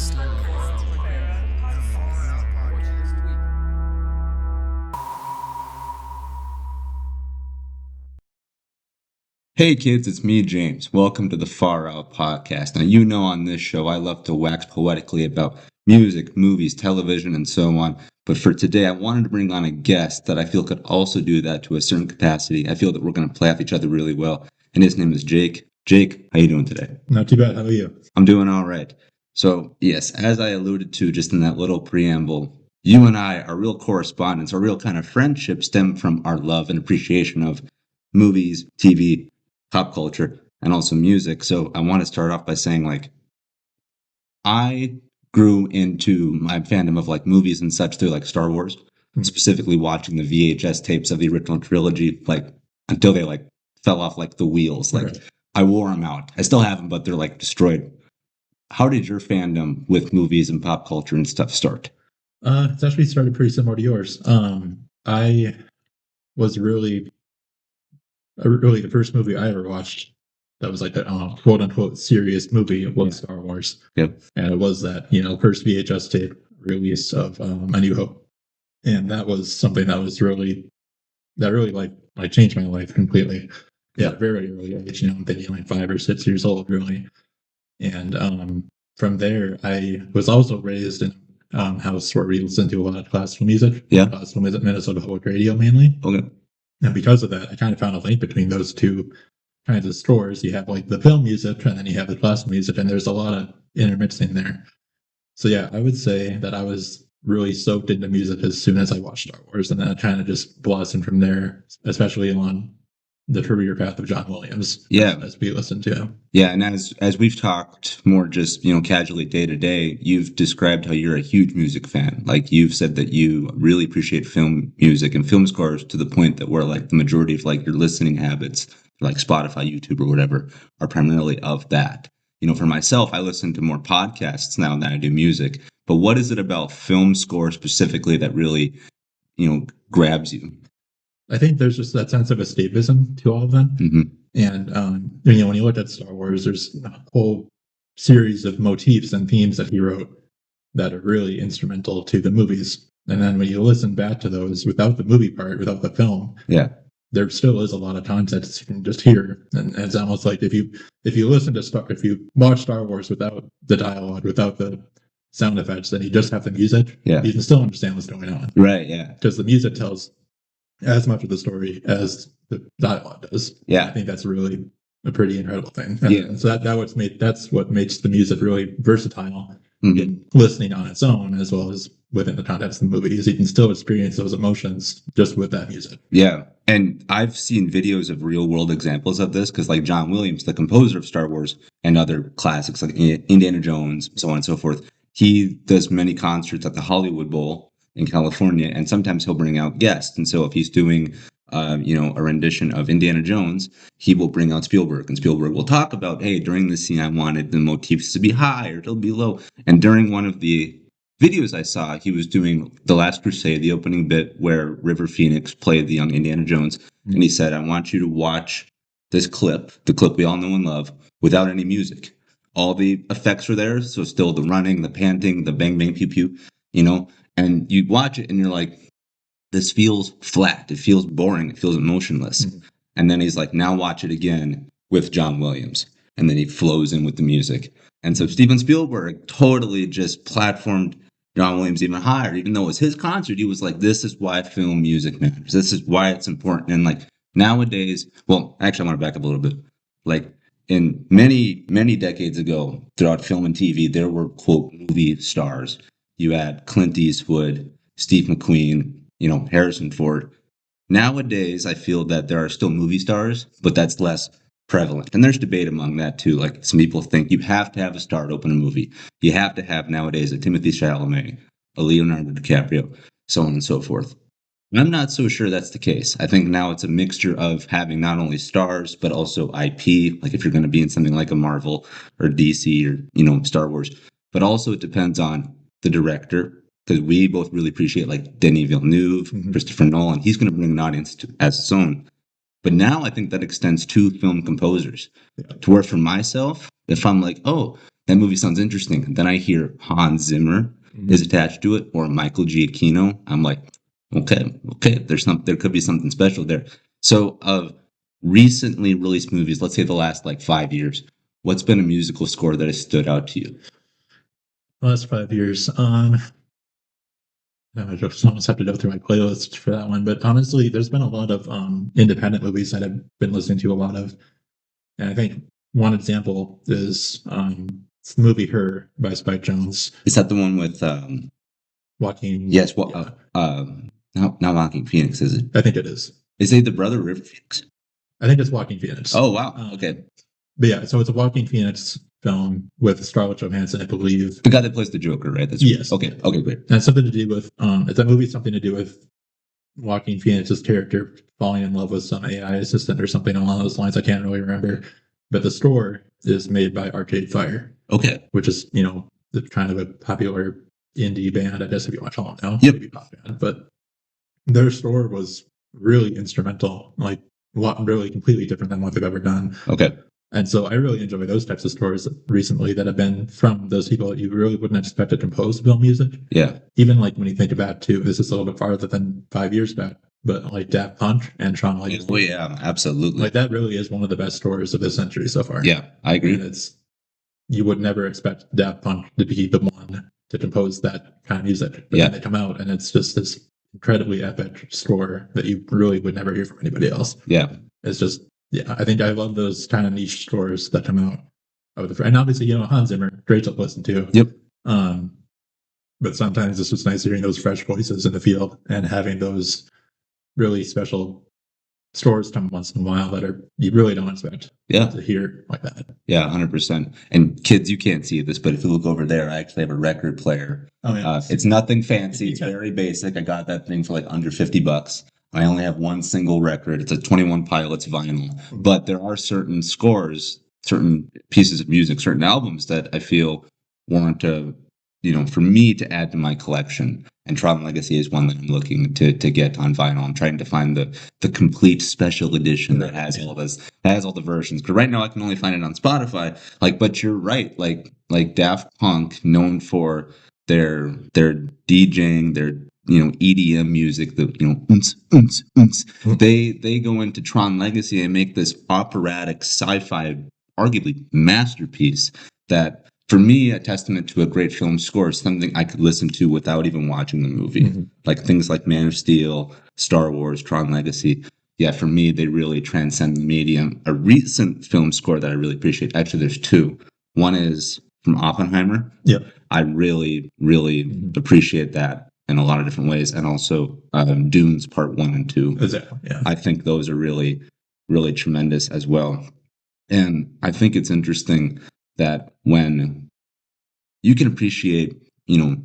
Hey kids, it's me, James. Welcome to the Far Out Podcast. Now, you know on this show I love to wax poetically about music, movies, television, and so on. But for today, I wanted to bring on a guest that I feel could also do that to a certain capacity. I feel that we're going to play off each other really well. And his name is Jake. Jake, how you doing today? Not too bad. How are you? I'm doing all right. So, yes, as I alluded to just in that little preamble, you and I, our real correspondence, our real kind of friendship stem from our love and appreciation of movies, TV, pop culture, and also music. So I want to start off by saying, I grew into my fandom of movies and such through Star Wars, specifically watching the VHS tapes of the original trilogy, until they fell off the wheels. Right. I wore them out. I still have them, but they're destroyed. How did your fandom with movies and pop culture and stuff start? It's actually started pretty similar to yours. I was really the first movie I ever watched that was a quote unquote serious movie was Star Wars. Yep. And it was that, first VHS tape release of A New Hope. And that was something that really changed my life completely. Yeah, very early age, I'm thinking 5 or 6 years old, really. And from there, I was also raised in a house where we listened to a lot of classical music. Yeah. Classical music, Minnesota Public Radio mainly. Okay. And because of that, I kind of found a link between those two kinds of scores. You have the film music, and then you have the classical music, and there's a lot of intermixing there. So yeah, I would say that I was really soaked into music as soon as I watched Star Wars, and then it kind of just blossomed from there, especially on the career path of John Williams. Yeah. As we listened to. Yeah, and as we've talked more just, casually day to day, you've described how you're a huge music fan. You've said that you really appreciate film music and film scores to the point that where the majority of your listening habits, Spotify, YouTube, or whatever, are primarily of that. For myself, I listen to more podcasts now than I do music. But what is it about film score specifically that really, grabs you? I think there's just that sense of escapism to all of them. Mm-hmm. And, when you look at Star Wars, there's a whole series of motifs and themes that he wrote that are really instrumental to the movies. And then when you listen back to those without the movie part, without the film, yeah, there still is a lot of content you can just hear. And it's almost like if you if you watch Star Wars without the dialogue, without the sound effects, then you just have the music, yeah, you can still understand what's going on. Right, yeah. Because the music tells as much of the story as the dialogue does. Yeah. I think that's really a pretty incredible thing. Yeah. So that's what makes the music really versatile Mm-hmm. in listening on its own, as well as within the context of the movie, is you can still experience those emotions just with that music. Yeah. And I've seen videos of real world examples of this because John Williams, the composer of Star Wars and other classics like Indiana Jones, so on and so forth, he does many concerts at the Hollywood Bowl in California, and sometimes he'll bring out guests. And so if he's doing, a rendition of Indiana Jones, he will bring out Spielberg, and Spielberg will talk about, hey, during this scene, I wanted the motifs to be high or to be low. And during one of the videos I saw, he was doing The Last Crusade, the opening bit where River Phoenix played the young Indiana Jones. Mm-hmm. And he said, I want you to watch this clip, the clip we all know and love, without any music. All the effects were there, so still the running, the panting, the bang, bang, pew, pew, and you watch it and you're like, this feels flat. It feels boring. It feels emotionless. Mm-hmm. And then he's like, now watch it again with John Williams. And then he flows in with the music. And so Steven Spielberg totally just platformed John Williams even higher. Even though it was his concert, he was like, this is why film music matters. This is why it's important. And nowadays, well, actually, I want to back up a little bit. In many, many decades ago, throughout film and TV, there were, quote, movie stars. You had Clint Eastwood, Steve McQueen, Harrison Ford. Nowadays, I feel that there are still movie stars, but that's less prevalent. And there's debate among that too. Some people think you have to have a star to open a movie. You have to have nowadays a Timothée Chalamet, a Leonardo DiCaprio, so on and so forth. I'm not so sure that's the case. I think now it's a mixture of having not only stars, but also IP, if you're going to be in something like a Marvel or DC or, Star Wars. But also it depends on the director, because we both really appreciate Denis Villeneuve, mm-hmm. Christopher Nolan. He's going to bring an audience as its own. But now I think that extends to film composers, to where for myself, if I'm that movie sounds interesting. Then I hear Hans Zimmer is attached to it, or Michael Giacchino. I'm like, okay, there could be something special there. So of recently released movies, let's say the last like 5 years, what's been a musical score that has stood out to you? Last 5 years. I just almost have to go through my playlist for that one. But honestly, there's been a lot of independent movies that I've been listening to a lot of. And I think one example is the movie Her by Spike Jonze. Is that the one with Joaquin? yes, well, not Joaquin Phoenix, is it? I think it is. Is he the brother of River Phoenix? I think it's Joaquin Phoenix. Oh wow, okay. But yeah, so it's a Joaquin Phoenix film with Scarlett Johansson, I believe. The guy that plays the Joker, right? That's yes. Okay, great. And it's something to do with it's that movie something to do with Joaquin Phoenix's character falling in love with some AI assistant or something along those lines. I can't really remember. But the score is made by Arcade Fire. Okay. Which is, the kind of a popular indie band, I guess, if you want to call them now. Yep. Maybe pop band. But their score was really instrumental, like really completely different than what they've ever done. Okay. And so I really enjoy those types of scores recently that have been from those people that you really wouldn't expect to compose film music. Yeah. Even like when you think about too, this is a little bit farther than 5 years back, but like Daft Punk and Tron Legacy. Oh yeah, absolutely. Like that really is one of the best scores of this century so far. Yeah, I agree. And you would never expect Daft Punk to be the one to compose that kind of music. But then they come out and it's just this incredibly epic score that you really would never hear from anybody else. Yeah. It's just, I think I love those kind of niche scores that come out of the, and obviously, Hans Zimmer, great to listen to. Yep. But sometimes it's just nice hearing those fresh voices in the field and having those really special scores come once in a while that you really don't expect to hear like that. Yeah, 100%. And kids, you can't see this, but if you look over there, I actually have a record player. Oh, yeah. It's nothing fancy. It's very basic. I got that thing for like under $50. I only have one single record. It's a 21 Pilots vinyl. But there are certain scores, certain pieces of music, certain albums that I feel warrant for me to add to my collection. And Tron Legacy is one that I'm looking to get on vinyl. I'm trying to find the complete special edition that has all this, that has all the versions. Because right now I can only find it on Spotify. But you're right. Like Daft Punk, known for their DJing, their EDM music, they go into Tron Legacy and make this operatic sci-fi, arguably masterpiece that, for me, a testament to a great film score is something I could listen to without even watching the movie. Mm-hmm. Like things like Man of Steel, Star Wars, Tron Legacy. Yeah, for me, they really transcend the medium. A recent film score that I really appreciate, actually there's two. One is from Oppenheimer. Yeah, I really, really appreciate that in a lot of different ways. And also Dunes Part 1 and 2. Exactly, yeah. I think those are really, really tremendous as well. And I think it's interesting that when you can appreciate,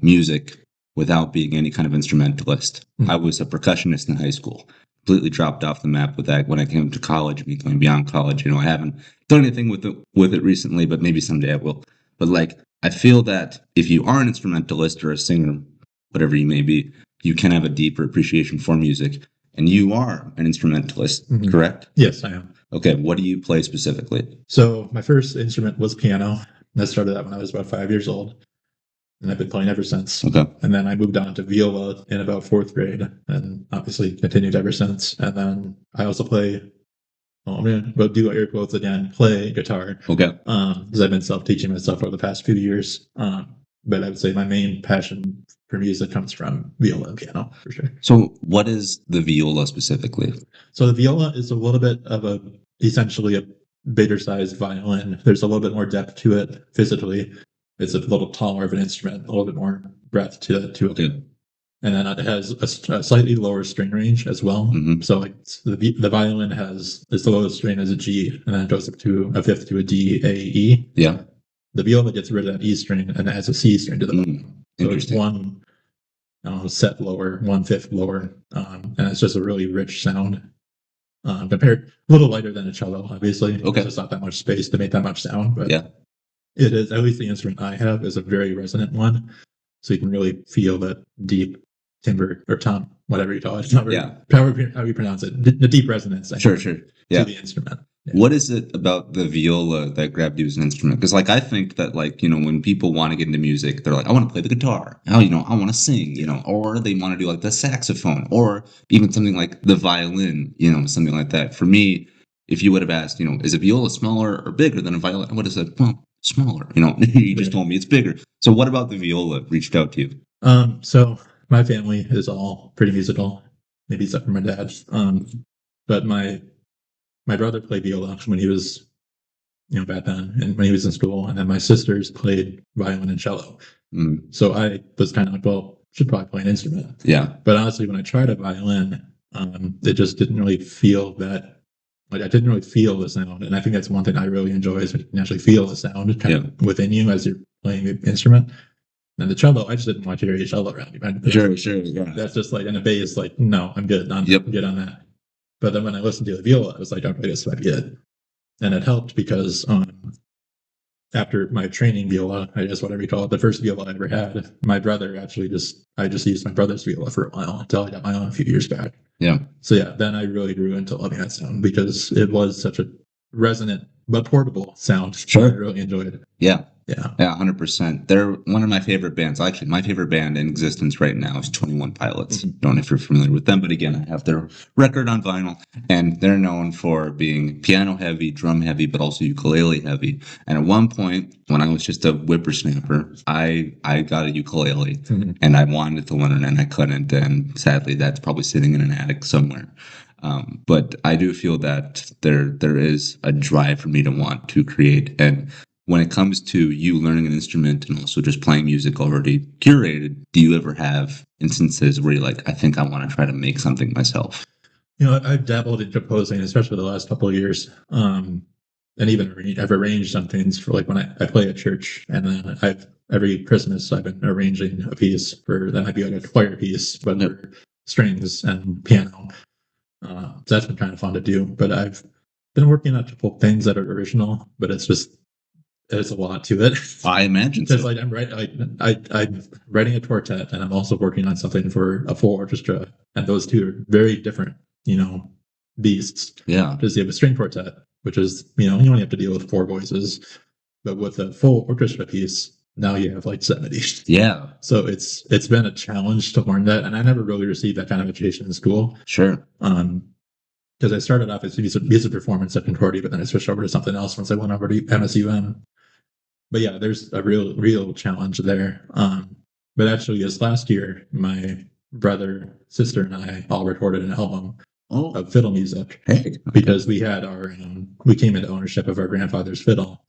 music without being any kind of instrumentalist. Mm-hmm. I was a percussionist in high school, completely dropped off the map with that when I came to college, going beyond college. I haven't done anything with it recently, but maybe someday I will. But I feel that if you are an instrumentalist or a singer, whatever you may be, you can have a deeper appreciation for music. And you are an instrumentalist, correct? Yes, I am. Okay, what do you play specifically? So my first instrument was piano. I started that when I was about 5 years old, and I've been playing ever since. Okay. And then I moved on to viola in about 4th grade, and obviously continued ever since. And then I also play, I'm going to do air quotes again, play guitar. Okay. Because I've been self-teaching myself over the past few years. But I would say my main passion for music comes from viola and piano, for sure. So what is the viola specifically? So the viola is a little bit of essentially a bigger sized violin. There's a little bit more depth to it physically. It's a little taller of an instrument, a little bit more breadth to it. Okay. And then it has a slightly lower string range as well. Mm-hmm. So the violin is the lowest string as a G, and then it goes up to a fifth to a D, A, E. Yeah. The viola gets rid of that E string and adds a C string to the bottom. So it's one set lower, 1/5 lower, and it's just a really rich sound. Compared a little lighter than a cello, obviously. Okay. There's just not that much space to make that much sound, but yeah, it is, at least the instrument I have is a very resonant one. So you can really feel that deep timbre or tom, whatever you call it. However you pronounce it. The deep resonance. Sure. Yeah. To the instrument. What is it about the viola that grabbed you as an instrument? Because, like, I think that, like, when people want to get into music, they're like, I want to play the guitar. Oh, I want to sing, or they want to do like the saxophone, or even something like the violin, something like that. For me, if you would have asked, is a viola smaller or bigger than a violin? I would have said, well, smaller. You just told me it's bigger. So, what about the viola reached out to you? So my family is all pretty musical, maybe except for my dad. But my brother played viola when he was, back then, and when he was in school, and then my sisters played violin and cello. So I was kind of like, well, should probably play an instrument. Yeah. But honestly, when I tried a violin, it just didn't really feel that. Like I didn't really feel the sound, and I think that's one thing I really enjoy is when you can actually feel the sound kind of within you as you're playing the instrument. And the cello, I just didn't want to hear a cello around me. Sure, yeah. That's just like, and the bass, like, no, I'm good. I'm good on that. But then when I listened to the viola, I was like, okay, this might be it. And it helped because after my training viola, I guess whatever you call it, the first viola I ever had, my brother I just used my brother's viola for a while until I got my own a few years back. Yeah. So yeah, then I really grew into loving that sound because it was such a resonant but portable sound. Sure. I really enjoyed it. Yeah. Yeah. Yeah, 100%. They're one of my favorite bands. Actually, my favorite band in existence right now is 21 Pilots. Don't know if you're familiar with them, but again, I have their record on vinyl, and they're known for being piano heavy, drum heavy, but also ukulele heavy. And at one point, when I was just a whippersnapper, I got a ukulele, and I wanted to learn, and I couldn't. And sadly, that's probably sitting in an attic somewhere. But I do feel that there is a drive for me to want to create. And when it comes to you learning an instrument and also just playing music already curated, do you ever have instances where you're like, I think I want to try to make something myself? I've dabbled in composing, especially the last couple of years. And even I've arranged some things for like when I play at church, and then every Christmas I've been arranging a piece for that might be like a choir piece, but for strings and piano. So that's been kind of fun to do. But I've been working on a couple things that are original, but there's a lot to it. I imagine so. Because like I'm writing a quartet, and I'm also working on something for a full orchestra, and those two are very different, beasts. Yeah. Because you have a string quartet, which is you only have to deal with 4 voices, but with a full orchestra piece, now you have like 70. Yeah. So it's been a challenge to learn that, and I never really received that kind of education in school. Sure. Because I started off as music performance at Concordia, but then I switched over to something else once I went over to MSUM. But yeah, there's a real challenge there. But actually, this last year, my brother, sister, and I all recorded an album of fiddle music. Hey. Because we had we came into ownership of our grandfather's fiddle,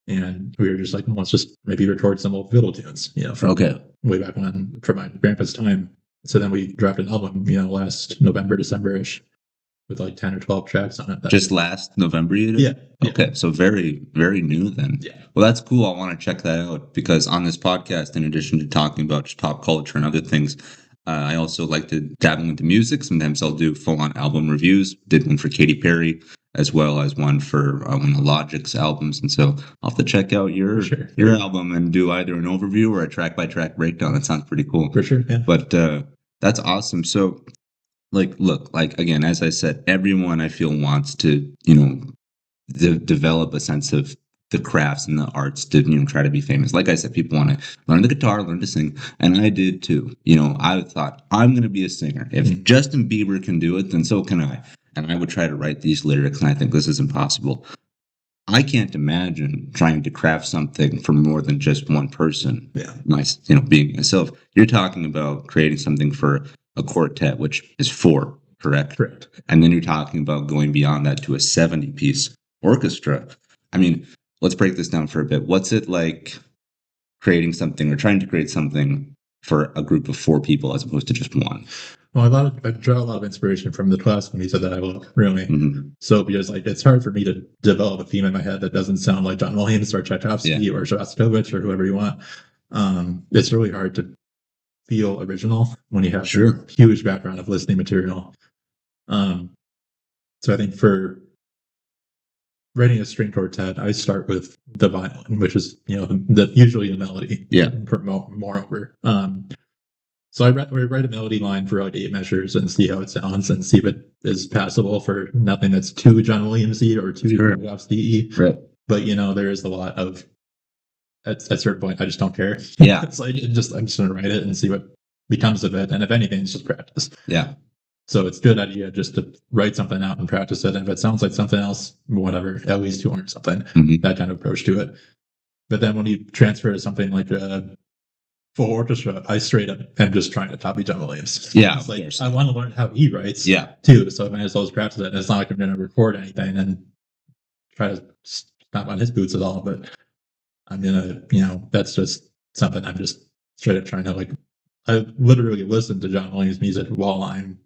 and we were just like, well, let's just maybe record some old fiddle tunes, from way back when, from my grandpa's time. So then we dropped an album, last November, December-ish, with like 10 or 12 tracks on it. Just last November, you did? Yeah. Okay, so very, very new then. Yeah. Well, that's cool. I want to check that out because on this podcast, in addition to talking about just pop culture and other things, I also like to dabble into music. Sometimes I'll do full-on album reviews. Did one for Katy Perry, as well as one for one of Logic's albums. And so I'll have to check out your album and do either an overview or a track-by-track breakdown. That sounds pretty cool. For sure, yeah. But that's awesome. So look, again, as I said, everyone I feel wants to, develop a sense of the crafts and the arts to, try to be famous. Like I said, people want to learn the guitar, learn to sing. And I did too. I thought I'm going to be a singer. If Justin Bieber can do it, then so can I. And I would try to write these lyrics. And I think this is impossible. I can't imagine trying to craft something for more than just one person. Yeah. Being myself. You're talking about creating something for a quartet, which is 4, correct? Correct. And then you're talking about going beyond that to a 70-piece orchestra. I mean, let's break this down for a bit. What's it like creating something or trying to create something for a group of 4 people as opposed to just one? Well, I draw a lot of inspiration from the classical music that I love, really. So because it's hard for me to develop a theme in my head that doesn't sound like John Williams or Tchaikovsky or Shostakovich or whoever you want. It's really hard to feel original when you have a huge background of listening material. So I think for writing a string quartet, I start with the violin, which is usually the melody. Yeah. Moreover, So we write a melody line for like 8 measures and see how it sounds and see if it is passable for nothing that's too John Williamsy or too Sure. Tchaikovsky. Right. But there is a lot of at a certain point I just don't care. Yeah. It's like I'm just gonna write it and see what becomes of it. And if anything, it's just practice. Yeah. So it's a good idea just to write something out and practice it. And if it sounds like something else, whatever, at least you learn something. Mhm. That kind of approach to it. But then when you transfer to something like a full orchestra, I straight up am just trying to copy John Williams. Yeah. It's like I want to learn how he writes Yeah. too. So I might as well just practice it. And it's not like I'm going to record anything and try to stomp on his boots at all. But I'm going to, that's just something I'm just straight up trying to like. I literally listen to John Williams music while I'm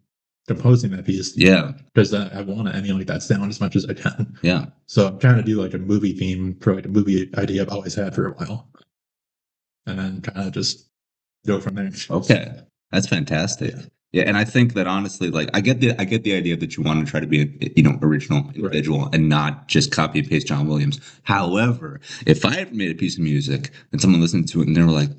composing that piece. Yeah. Because I want to emulate that sound as much as I can. Yeah. So I'm trying to do like a movie theme for like a movie idea I've always had for a while. And then kind of just go from there. Okay. That's fantastic. Yeah, and I think that honestly, like I get the idea that you want to try to be a original individual and not just copy and paste John Williams. However, if I ever made a piece of music and someone listened to it and they were like,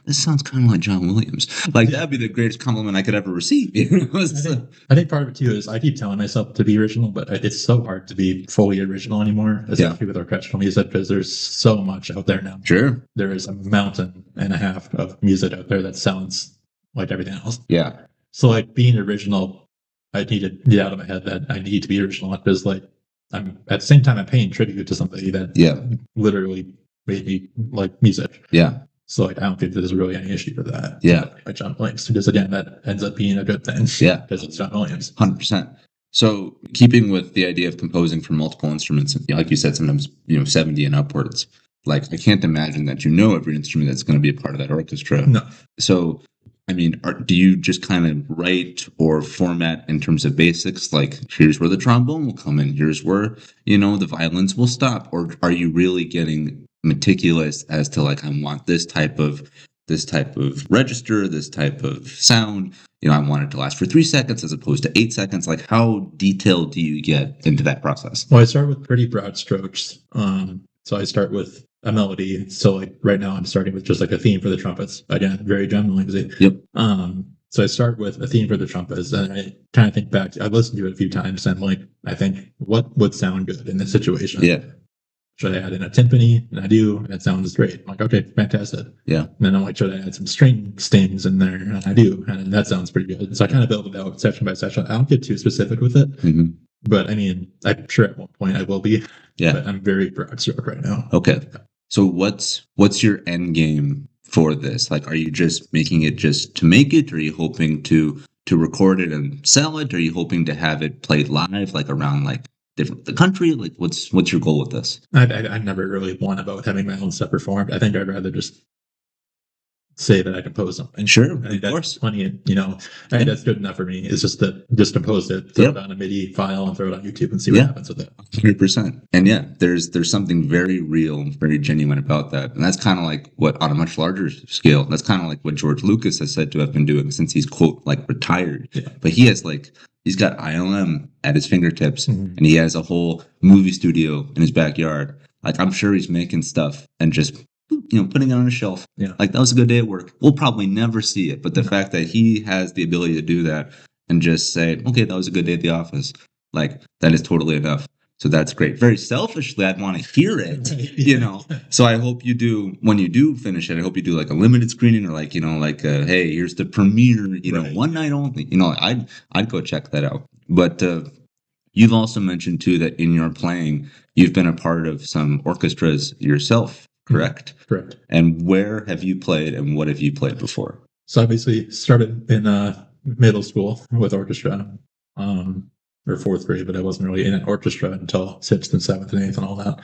"This sounds kind of like John Williams," like that'd be the greatest compliment I could ever receive. I think part of it too is I keep telling myself to be original, but it's so hard to be fully original anymore, especially with orchestral music, because there's so much out there now. Sure, there is a mountain and a half of music out there that sounds like everything else. Yeah. So like being original, I need to get out of my head that I need to be original because like I'm at the same time I'm paying tribute to somebody that literally made me like music. Yeah. So like I don't think there's really any issue with that. Yeah. Like John Williams, because again that ends up being a good thing. Yeah. Because it's John Williams. 100%. So keeping with the idea of composing for multiple instruments, like you said, sometimes 70 and upwards. Like I can't imagine that every instrument that's going to be a part of that orchestra. No. So I mean, do you just kind of write or format in terms of basics? Like, here's where the trombone will come in. Here's where, the violins will stop. Or are you really getting meticulous as to like, I want this type of register, this type of sound. I want it to last for 3 seconds as opposed to 8 seconds. Like, how detailed do you get into that process? Well, I start with pretty broad strokes. So I start with a melody. So like right now I'm starting with just like a theme for the trumpets. Again, very John Williamsy. Yep. So I start with a theme for the trumpets and I kind of think back. I've listened to it a few times and like, I think what would sound good in this situation? Yeah. Should I add in a timpani? And I do, and it sounds great. I'm like, okay, fantastic. Yeah. And then I'm like, should I add some string stings in there? And I do, and that sounds pretty good. So I kind of build it out section by section. I don't get too specific with it, but I mean, I'm sure at one point I will be. Yeah. But I'm very broad stroke right now. Okay. So what's your end game for this? Like, are you just making it just to make it? Or are you hoping to record it and sell it? Or are you hoping to have it played live, like around like the country? Like, what's your goal with this? I never really won about having my own stuff performed. I think I'd rather just say that I composed something. Sure, I think of course. Plenty, I think that's good enough for me. It's just compose it, throw it on a MIDI file, and throw it on YouTube and see what happens with it. 100%. And yeah, there's something very real, very genuine about that, and that's kind of like what on a much larger scale. That's kind of like what George Lucas has said to have been doing since he's quote like retired. Yeah. But he has like. He's got ILM at his fingertips, and he has a whole movie studio in his backyard. Like, I'm sure he's making stuff and just, putting it on a shelf. Yeah. Like, that was a good day at work. We'll probably never see it. But the fact that he has the ability to do that and just say, okay, that was a good day at the office. Like, that is totally enough. So that's great. Very selfishly, I'd want to hear it, So I hope you do, when you do finish it, I hope you do like a limited screening or like, hey, here's the premiere, one night only. I'd go check that out. But you've also mentioned too that in your playing, you've been a part of some orchestras yourself, correct? Correct. And where have you played and what have you played before? So I basically started in middle school with orchestra. Or fourth grade, but I wasn't really in an orchestra until 6th and 7th and 8th and all that.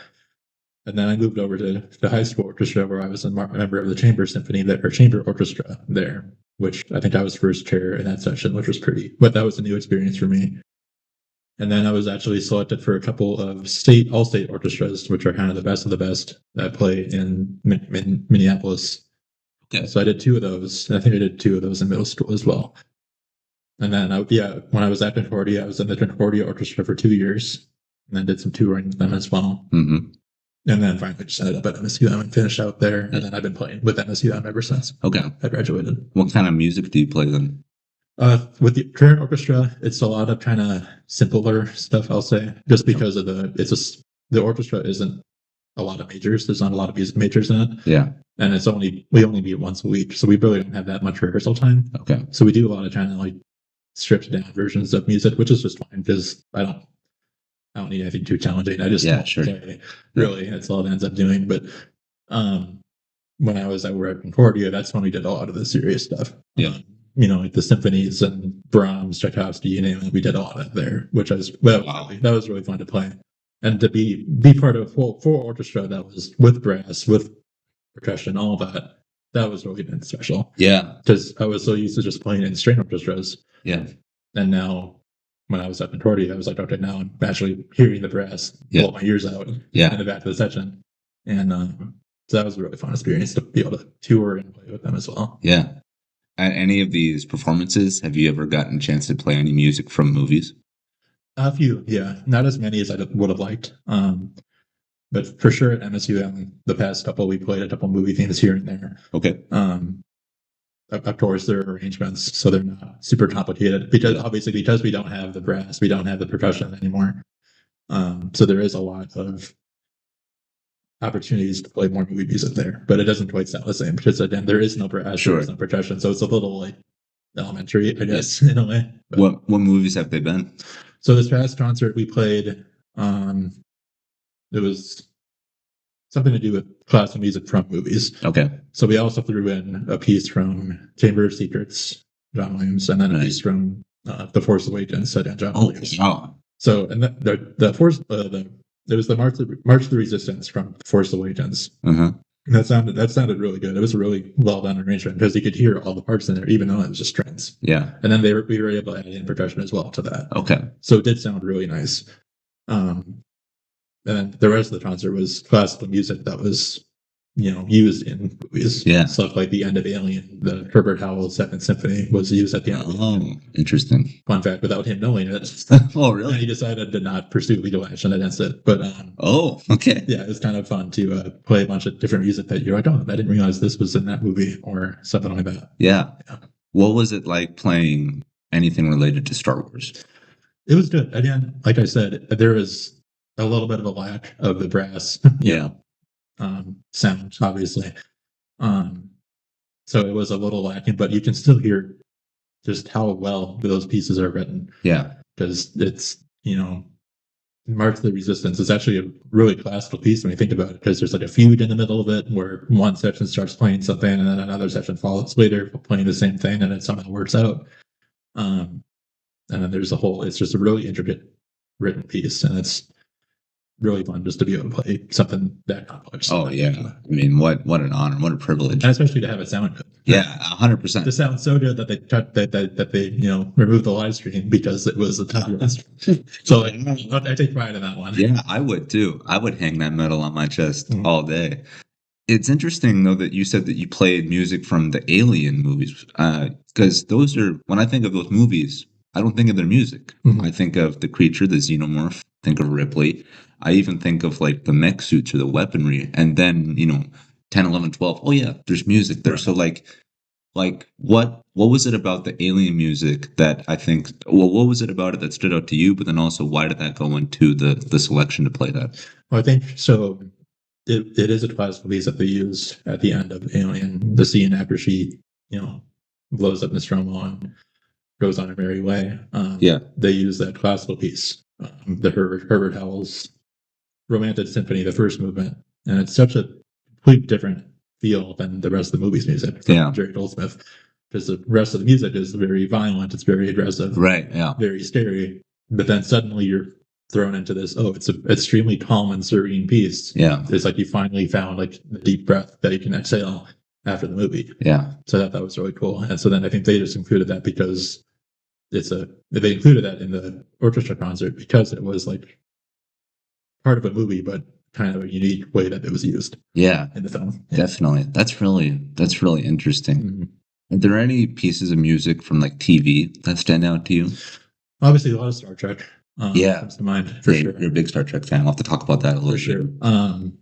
And then I moved over to the high school orchestra where I was a member of the chamber symphony or chamber orchestra there, which I think I was first chair in that section, which was but that was a new experience for me. And then I was actually selected for a couple of all-state orchestras, which are kind of the best that play in Minneapolis. Okay. So I did 2 of those. I think I did 2 of those in middle school as well. And then, when I was at Concordia, I was in the Concordia Orchestra for 2 years, and then did some touring with them as well. And then finally just ended up at MSUM and finished out there. And then I've been playing with MSUM ever since Okay. I graduated. What kind of music do you play then? With the current orchestra, it's a lot of kind of simpler stuff, I'll say, just because of the orchestra isn't a lot of majors. There's not a lot of music majors in it. Yeah. And we only meet once a week. So we really don't have that much rehearsal time. Okay. So we do a lot of kind of like stripped down versions of music, which is just fine because I don't need anything too challenging. I just play, really. That's all it ends up doing. But when I was at work in Concordia, that's when we did a lot of the serious stuff. Yeah. Like the symphonies and Brahms, Tchaikovsky, you name it. We did a lot of it there, which was that was really fun to play, and to be part of a full orchestra that was with brass, with percussion, all that. That was really been special. Yeah, because I was so used to just playing in string orchestras. Yeah, and now when I was up in Concordia, I was like, okay, now I'm actually hearing the brass blow my ears out in the back of the section. And so that was a really fun experience to be able to tour and play with them as well. Yeah. At any of these performances, have you ever gotten a chance to play any music from movies? A few, yeah. Not as many as I would have liked. But for sure at MSUM, the past couple, we played a couple movie themes here and there. Okay. Of course, they're arrangements, so they're not super complicated because we don't have the brass, we don't have the percussion anymore. So there is a lot of opportunities to play more movie music there, but it doesn't quite sound the same because again, there is no brass, there is no percussion, so it's a little like elementary, I guess, in a way. But, what movies have they been? So this past concert we played, it was something to do with classical music from movies. Okay. So we also threw in a piece from Chamber of Secrets, John Williams, and then a piece from The Force Awakens, again, John Williams. Wow. So, and the Force, there was the March of the Resistance from Force Awakens. Uh-huh. And that sounded really good. It was a really well done arrangement because you could hear all the parts in there, even though it was just strings. Yeah. And then we were able to add in percussion as well to that. Okay. So it did sound really nice. And then the rest of the concert was classical music that was, used in movies. Yeah. Stuff like the end of Alien, the Herbert Howell's Second Symphony was used at the end. Oh, interesting. Fun fact, without him knowing it. Oh, really? And he decided to not pursue legal action against it. But okay. Yeah, it's kind of fun to play a bunch of different music that you're like, oh, I didn't realize this was in that movie or something like that. Yeah. What was it like playing anything related to Star Wars? It was good. Again, like I said, there is a little bit of a lack of the brass sound, obviously. So it was a little lacking, but you can still hear just how well those pieces are written. Yeah. Because it's, March of the Resistance is actually a really classical piece when you think about it, because there's like a fugue in the middle of it where one section starts playing something and then another section follows later playing the same thing, and it somehow works out. And then there's it's just a really intricate written piece, and it's really fun just to be able to play something that complex. Oh yeah, I mean, what an honor, what a privilege, and especially to have it sound good. Yeah, 100%. To sound so good that they removed the live stream because it was a top list. So I take pride in that one. Yeah, I would too. I would hang that medal on my chest all day. It's interesting though that you said that you played music from the Alien movies, because those are, when I think of those movies, I don't think of their music. I think of the creature, the xenomorph. Think of Ripley. I even think of like the mech suits or the weaponry, and then 10, 11, 12. Oh yeah, there's music there. Right. So like what was it about the Alien music that what was it about it that stood out to you? But then also, why did that go into the selection to play that? Well, I think so. It is a classical piece that they use at the end of Alien. The scene after she blows up Nostromo and goes on her merry way. They use that classical piece, the Herbert Howell's Romantic Symphony, the first movement, and it's such a completely different feel than the rest of the movie's music from Jerry Goldsmith, because the rest of the music is very violent, it's very aggressive, right? Yeah, very scary. But then suddenly you're thrown into this. Oh, it's an extremely calm and serene piece. Yeah, it's like you finally found like the deep breath that you can exhale after the movie. Yeah, so that was really cool. And so then I think they just included that because they included that in the orchestra concert because it was like part of a movie, but kind of a unique way that it was used. Yeah, in the film. Yeah. Definitely. That's really interesting. Mm-hmm. Are there any pieces of music from like TV that stand out to you? Obviously, a lot of Star Trek. Comes to mind for sure. You're a big Star Trek fan. I'll have to talk about that a little bit.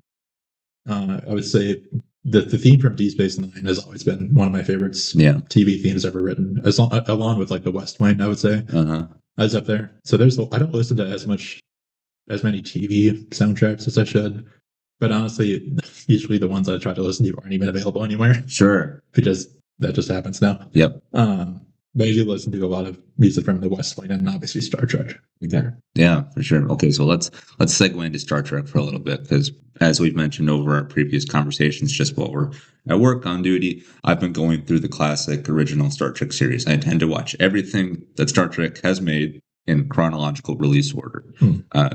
I would say the theme from Deep Space Nine has always been one of my favorites. Yeah. TV themes ever written, along with like the West Wing. I would say Uh-huh. I was up there. So I don't listen to as many TV soundtracks as I should. But honestly, usually the ones I try to listen to aren't even available anywhere Sure. because that just happens now. Yep. But I do listen to a lot of music from the West Wing and obviously Star Trek. Yeah, for sure. Okay, so let's segue into Star Trek for a little bit because, as we've mentioned over our previous conversations, just while we're at work on duty, I've been going through the classic original Star Trek series. I tend to watch everything that Star Trek has made in chronological release order.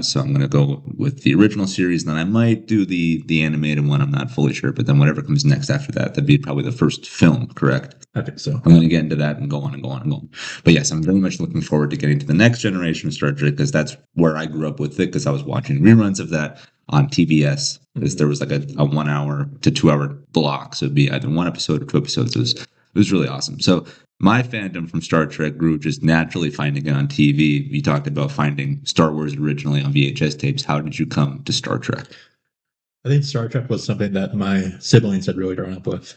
So I'm going to go with the original series, and then I might do the animated one. I'm not fully sure, but then whatever comes next after that, that'd be probably the first film, correct? I think so. I'm going to get into that and go on and go on and go on. But yes, I'm very much looking forward to getting to the next generation of Star Trek because that's where I grew up with it because I was watching reruns of that on TBS because there was like a 1 hour to 2 hour block. So it'd be either one episode or two episodes. It was really awesome. So my fandom from Star Trek grew just naturally finding it on TV. You talked about finding Star Wars originally on VHS tapes. How did you come to Star Trek? I think Star Trek was something that my siblings had really grown up with.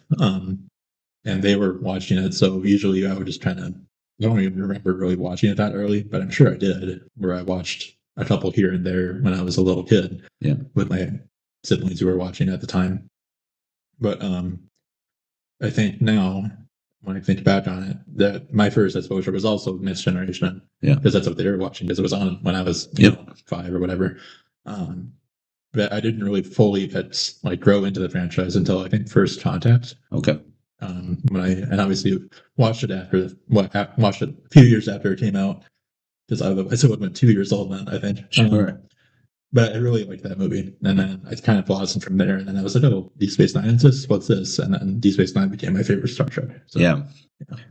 And they were watching it. So usually I would just I don't even remember really watching it that early, but I'm sure I did, where I watched a couple here and there when I was a little kid with my siblings who were watching at the time. But I think now, when I think back on it, that my first exposure was also Next Generation. Yeah. Because that's what they were watching, because it was on when I was, 5 or whatever. But I didn't really fully grow into the franchise until I think First Contact. Okay. And obviously watched it watched it a few years after it came out, because otherwise I would have been 2 years old then, I think. Sure. But I really liked that movie, and then I kind of blossomed from there. And then I was like, "Oh, Deep Space Nine is this? What's this?" And then Deep Space Nine became my favorite Star Trek. So, yeah.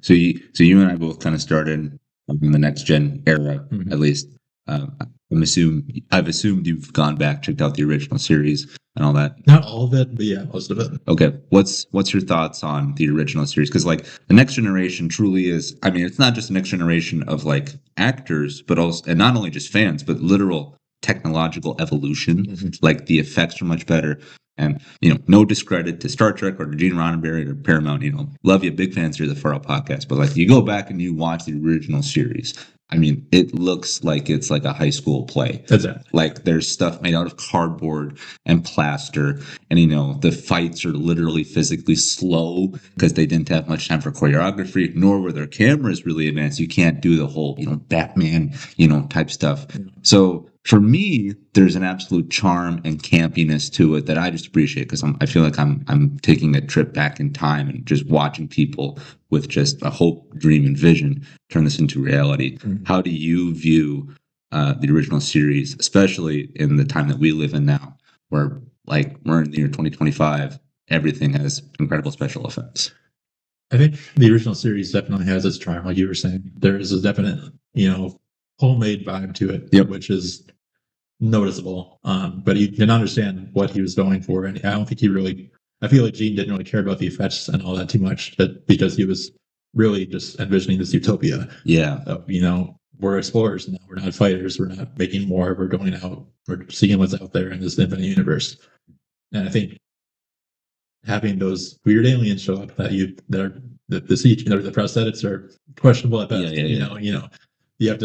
So you and I both kind of started in the next gen era, at least. I've assumed you've gone back, checked out the original series and all that. Not all of it, but yeah, most of it. Okay, what's your thoughts on the original series? Because like the Next Generation truly is. I mean, it's not just a next generation of like actors, but also, and not only just fans, but literal technological evolution. Like the effects are much better. And, no discredit to Star Trek or to Gene Roddenberry or Paramount, love you, big fans here at the Far Out Podcast. But like you go back and you watch the original series, I mean, it looks like it's like a high school play. That's it. Like there's stuff made out of cardboard and plaster. And, the fights are literally physically slow because they didn't have much time for choreography, nor were their cameras really advanced. You can't do the whole, Batman, type stuff. So for me, there's an absolute charm and campiness to it that I just appreciate because I feel like I'm taking a trip back in time and just watching people with just a hope, dream, and vision turn this into reality. How do you view the original series, especially in the time that we live in now, where like we're in the year 2025, everything has incredible special effects? I think the original series definitely has its charm, like you were saying. There is a definite, homemade vibe to it, which is noticeable. But he didn't understand what he was going for, and I don't think I feel like Gene didn't really care about the effects and all that too much, because he was really just envisioning this utopia. Yeah. We're explorers now. We're not fighters. We're not making war. We're going out. We're seeing what's out there in this infinite universe. And I think having those weird aliens show up the prosthetics are questionable at best. You have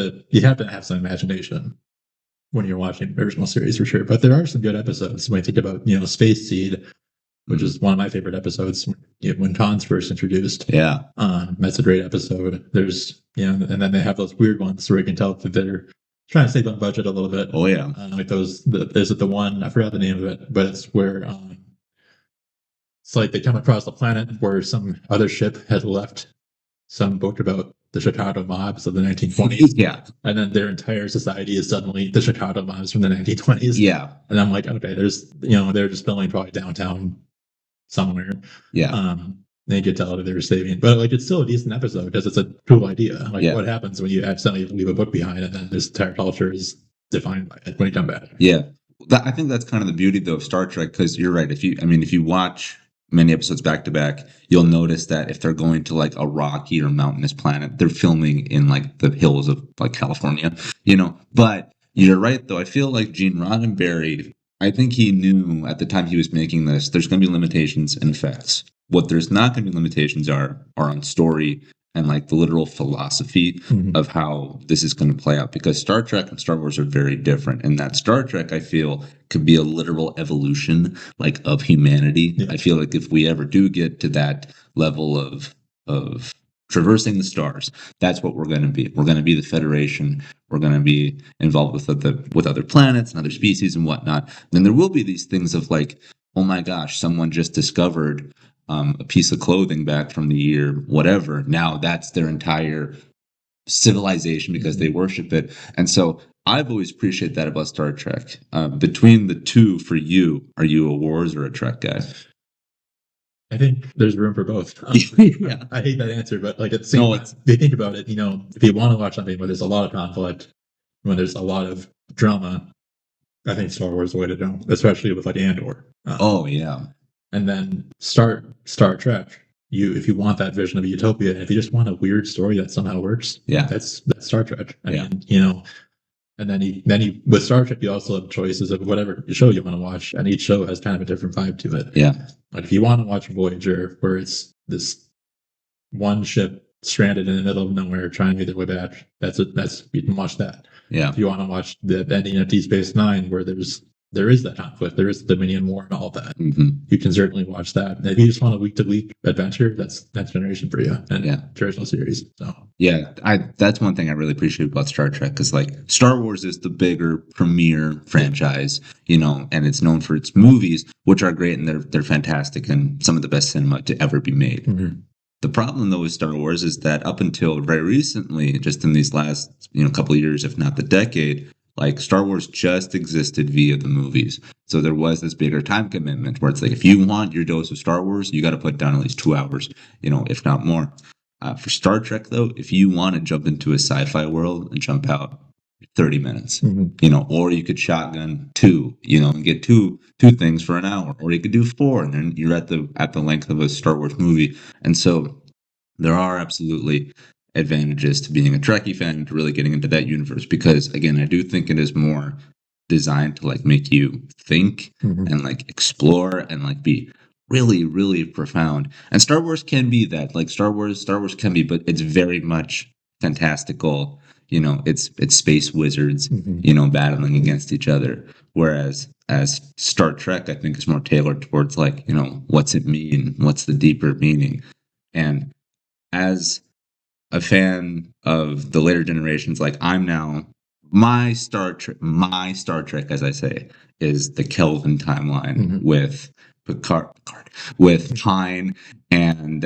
to have some imagination when you're watching the original series for sure. But there are some good episodes. When I think about, Space Seed, which is one of my favorite episodes when Khan's first introduced. Yeah. That's a great episode. There's, and then they have those weird ones where you can tell that they're trying to save on budget a little bit. Oh yeah. Like is it the one, I forgot the name of it, but it's where, it's like they come across the planet where some other ship had left some book about the Chicago mobs of the 1920s. Yeah. And then their entire society is suddenly the Chicago mobs from the 1920s. Yeah. And I'm like, okay, there's, they're just filming probably downtown somewhere. Yeah. They could tell that they were saving, but like it's still a decent episode because it's a cool idea. Like what happens when you accidentally leave a book behind and then this entire culture is defined by it when you come back. Yeah. I think that's kind of the beauty though of Star Trek, because you're right. If you watch many episodes back to back, you'll notice that if they're going to like a rocky or mountainous planet, they're filming in like the hills of like California, but you're right though. I feel like Gene Roddenberry, I think he knew at the time he was making this, there's going to be limitations and effects. What there's not going to be limitations are on story and like the literal philosophy of how this is going to play out. Because Star Trek and Star Wars are very different. And that Star Trek, I feel, could be a literal evolution like of humanity. Yeah. I feel like if we ever do get to that level of traversing the stars, that's what we're going to be. We're going to be the Federation. We're going to be involved with other planets and other species and whatnot. Then there will be these things of like, oh my gosh, someone just discovered a piece of clothing back from the year whatever. Now that's their entire civilization because they worship it. And so I've always appreciated that about Star Trek. Between the two, for you, are you a Wars or a Trek guy? I think there's room for both. Yeah. I hate that answer, but like at the same time, if you think about it, if you want to watch something where there's a lot of conflict, when there's a lot of drama, I think Star Wars is the way to go, especially with like Andor. Oh yeah. And then Star Trek. If you want that vision of a utopia, and if you just want a weird story that somehow works, yeah, that's Star Trek. I mean, and then with Star Trek, you also have choices of whatever show you want to watch, and each show has kind of a different vibe to it. Yeah. Like if you want to watch Voyager, where it's this one ship stranded in the middle of nowhere trying to make their way back, you can watch that. Yeah. If you want to watch the ending of Deep Space Nine, where there is that conflict, there is the Dominion War and all that, you can certainly watch that. And if you just want a week-to-week adventure, that's Next Generation for you, and traditional series. So that's one thing I really appreciate about Star Trek, because like Star Wars is the bigger premier franchise, and it's known for its movies, which are great and they're fantastic and some of the best cinema to ever be made. The problem though with Star Wars is that up until very recently, just in these last couple of years, if not the decade, like Star Wars just existed via the movies. So there was this bigger time commitment where it's like, if you want your dose of Star Wars, you got to put down at least 2 hours, if not more. For Star Trek though, if you want to jump into a sci-fi world and jump out 30 minutes, or you could shotgun 2, and get two things for an hour, or you could do 4 and then you're at the length of a Star Wars movie. And so there are absolutely advantages to being a Trekkie fan and to really getting into that universe, because again, I do think it is more designed to like make you think and like explore and like be really, really profound. And Star Wars can be that. Like Star Wars can be, but it's very much fantastical. It's space wizards, battling against each other. Whereas as Star Trek, I think is more tailored towards like, what's it mean? What's the deeper meaning? And as a fan of the later generations, like I'm now, my Star Trek, as I say, is the Kelvin timeline with Picard, with Pine and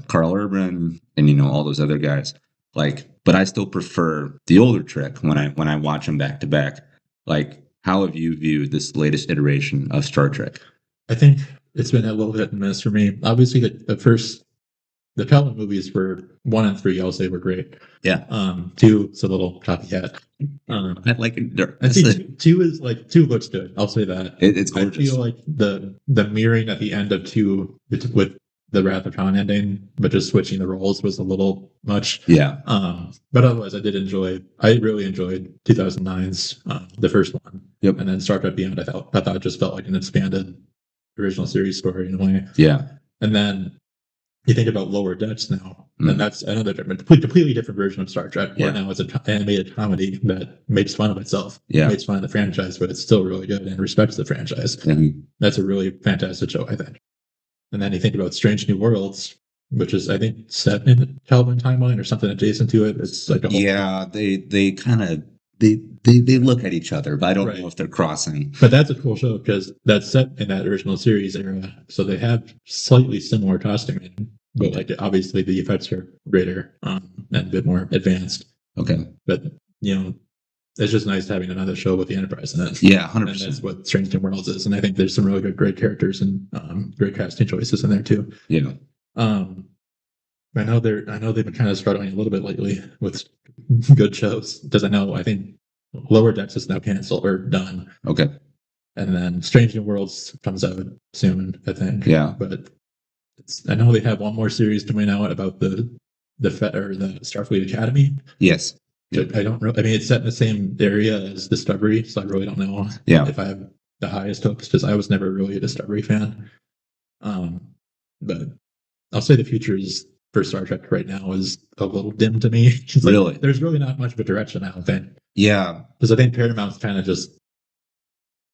Carl Urban and all those other guys. Like, but I still prefer the older Trek when I watch them back to back. Like, how have you viewed this latest iteration of Star Trek? I think it's been a little hit and miss for me. Obviously, the Kelvin movies were 1 and 3. I'll say were great. Yeah. 2 is a little copycat. I like it. I think 2 is like 2 looks good. I'll say that. It's gorgeous. I feel like the mirroring at the end of 2 with the Wrath of Khan ending, but just switching the roles was a little much. Yeah. But otherwise, I really enjoyed 2009's the first one. Yep. And then Star Trek Beyond, I thought it just felt like an expanded original series story in a way. Yeah. And then you think about Lower Decks now, and that's another completely different version of Star Trek, where now it's an animated comedy that makes fun of itself, makes fun of the franchise, but it's still really good and respects the franchise. That's a really fantastic show, I think. And then you think about Strange New Worlds, which is, I think, set in the Kelvin timeline or something adjacent to it. It's like they kind of they look at each other, but I don't know if they're crossing. But that's a cool show because that's set in that original series era, so they have slightly similar costuming, but like obviously the effects are greater and a bit more advanced. Okay, but it's just nice having another show with the Enterprise in it. Yeah, 100%. And that's what Strange New Worlds is, and I think there's some really great characters and great casting choices in there too. Yeah. I know they've been kind of struggling a little bit lately with good shows, because I think Lower Decks is now canceled or done. Okay. And then Strange New Worlds comes out soon, I think. Yeah. But I know they have one more series coming out about the Starfleet Academy. Yes. I don't know. I mean, it's set in the same area as Discovery, so I really don't know if I have the highest hopes because I was never really a Discovery fan. But I'll say the future is for Star Trek right now is a little dim to me. It's like, Really? there's really not much of a direction, I don't think. Yeah. Because I think Paramount's kind of just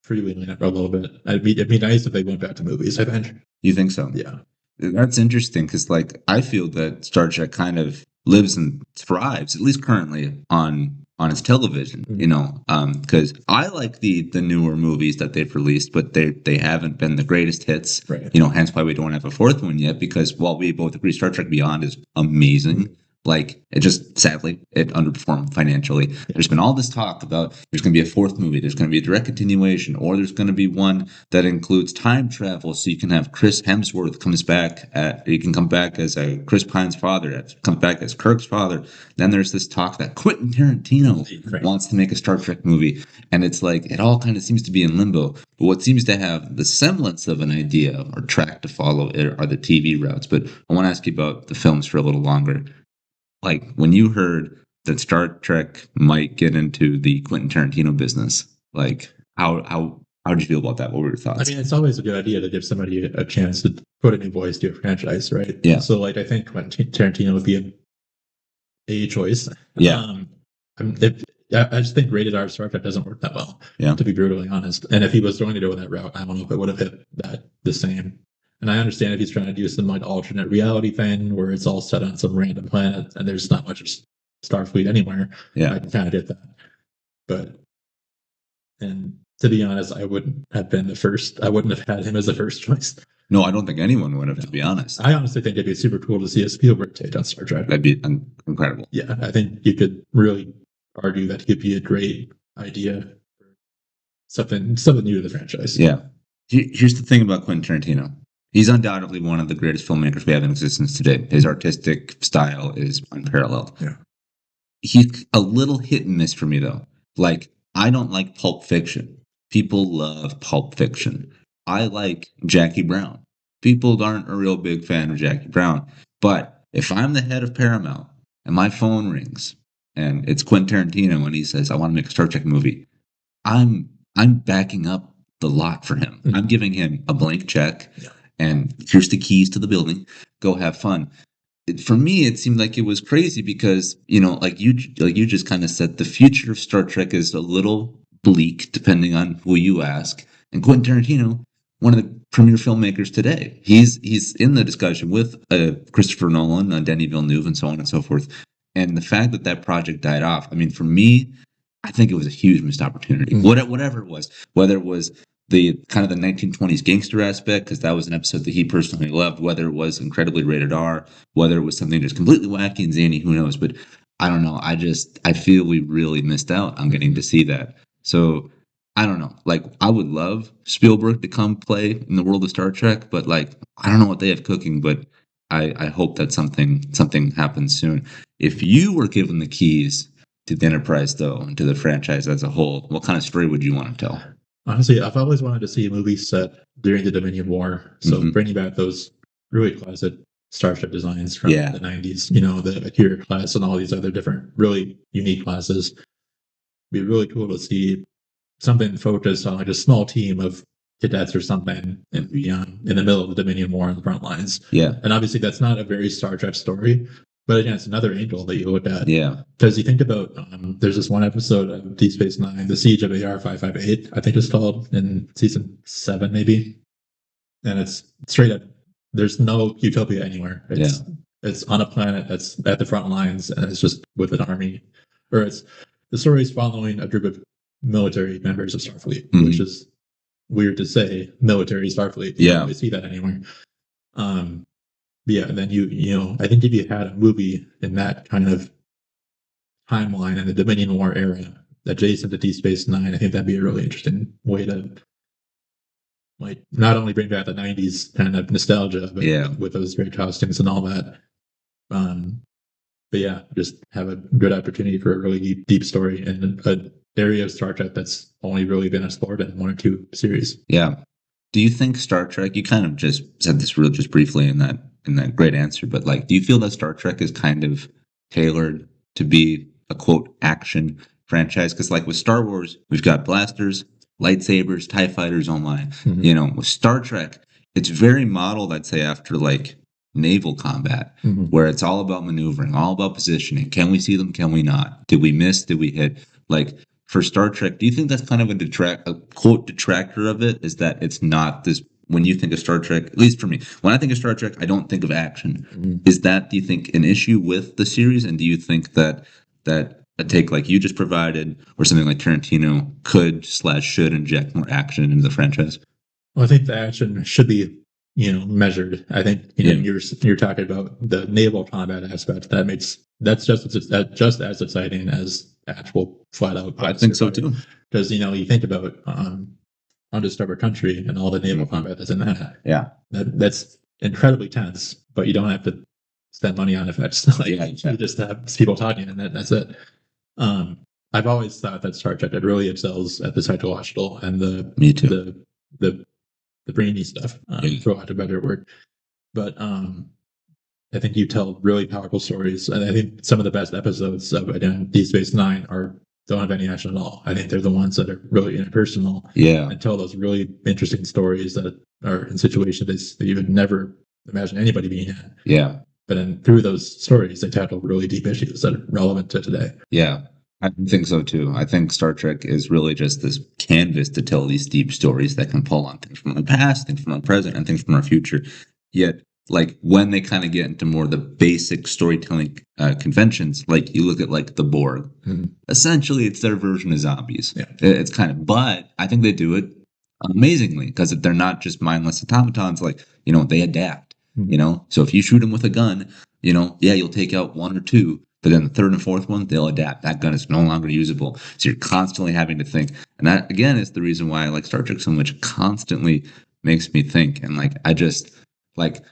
freewheeling it a little bit. It'd be nice if they went back to movies, I think. You think so? Yeah. That's interesting because, like, I feel that Star Trek kind of lives and thrives, at least currently, on its television. You know, because I like the newer movies that they've released, but they haven't been the greatest hits. Right. You know, hence why we don't have a fourth one yet. Because while we both agree Star Trek Beyond is amazing. Like, it just, sadly, it underperformed financially. There's been all this talk about there's going to be a fourth movie, there's going to be a direct continuation, or there's going to be one that includes time travel, so you can have Chris Hemsworth he can come back as Chris Pine's father, come back as Kirk's father. Then there's this talk that Quentin Tarantino wants to make a Star Trek movie, and it's like, it all kind of seems to be in limbo. But what seems to have the semblance of an idea or track to follow are the TV routes. But I want to ask you about the films for a little longer. Like, when you heard that Star Trek might get into the Quentin Tarantino business, like, how did you feel about that? What were your thoughts? I mean, it's always a good idea to give somebody a chance to put a new voice to a franchise, right? Yeah. So, like, I think Quentin Tarantino would be a choice. Yeah. I just think rated R Star Trek doesn't work that well, to be brutally honest. And if he was going to go that route, I don't know if it would have hit that the same. And I understand if he's trying to do some like alternate reality thing where it's all set on some random planet and there's not much of Starfleet anywhere. Yeah. I can kind of get that. But, and to be honest, I wouldn't have been the first. I wouldn't have had him as the first choice. No, I don't think anyone would have, to be honest. I honestly think it'd be super cool to see a Spielberg take on Star Trek. That'd be incredible. Yeah, I think you could really argue that could be a great idea for something new to the franchise. Yeah. Here's the thing about Quentin Tarantino. He's undoubtedly one of the greatest filmmakers we have in existence today. His artistic style is unparalleled. Yeah. He's a little hit and miss for me, though. Like, I don't like Pulp Fiction. People love Pulp Fiction. I like Jackie Brown. People aren't a real big fan of Jackie Brown. But if I'm the head of Paramount and my phone rings and it's Quentin Tarantino and he says, I want to make a Star Trek movie, I'm backing up the lot for him. Mm-hmm. I'm giving him a blank check. Yeah. And here's the keys to the building. Go have fun. For me, it seemed like it was crazy because, you know, like you just kind of said, the future of Star Trek is a little bleak, depending on who you ask. And Quentin Tarantino, one of the premier filmmakers today, he's in the discussion with Christopher Nolan, Denis Villeneuve, and so on and so forth. And the fact that project died off, I mean, for me, I think it was a huge missed opportunity. Mm-hmm. Whatever it was, whether it was the kind of the 1920s gangster aspect, because that was an episode that he personally loved, whether it was incredibly rated R, whether it was something just completely wacky and zany, who knows? But I don't know. I feel we really missed out on getting to see that. So I don't know. Like, I would love Spielberg to come play in the world of Star Trek, but like, I don't know what they have cooking, but I hope that something happens soon. If you were given the keys to the Enterprise, though, and to the franchise as a whole, what kind of story would you want to tell? Honestly, I've always wanted to see a movie set during the Dominion War. So bringing back those really classic starship designs from the 90s, you know, the Akira class and all these other different, really unique classes. It'd be really cool to see something focused on like a small team of cadets or something in the middle of the Dominion War on the front lines. Yeah. And obviously that's not a very Star Trek story. But again, it's another angle that you look at. Yeah. Because you think about, there's this one episode of Deep Space Nine, The Siege of AR-558, I think it's called, in season 7, maybe. And it's straight up, there's no utopia anywhere. It's on a planet that's at the front lines, and it's just with an army. Or the story is following a group of military members of Starfleet, which is weird to say, military Starfleet. You don't really see that anywhere. Yeah, and then you know, I think if you had a movie in that kind of timeline in the Dominion War era, adjacent to Deep Space Nine, I think that'd be a really interesting way to, like, not only bring back the '90s kind of nostalgia, but with those great costumes and all that. But yeah, just have a good opportunity for a really deep story in an area of Star Trek that's only really been explored in 1 or 2 series. Yeah. Do you think Star Trek? You kind of just said this just briefly in that great answer, but like, do you feel that Star Trek is kind of tailored to be a quote action franchise? Because like with Star Wars, we've got blasters, lightsabers, TIE fighters, oh my. Mhm. With Star Trek, it's very modeled, I'd say, after like naval combat, where it's all about maneuvering, all about positioning. Can we see them? Can we not? Did we miss? Did we hit? Like for Star Trek, do you think that's kind of a quote detractor of it? Is that it's not this when you think of Star Trek, at least for me, when I think of Star Trek, I don't think of action. Is that, do you think, an issue with the series? And do you think that a take like you just provided, or something like Tarantino could/should inject more action into the franchise? Well, I think the action should be, measured. I think you're talking about the naval combat aspect. That's just as exciting as actual flat out. I think so too. Because you think about Undiscovered Country and all the naval combat that's in that. Yeah, that's incredibly tense, but you don't have to spend money on effects. You just have people talking, and that's it. I've always thought that Star Trek really excels at the psychological and me too. the brainy stuff, for lack of better word. But I think you tell really powerful stories, and I think some of the best episodes of, again, Deep Space Nine don't have any action at all. I think they're the ones that are really interpersonal, and tell those really interesting stories that are in situations that you would never imagine anybody being in. Yeah. But then through those stories, they tackle really deep issues that are relevant to today. Yeah, I think so too. I think Star Trek is really just this canvas to tell these deep stories that can pull on things from the past, things from our present, and things from our future. Yet, like when they kind of get into more the basic storytelling conventions, like you look at like the Borg, essentially it's their version of zombies. Yeah. It's kind of, but I think they do it amazingly because they're not just mindless automatons. Like they adapt. So if you shoot them with a gun, you'll take out one or two, but then the third and fourth one, they'll adapt. That gun is no longer usable. So you're constantly having to think. And that, again, is the reason why I like Star Trek so much. It constantly makes me think. And like, I just, like,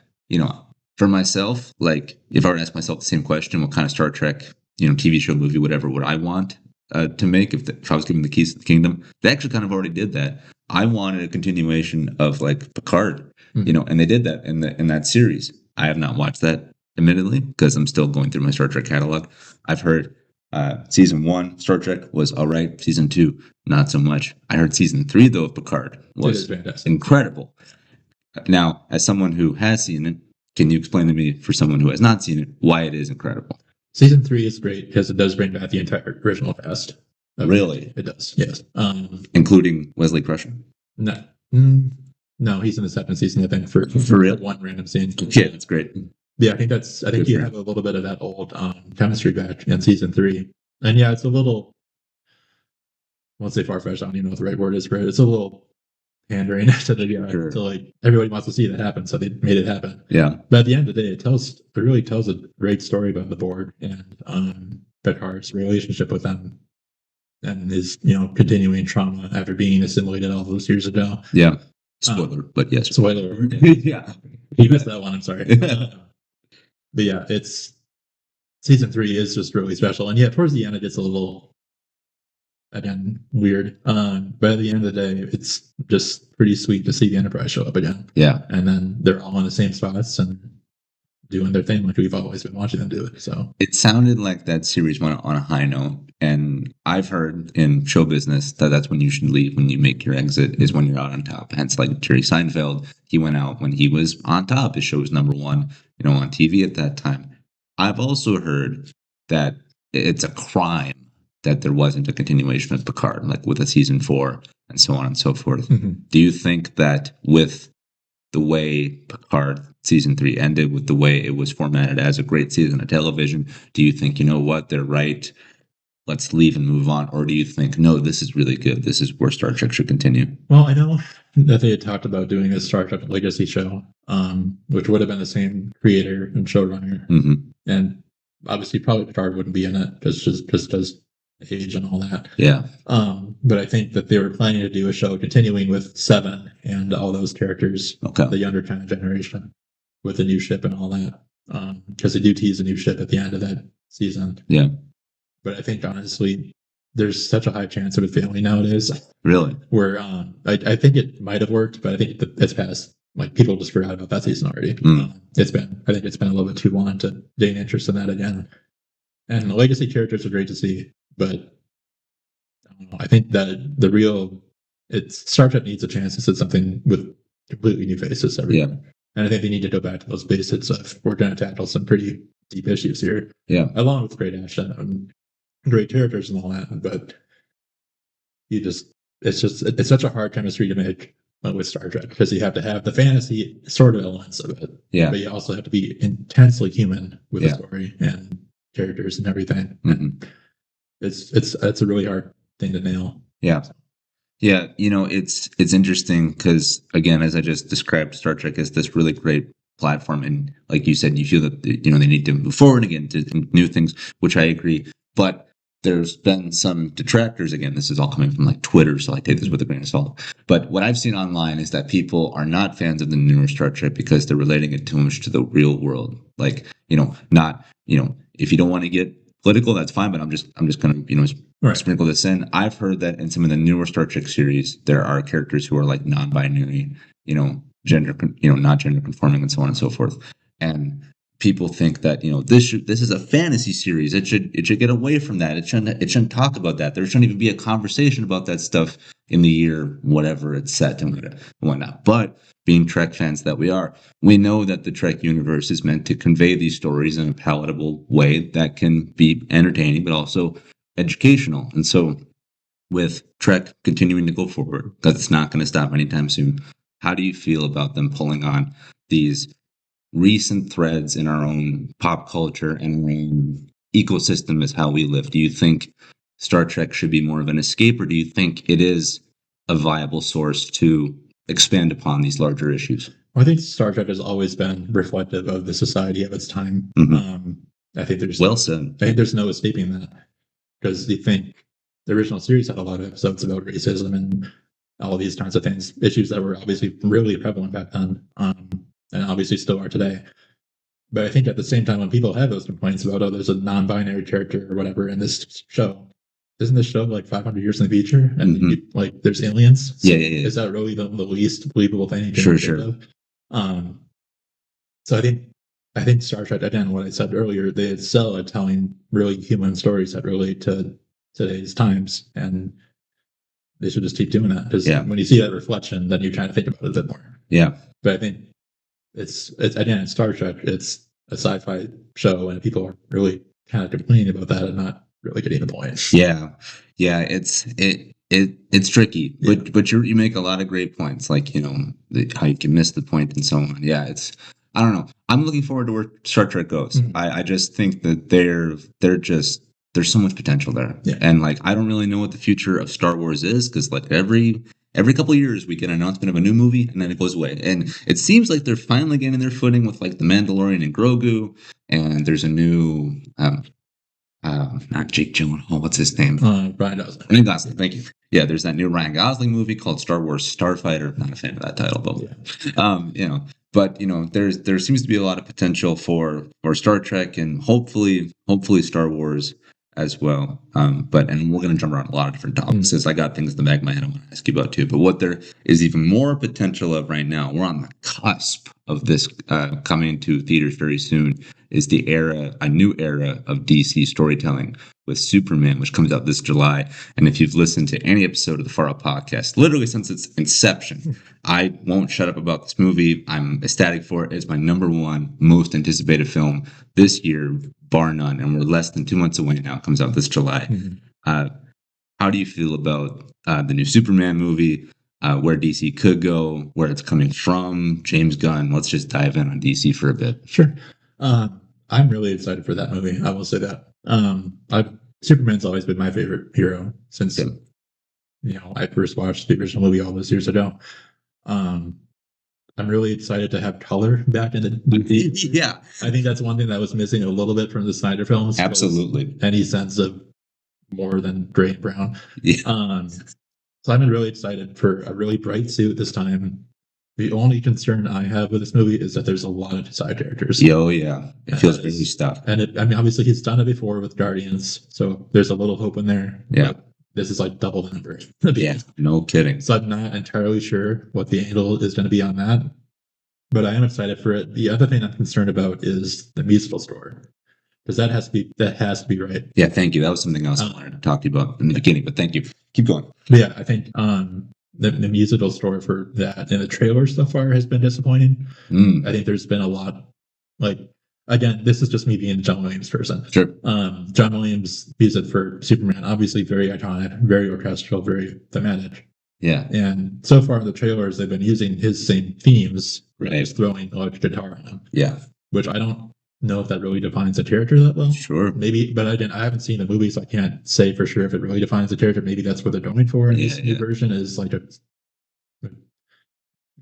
for myself, like, if I were to ask myself the same question, what kind of Star Trek, TV show, movie, whatever, would I want to make if I was given the keys to the kingdom? They actually kind of already did that. I wanted a continuation of like Picard, and they did that in that series. I have not watched that, admittedly, because I'm still going through my Star Trek catalog. I've heard season 1 Star Trek was all right. Season 2, not so much. I heard season 3 though of Picard was incredible. Now, as someone who has seen it, can you explain to me, for someone who has not seen it, why it is incredible? Season 3 is great because it does bring back the entire original cast. Really? It does, yes. Including Wesley Crusher? No. No, he's in the 7th season, I think, for real? one random scene. Yeah, that's great. Yeah, I think you have a little bit of that old chemistry back in season 3. And yeah, it's a little, I won't say far-fetched, I don't even know what the right word is for it. It's a little pandering to the so like everybody wants to see that happen, so they made it happen. Yeah. But at the end of the day, it really tells a great story about the Borg and Picard's relationship with them and his continuing trauma after being assimilated all those years ago. Yeah. Spoiler, but yes. Spoiler. Yeah. You missed that one, I'm sorry. But yeah, it's season 3 is just really special. And yeah, towards the end it gets a little, again, weird. But at the end of the day, it's just pretty sweet to see the Enterprise show up again. Yeah. And then they're all in the same spots and doing their thing like we've always been watching them do it. So it sounded like that series went on a high note. And I've heard in show business that that's when you should leave, when you make your exit, is when you're out on top. Hence, like Jerry Seinfeld, he went out when he was on top. His show was number 1, on TV at that time. I've also heard that it's a crime that there wasn't a continuation of Picard, like with a season 4 and so on and so forth. Do you think that with the way Picard season 3 ended, with the way it was formatted as a great season of television, do you think, they're right, let's leave and move on? Or do you think, no, this is really good, this is where Star Trek should continue? Well, I know that they had talked about doing a Star Trek Legacy show, which would have been the same creator and showrunner. And obviously probably Picard wouldn't be in it just because age and all that. Yeah. But I think that they were planning to do a show continuing with 7 and all those characters, the younger kind of generation, with a new ship and all that. Because they do tease a new ship at the end of that season. Yeah. But I think honestly, there's such a high chance of it failing nowadays. Really? Where I think it might have worked, but I think it's past. Like people just forgot about that season already. I think it's been a little bit too long to gain interest in that again. And the legacy characters are great to see, but I don't know. I think that the real Star Trek needs a chance to set something with completely new faces everywhere. And I think they need to go back to those basics of we're going to tackle some pretty deep issues here. Yeah. Along with great action and great characters and all that. But it's such a hard chemistry to make with Star Trek because you have to have the fantasy sort of elements of it. Yeah. But you also have to be intensely human with the story and characters and everything. Mm-hmm. It's a really hard thing to nail. Yeah. Yeah, it's interesting because, again, as I just described, Star Trek is this really great platform, and like you said, you feel that they need to move forward again to new things, which I agree. But there's been some detractors. Again, this is all coming from like Twitter, so I take this with a grain of salt. But what I've seen online is that people are not fans of the newer Star Trek because they're relating it too much to the real world. Like, not if you don't want to get political, that's fine. But I'm just going to sprinkle this in. I've heard that in some of the newer Star Trek series, there are characters who are like non-binary, gender, not gender conforming, and so on and so forth. And people think that this is a fantasy series. It should get away from that. It shouldn't talk about that. There shouldn't even be a conversation about that stuff in the year whatever it's set and whatnot. But being Trek fans that we are, we know that the Trek universe is meant to convey these stories in a palatable way that can be entertaining, but also educational. And so with Trek continuing to go forward, because it's not going to stop anytime soon, how do you feel about them pulling on these recent threads in our own pop culture and our own ecosystem as how we live? Do you think Star Trek should be more of an escape, or do you think it is a viable source to expand upon these larger issues? Well, I think Star Trek has always been reflective of the society of its time. Mm-hmm. I think there's said. I think there's no escaping that, because you think the original series had a lot of episodes about racism and all these kinds of things, issues that were obviously really prevalent back then, and obviously still are today. But I think at the same time, when people have those complaints about, there's a non-binary character or whatever in this show, isn't this show like 500 years in the future? And Mm-hmm. there's aliens? So Is that really the least believable thing you can think of? So I think Star Trek, again, what I said earlier, they excel at telling really human stories that relate to today's times, and they should just keep doing that, because when you see that reflection, then you're trying to think about it a bit more. Yeah. But I think it's again, Star Trek, it's a sci-fi show, and people are really kind of complaining about that and not really getting the point. Yeah, it's tricky, but you make a lot of great points, like how you can miss the point and so on. Yeah, I don't know. I'm looking forward to where Star Trek goes. Mm-hmm. I just think that there's so much potential there, and like I don't really know what the future of Star Wars is, because like every couple of years we get an announcement of a new movie and then it goes away. And it seems like they're finally getting their footing with like The Mandalorian and Grogu, and there's a new not Jake Gyllenhaal, what's his name? Ryan Gosling. Ryan Gosling, thank you. Yeah, there's that new Ryan Gosling movie called Star Wars Starfighter. Not a fan of that title, but but there seems to be a lot of potential for Star Trek, and hopefully Star Wars as well. But we're going to jump around a lot of different topics, since I got things in the back of my head I want to ask you about too. But what there is even more potential of right now, we're on the cusp of this coming to theaters very soon, is a new era of DC storytelling with Superman, which comes out this July. And if you've listened to any episode of the Far Out Podcast, literally since its inception, I won't shut up about this movie. I'm ecstatic for it. It's my number one most anticipated film this year, bar none. And we're less than 2 months away now. It comes out this July. Mm-hmm. How do you feel about the new Superman movie? Where DC could go, where it's coming from, James Gunn? Let's just dive in on DC for a bit. Sure. I'm really excited for that movie. I will say that. Superman's always been my favorite hero since I first watched the original movie all those years ago. I'm really excited to have color back in the movie. Yeah, I think that's one thing that was missing a little bit from the Snyder films. Absolutely, any sense of more than gray and brown. Yeah. So I'm really excited for a really bright suit this time. The only concern I have with this movie is that there's a lot of side characters. Oh, yeah. It feels really stuck. And obviously he's done it before with Guardians, so there's a little hope in there. Yeah. This is like double the number. Yeah, no kidding. So I'm not entirely sure what the angle is going to be on that, but I am excited for it. The other thing I'm concerned about is the musical score, because that has to be right. Yeah, thank you. That was something else I wanted to talk to you about in the beginning, but thank you. Keep going. Yeah, I think the musical score for that and the trailer so far has been disappointing. I think there's been a lot, like, again, this is just me being a John Williams person. Sure. John Williams music for Superman, obviously very iconic, very orchestral, very thematic. Yeah. And so far in the trailers, they've been using his same themes, Right. just throwing electric guitar on them. Yeah. Which I don't know if that really defines the character that well. Sure. Maybe, but again, I haven't seen the movie, so I can't say for sure if it really defines the character. Maybe that's what they're going for in this new version, is like a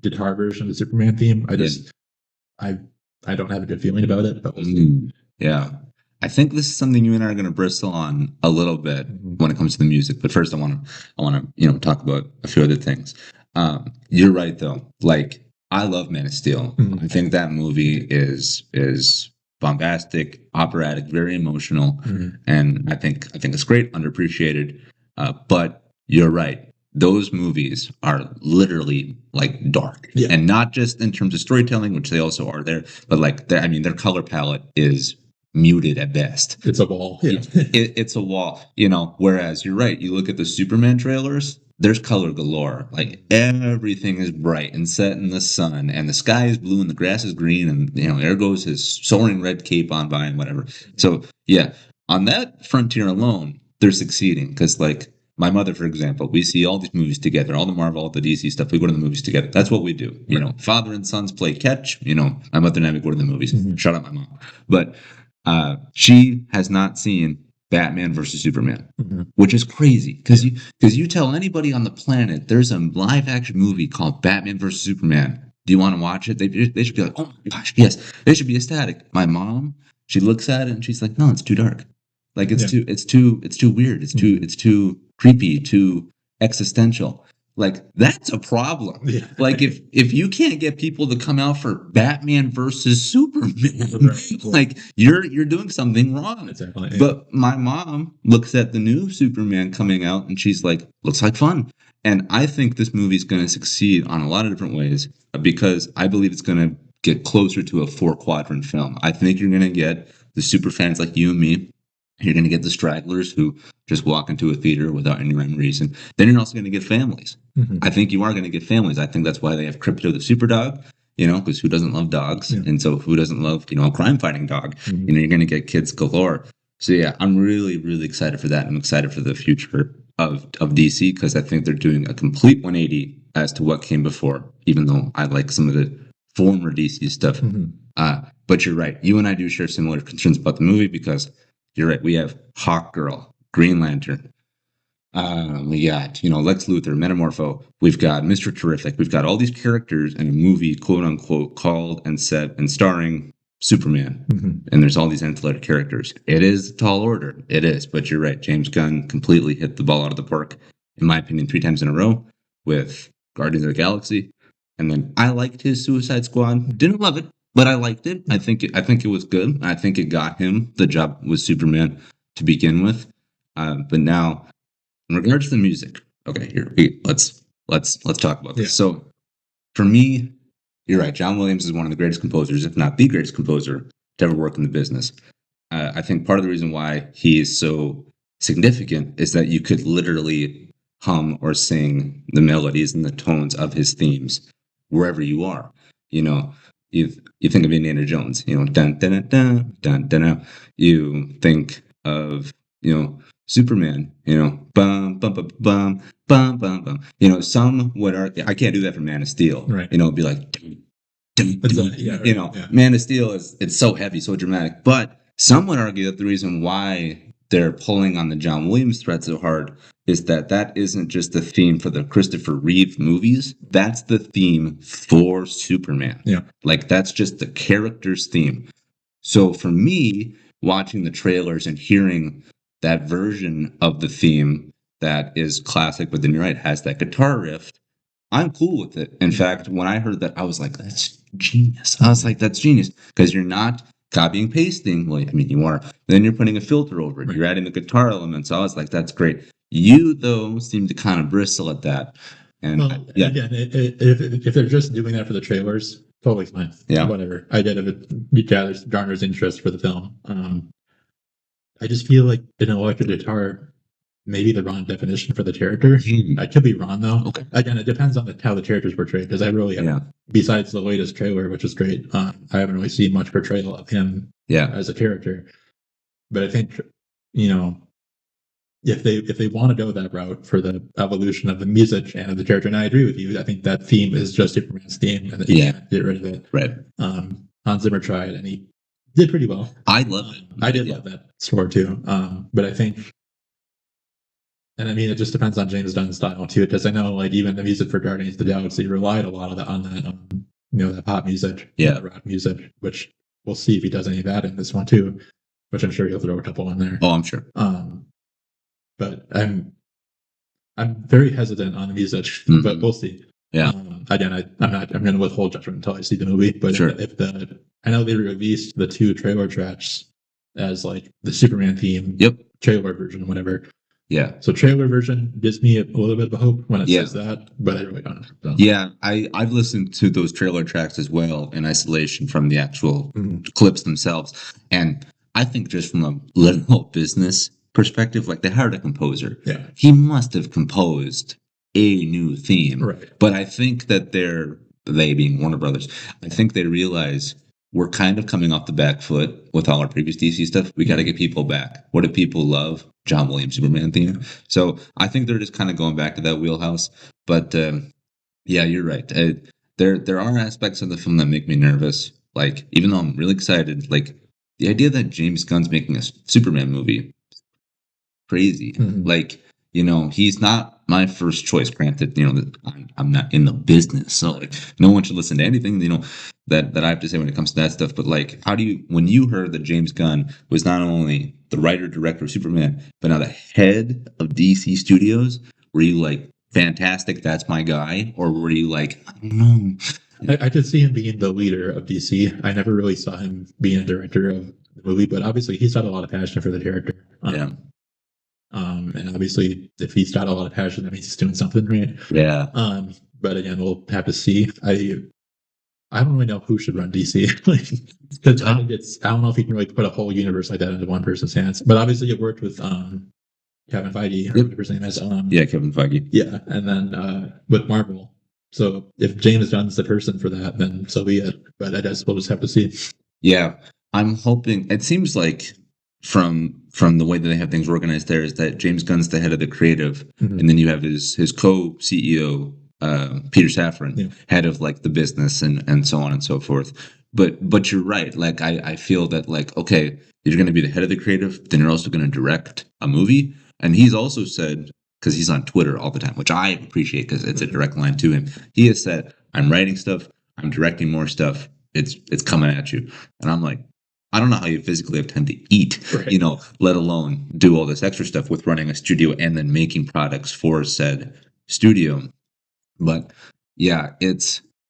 guitar version of the Superman theme. I don't have a good feeling about it, but we'll see. Yeah. I think this is something you and I are going to bristle on a little bit when it comes to the music. But first, I want to talk about a few other things. You're right, though. Like, I love Man of Steel. I think that movie is bombastic, operatic, very emotional, and I think it's great, underappreciated. But you're right. Those movies are literally like dark, and not just in terms of storytelling, which they also are there, but like their color palette is muted at best. It's a wall. Yeah. It's a wall, whereas you're right. You look at the Superman trailers, there's color galore. Like, everything is bright and set in the sun, and the sky is blue and the grass is green, and there goes his soaring red cape on by and whatever. So yeah, on that frontier alone, they're succeeding, because like my mother, for example, we see all these movies together, all the Marvel, all the DC stuff. We go to the movies together. That's what we do. Father and sons play catch. My mother and I would go to the movies. Shut up, my mom. But she has not seen Batman versus Superman, which is crazy, because you tell anybody on the planet there's a live action movie called Batman versus Superman. Do you want to watch it? They should be like, oh my gosh, yes. They should be ecstatic. My mom, she looks at it and she's like, no, it's too dark. Like, it's too weird. It's too creepy, too existential. Like, that's a problem. Yeah. Like, if you can't get people to come out for Batman versus Superman, like, you're doing something wrong. Exactly. Yeah. But my mom looks at the new Superman coming out and she's like, looks like fun. And I think this movie's going to succeed on a lot of different ways, because I believe it's going to get closer to a 4-quadrant film. I think you're going to get the super fans like you and me. You're going to get the stragglers who just walk into a theater without any rhyme or reason. Then you're also going to get families. I think you are going to get families. I think that's why they have Crypto the Super Dog, because who doesn't love dogs? Yeah. And so who doesn't love, a crime-fighting dog? You're going to get kids galore. So yeah, I'm really, really excited for that. I'm excited for the future of DC, because I think they're doing a complete 180 as to what came before, even though I like some of the former DC stuff. But you're right. You and I do share similar concerns about the movie, because you're right. We have Hawkgirl, Green Lantern. We got, Lex Luthor, Metamorpho. We've got Mr. Terrific. We've got all these characters in a movie, quote unquote, called and set and starring Superman. And there's all these ancillary characters. It is a tall order. It is. But you're right. James Gunn completely hit the ball out of the park, in my opinion, 3 times in a row with Guardians of the Galaxy. And then I liked his Suicide Squad. Didn't love it, but I liked it. I think it was good. I think it got him the job with Superman to begin with. But now, in regards to the music, okay, let's talk about this. Yeah. So, for me, you're right. John Williams is one of the greatest composers, if not the greatest composer to ever work in the business. I think part of the reason why he is so significant is that you could literally hum or sing the melodies and the tones of his themes wherever you are. You think of Indiana Jones, dun dun dun dun dun dun. You think of Superman, bum bum bum bum bum bum bum. Some would argue, I can't do that for Man of Steel. Right. It'd be like, Man of Steel it's so heavy, so dramatic. But some would argue that the reason why they're pulling on the John Williams thread so hard is that isn't just the theme for the Christopher Reeve movies. That's the theme for Superman. Yeah. Like, that's just the character's theme. So for me, watching the trailers and hearing that version of the theme that is classic, but then you're right, has that guitar riff, I'm cool with it. In fact, when I heard that, I was like, that's genius. I was like, that's genius. Because you're not copying, pasting. Well, I mean, you are. Then you're putting a filter over it. Right. You're adding the guitar elements. So I was like, that's great. You, though, seem to kind of bristle at that. And again, if they're just doing that for the trailers, totally fine. Yeah. Whatever. I get if it garners interest for the film. I just feel like an electric guitar maybe the wrong definition for the character. I could be wrong though. Okay. Again, it depends on how the character's portrayed, because I really besides the latest trailer, which is great, I haven't really seen much portrayal of him as a character. But I think, if they want to go that route for the evolution of the music and of the character, and I agree with you, I think that theme is just Superman's theme, and that you can't get rid of it. Right. Hans Zimmer tried, and he did pretty well. I love it. I did love that score too. But I think, and I mean, it just depends on James Dunn's style too, because I know, like, even the music for Guardians of the Galaxy relied a lot of that on that, that pop music, that rock music, which we'll see if he does any of that in this one too, which I'm sure he'll throw a couple in there. Oh, I'm sure. But I'm very hesitant on the music, but we'll see. Yeah. Again, I'm going to withhold judgment until I see the movie. But I know they released the 2 trailer tracks as like the Superman theme, trailer version, whatever. Yeah. So trailer version gives me a little bit of a hope when it says that, but I really don't. So. Yeah, I've listened to those trailer tracks as well in isolation from the actual clips themselves, and I think just from a literal business perspective, like, they hired a composer. Yeah. He must have composed a new theme. Right. But I think that they being Warner Brothers, I think they realize we're kind of coming off the back foot with all our previous DC stuff. We got to get people back. What do people love? John Williams Superman theme. So I think they're just kind of going back to that wheelhouse. But yeah, you're right. There are aspects of the film that make me nervous. Like, even though I'm really excited, like, the idea that James Gunn's making a Superman movie, crazy. Like, he's not my first choice. Granted, I'm not in the business, so like, no one should listen to anything that I have to say when it comes to that stuff. But like, when you heard that James Gunn was not only the writer director of Superman, but now the head of DC Studios, were you like, fantastic, that's my guy, or were you like, I don't know? I could see him being the leader of DC. I never really saw him being a director of the movie, but obviously he's got a lot of passion for the character. And obviously, if he's got a lot of passion, that means he's doing something right. Yeah. But again, we'll have to see. I don't really know who should run DC. Because I don't know if you can really put a whole universe like that into one person's hands. But obviously, it worked with Kevin Feige, or whatever his name is. Kevin Feige. Yeah, and then with Marvel. So if James Gunn's the person for that, then so be it. But I guess we'll just have to see. Yeah, I'm hoping. It seems like from the way that they have things organized there is that James Gunn's the head of the creative, and then you have his co-CEO Peter Safran, head of like the business and so on and so forth. But you're right. Like, I feel that, like, okay, you're going to be the head of the creative, then you're also going to direct a movie. And he's also said, because he's on Twitter all the time, which I appreciate because it's a direct line to him. He has said, I'm writing stuff, I'm directing more stuff. It's coming at you. And I'm like, I don't know how you physically have time to eat, let alone do all this extra stuff with running a studio and then making products for said studio. But yeah,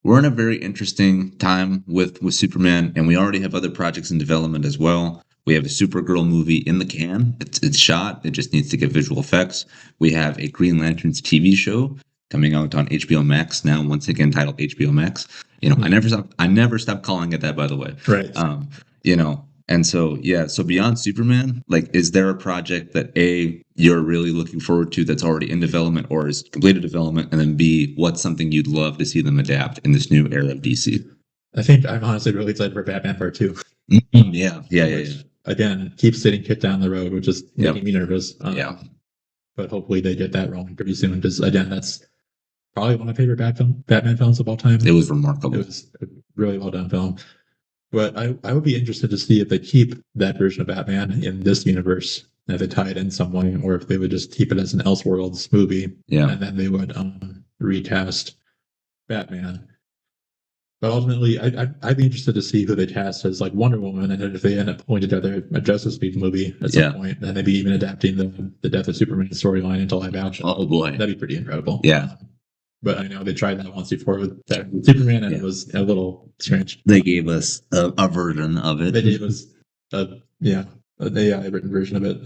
we're in a very interesting time with Superman, and we already have other projects in development as well. We have a Supergirl movie in the can. It's shot. It just needs to get visual effects. We have a Green Lanterns TV show coming out on HBO Max now, once again titled HBO Max. I never stop calling it that, by the way. Right. And so, yeah, so beyond Superman, like, is there a project that A, you're really looking forward to that's already in development or is completed development? And then B, what's something you'd love to see them adapt in this new era of DC? I think I'm honestly really excited for Batman Part 2. Yeah. Again, keeps sitting kicked down the road, which is making me nervous. But hopefully they get that rolling pretty soon, because again, that's probably one of my favorite Batman films of all time. It was remarkable. It was a really well done film. But I would be interested to see if they keep that version of Batman in this universe, if they tie it in some way, or if they would just keep it as an Elseworlds movie, and then they would recast Batman. But ultimately, I'd be interested to see who they cast as like Wonder Woman, and then if they end up pulling together a Justice League movie at some point, and maybe even adapting the Death of Superman storyline into live action. Oh boy, that'd be pretty incredible. Yeah. But I know they tried that once before with Superman, and it was a little strange. They gave us a version of it. They gave us an AI written version of it.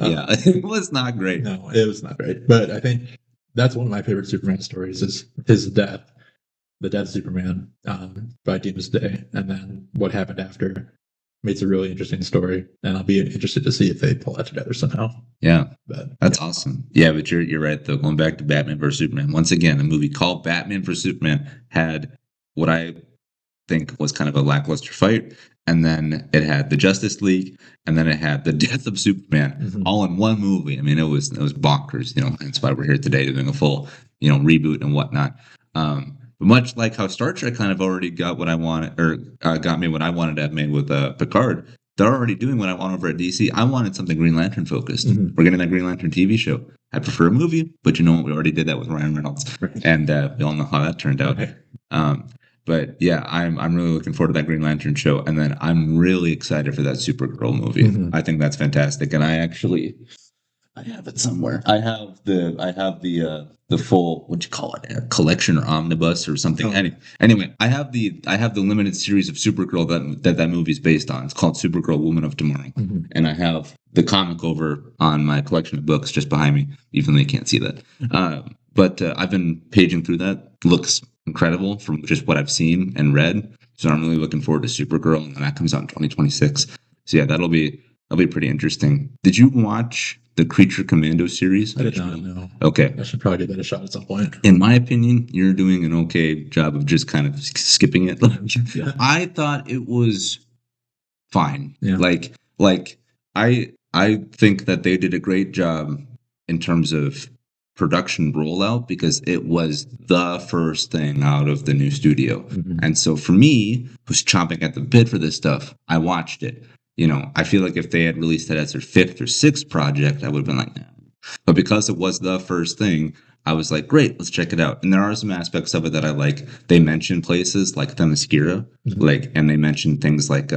It was not great. No, it was not great. But I think that's one of my favorite Superman stories is his death, the death of Superman by Doomsday, and then what happened after. It's a really interesting story, and I'll be interested to see if they pull that together somehow. Yeah, But that's awesome. Yeah, but you're right though. Going back to Batman vs Superman, once again, a movie called Batman vs Superman had what I think was kind of a lackluster fight, and then it had the Justice League, and then it had the death of Superman, all in one movie. I mean, it was bonkers. That's why we're here today doing a full reboot and whatnot. But much like how Star Trek kind of already got what I wanted, or got me what I wanted to have made with Picard. They're already doing what I want over at DC. I wanted something Green Lantern focused. We're getting that Green Lantern TV show. I prefer a movie, but you know what? We already did that with Ryan Reynolds, and we all know how that turned out. But yeah, I'm really looking forward to that Green Lantern show, and then I'm really excited for that Supergirl movie. I think that's fantastic, and I have it somewhere. I have the full, what you call it, a collection or omnibus or something. Anyway, I have the limited series of Supergirl that movie's based on. It's called Supergirl Woman of Tomorrow, and I have the comic over on my collection of books just behind me, even though you can't see that. But I've been paging through that. Looks incredible from just what I've seen and read. So I'm really looking forward to Supergirl, and that comes out in 2026. So yeah, that'll be pretty interesting. Did you watch the Creature Commando series? I did not know. Okay. I should probably give that a shot at some point. In my opinion, you're doing an okay job of just kind of skipping it. Yeah. I thought it was fine. Yeah. Like I think that they did a great job in terms of production rollout because it was the first thing out of the new studio. And so for me, who's chomping at the bit for this stuff, I watched it. I feel like if they had released it as their fifth or sixth project, I would have been like, nah. But because it was the first thing, I was like, great, let's check it out. And there are some aspects of it that I like. They mention places like Themyscira, and they mention things like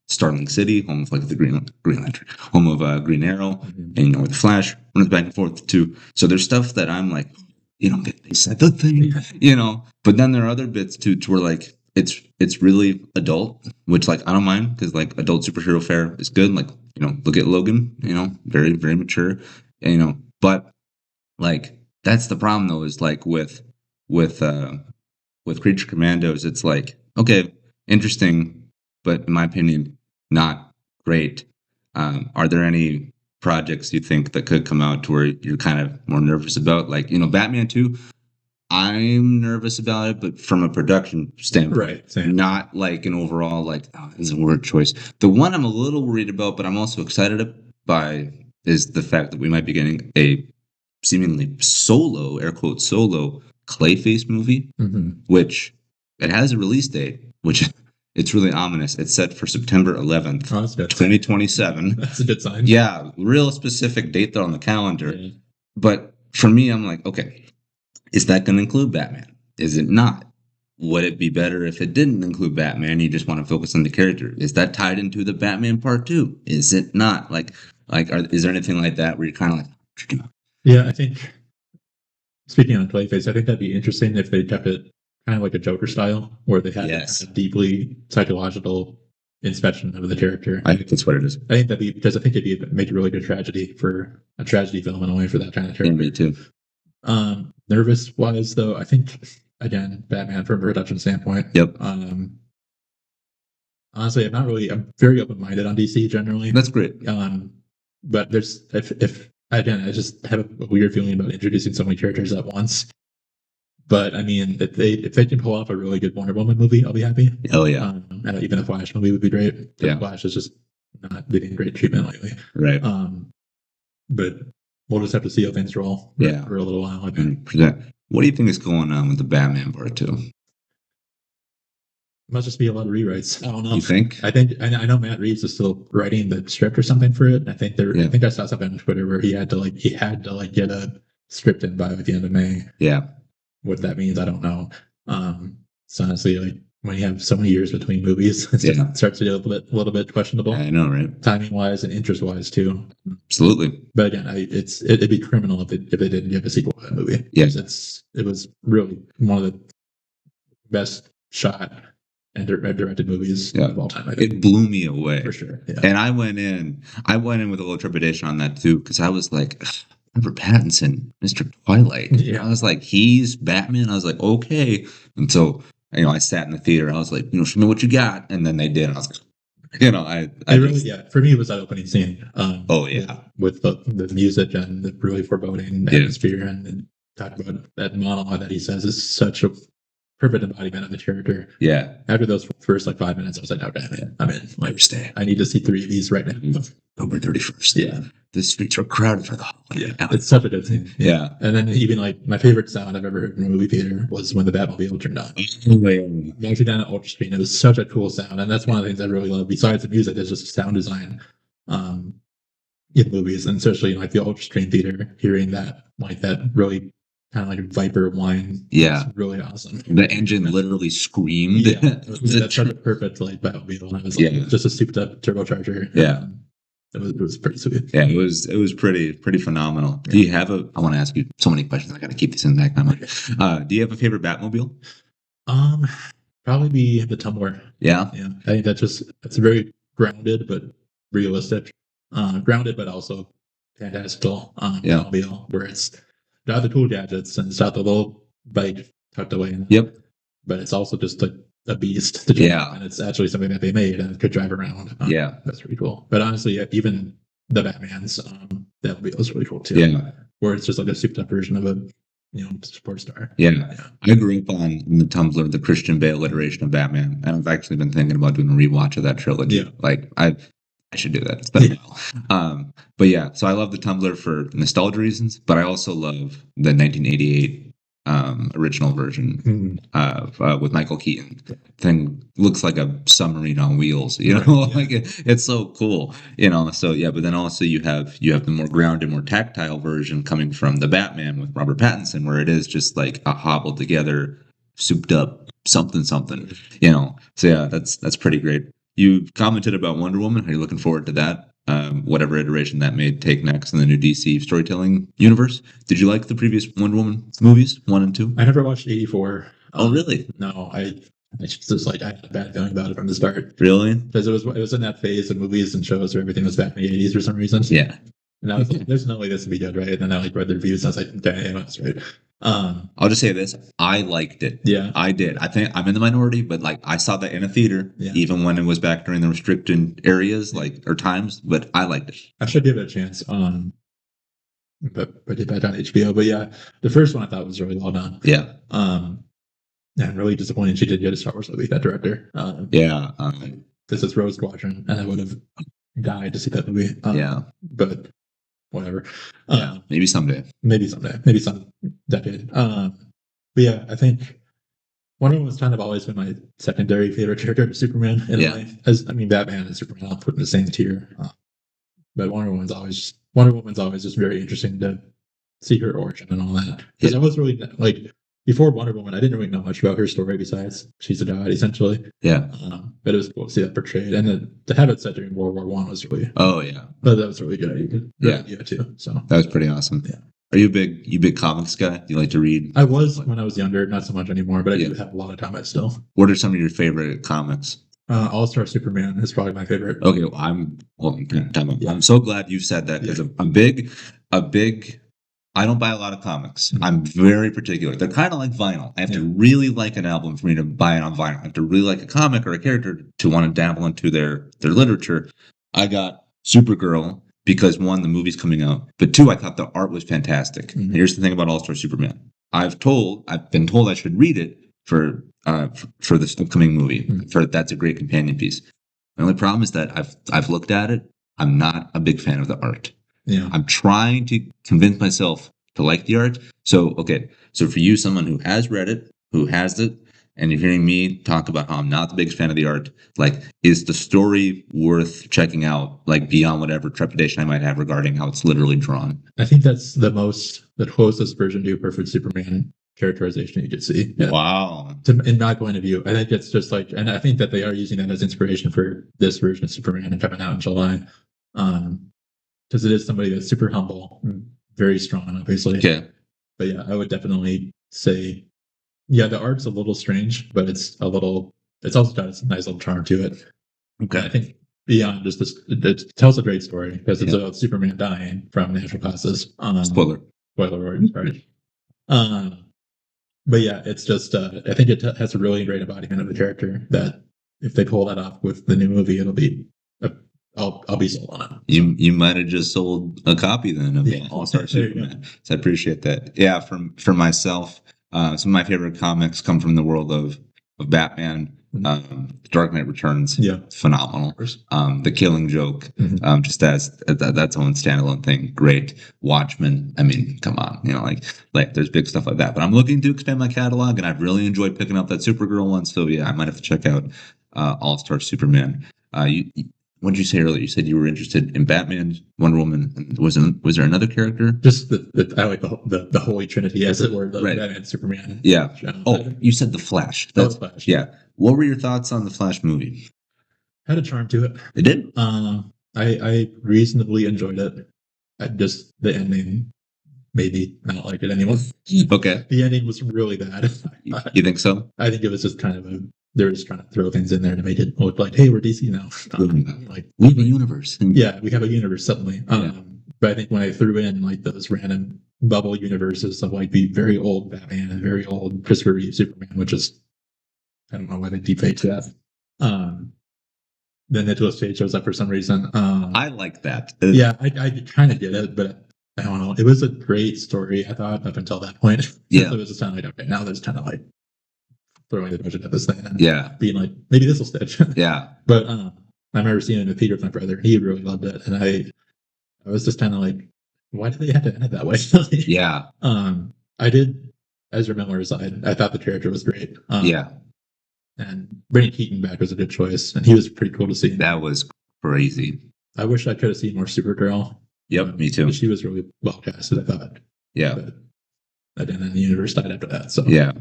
Starling City, home of like the Green Lantern, home of Green Arrow, and where the Flash runs back and forth too. So there's stuff that I'm like, they said the thing, But then there are other bits too, to where like it's really adult, which like I don't mind because like adult superhero fare is good. Like look at Logan, very very mature, but like that's the problem though is like with Creature Commandos, it's like okay, interesting, but in my opinion, not great. Are there any projects you think that could come out to where you're kind of more nervous about? Like Batman 2. I'm nervous about it, but from a production standpoint, Right, same. not like an overall like this is a word choice. The one I'm a little worried about, but I'm also excited by is the fact that we might be getting a seemingly solo, air quotes solo Clayface movie, which it has a release date, which it's really ominous. It's set for September 11th, 2027. That's a good sign. Yeah, real specific date there on the calendar. Yeah. But for me, I'm like, okay. Is that going to include Batman? Is it not? Would it be better if it didn't include Batman? You just want to focus on the character. Is that tied into the Batman Part 2? Is it not? Is there anything like that where you're kind of like... Yeah, I think, speaking on Clayface, I think that'd be interesting if they kept it kind of like a Joker style, where they had a deeply psychological inspection of the character. I think that's what it is. I think that'd be, because I think it'd be make a really good tragedy for a tragedy film in a way for that kind of character. Yeah, me too. Nervous wise though, I think again, Batman from a production standpoint. Yep. Honestly, I'm very open minded on DC generally. That's great. But there's if again, I just have a weird feeling about introducing so many characters at once. But I mean, if they can pull off a really good Wonder Woman movie, I'll be happy. Oh yeah. And even a Flash movie would be great. The Flash is just not getting great treatment lately. Right. But we'll just have to see how things roll for a little while. I think. What do you think is going on with the Batman Part 2? Must just be a lot of rewrites. I don't know. You think? I know Matt Reeves is still writing the script or something for it. I think I think I saw something on Twitter where he had to get a script in by the end of May. Yeah. What that means, I don't know. So honestly, like when you have so many years between movies, it starts to get a little bit questionable. I know, right? Timing wise and interest wise too. Absolutely. But again, it'd be criminal if they didn't give a sequel to that movie. Yes, it was really one of the best shot and directed movies of all time. I think. It blew me away for sure. Yeah. And I went in with a little trepidation on that too because I was like. Robert Pattinson, Mr. Twilight. Yeah. I was like, he's Batman. I was like, okay. Until I sat in the theater. I was like, show me what you got. And then they did. And I was like, For me, it was that opening scene. Oh yeah, with the music and the really foreboding atmosphere, and talk about that monologue that he says is such a perfect embodiment of the character. Yeah. After those first like 5 minutes, I was like, okay, I'm in. Like, I need to see 3 of these right now. October 31st. Yeah. The streets are crowded for the holiday. Yeah. It's such a good scene. Yeah. And then even like my favorite sound I've ever heard in a movie theater was when the Batmobile turned on. Actually down at Ultra Screen. It was such a cool sound. And that's one of the things I really love. Besides the music, there's just sound design in movies, and especially in like the Ultra Screen theater, hearing that really kind of like Viper whine. Yeah. It's really awesome. The engine literally screamed. Yeah. That's such a perfect like Batmobile. It was like just a souped up turbocharger. Yeah. It was pretty sweet. Yeah, it was pretty phenomenal. Yeah. Do you have I want to ask you so many questions. I got to keep this in the back of my mind. Do you have a favorite Batmobile? Probably be the Tumbler. Yeah. Yeah. I think it's very grounded but realistic. Grounded but also fantastical Batmobile, where it's got the cool gadgets and it's got the little bike tucked away in it. Yep. But it's also just a beast to drive, and it's actually something that they made and could drive around. That's pretty cool. But honestly, even the Batman's Batmobile is really cool too. Yeah, where it's just like a souped up version of a sports star. Yeah. I grew up on the Tumblr, the Christian Bale iteration of Batman, and I've actually been thinking about doing a rewatch of that trilogy. Yeah. Like I should do that. It's been a while. But yeah, so I love the Tumblr for nostalgia reasons, but I also love the 1988 original version with Michael Keaton. Thing looks like a submarine on wheels, like it's so cool, so yeah. But then also you have the more grounded, more tactile version coming from the Batman with Robert Pattinson, where it is just like a hobbled together, souped up something, so yeah, that's pretty great. You commented about Wonder Woman. Are you looking forward to that? Whatever iteration that may take next in the new DC storytelling universe. Did you like the previous Wonder Woman movies, 1 and 2? I never watched 84. Oh, really? No, I just like I had a bad feeling about it from the start. Really? Because it was in that phase of movies and shows where everything was back in the 80s for some reason. Yeah. And I was like, there's no way this would be good, right? And then I read the reviews and I was like, damn, that's right. I'll just say this. I liked it. Yeah. I did. I think I'm in the minority, but like I saw that in a theater, even when it was back during the restricted areas, or times, but I liked it. I should give it a chance. But it back on HBO. But yeah, the first one I thought was really well done. Yeah. And really disappointed she did get a Star Wars movie, that director. This is Rogue Squadron, and I would have died to see that movie. But whatever. Maybe someday. Maybe some decade. But yeah, I think Wonder Woman's kind of always been my secondary favorite character to Superman in life. Batman and Superman I'll put in the same tier. But Wonder Woman's always just very interesting to see her origin and all that. Because I was really like before Wonder Woman, I didn't really know much about her story besides she's a god essentially. Yeah. But it was cool to see that portrayed, and to have it set during World War I was really. Oh yeah. But that was a really good idea too. So that was pretty awesome. Yeah. Are you a big comics guy? Do you like to read? I was when I was younger, not so much anymore, but I do have a lot of comics still. What are some of your favorite comics? All-Star Superman is probably my favorite. Okay, I'm so glad you said that because I'm big. I don't buy a lot of comics. I'm very particular. They're kind of like vinyl. I have to really like an album for me to buy it on vinyl. I have to really like a comic or a character to want to dabble into their literature. I got Supergirl because 1, the movie's coming out, but 2, I thought the art was fantastic. Mm-hmm. Here's the thing about All-Star Superman. I've been told I should read it for this upcoming movie. Mm-hmm. That's a great companion piece. The only problem is that I've looked at it. I'm not a big fan of the art. Yeah. I'm trying to convince myself to like the art. So for you, someone who has read it, who has it, and you're hearing me talk about how I'm not the biggest fan of the art, like, is the story worth checking out, like, beyond whatever trepidation I might have regarding how it's literally drawn? I think that's the closest version to a perfect Superman characterization you could see. Yeah. Wow. In my point of view, I think it's just like, and I think that they are using that as inspiration for this version of Superman coming out in July. Because it is somebody that's super humble, very strong, obviously. Yeah. But yeah, I would definitely say, the art's a little strange, but it's also got a nice little charm to it. Okay. And I think beyond just this, it tells a great story because it's about Superman dying from natural causes. Spoiler alert, sorry. But yeah, it's just, I think it has a really great embodiment of the character that if they pull that off with the new movie, it'll be I'll be sold on it. You might have just sold a copy then of the All-Star There you go. Superman. So I appreciate that. Yeah, for myself, some of my favorite comics come from the world of Batman. Dark Knight Returns, Yeah. phenomenal. The Killing Joke, just as that's own standalone thing, great. Watchmen, I mean, come on, like there's big stuff like that. But I'm looking to expand my catalog, and I've really enjoyed picking up that Supergirl one. So yeah, I might have to check out All-Star Superman. What did you say earlier? You said you were interested in Batman, Wonder Woman, and was there another character? Just I like the Holy Trinity, as it were, the Right. Batman, Superman. Yeah. You said the Flash. That's Flash. Yeah. What were your thoughts on the Flash movie? Had a charm to it. It did. I reasonably enjoyed it. Just the ending made me not like it anymore. Okay. The ending was really bad. You think so? I think it was just kind of they're just trying to throw things in there to make it look like, hey, we're DC now. Like we have a universe. Yeah, we have a universe suddenly. Yeah. But I think when I threw in like those random bubble universes of like the very old Batman and very old Christopher Reeve Superman, which is I don't know why they deepfaked that. Then Nicolas Cage shows up for some reason. I like that. Yeah, I kind of get it, but I don't know. It was a great story, I thought, up until that point. Yeah. So it was just kind of like, okay, now there's kind of like throwing the budget at this thing and being like, maybe this will stitch. Yeah. But I remember seeing it in the theater with my brother. He really loved it. And I was just kind of like, why did they have to end it that way? Yeah. I did, as remember, I thought the character was great. Yeah. And bringing Keaton back was a good choice. And he was pretty cool to see. That was crazy. I wish I could have seen more Supergirl. Yep, me too. She was really well casted, I thought. Yeah. But then the universe died after that. So yeah.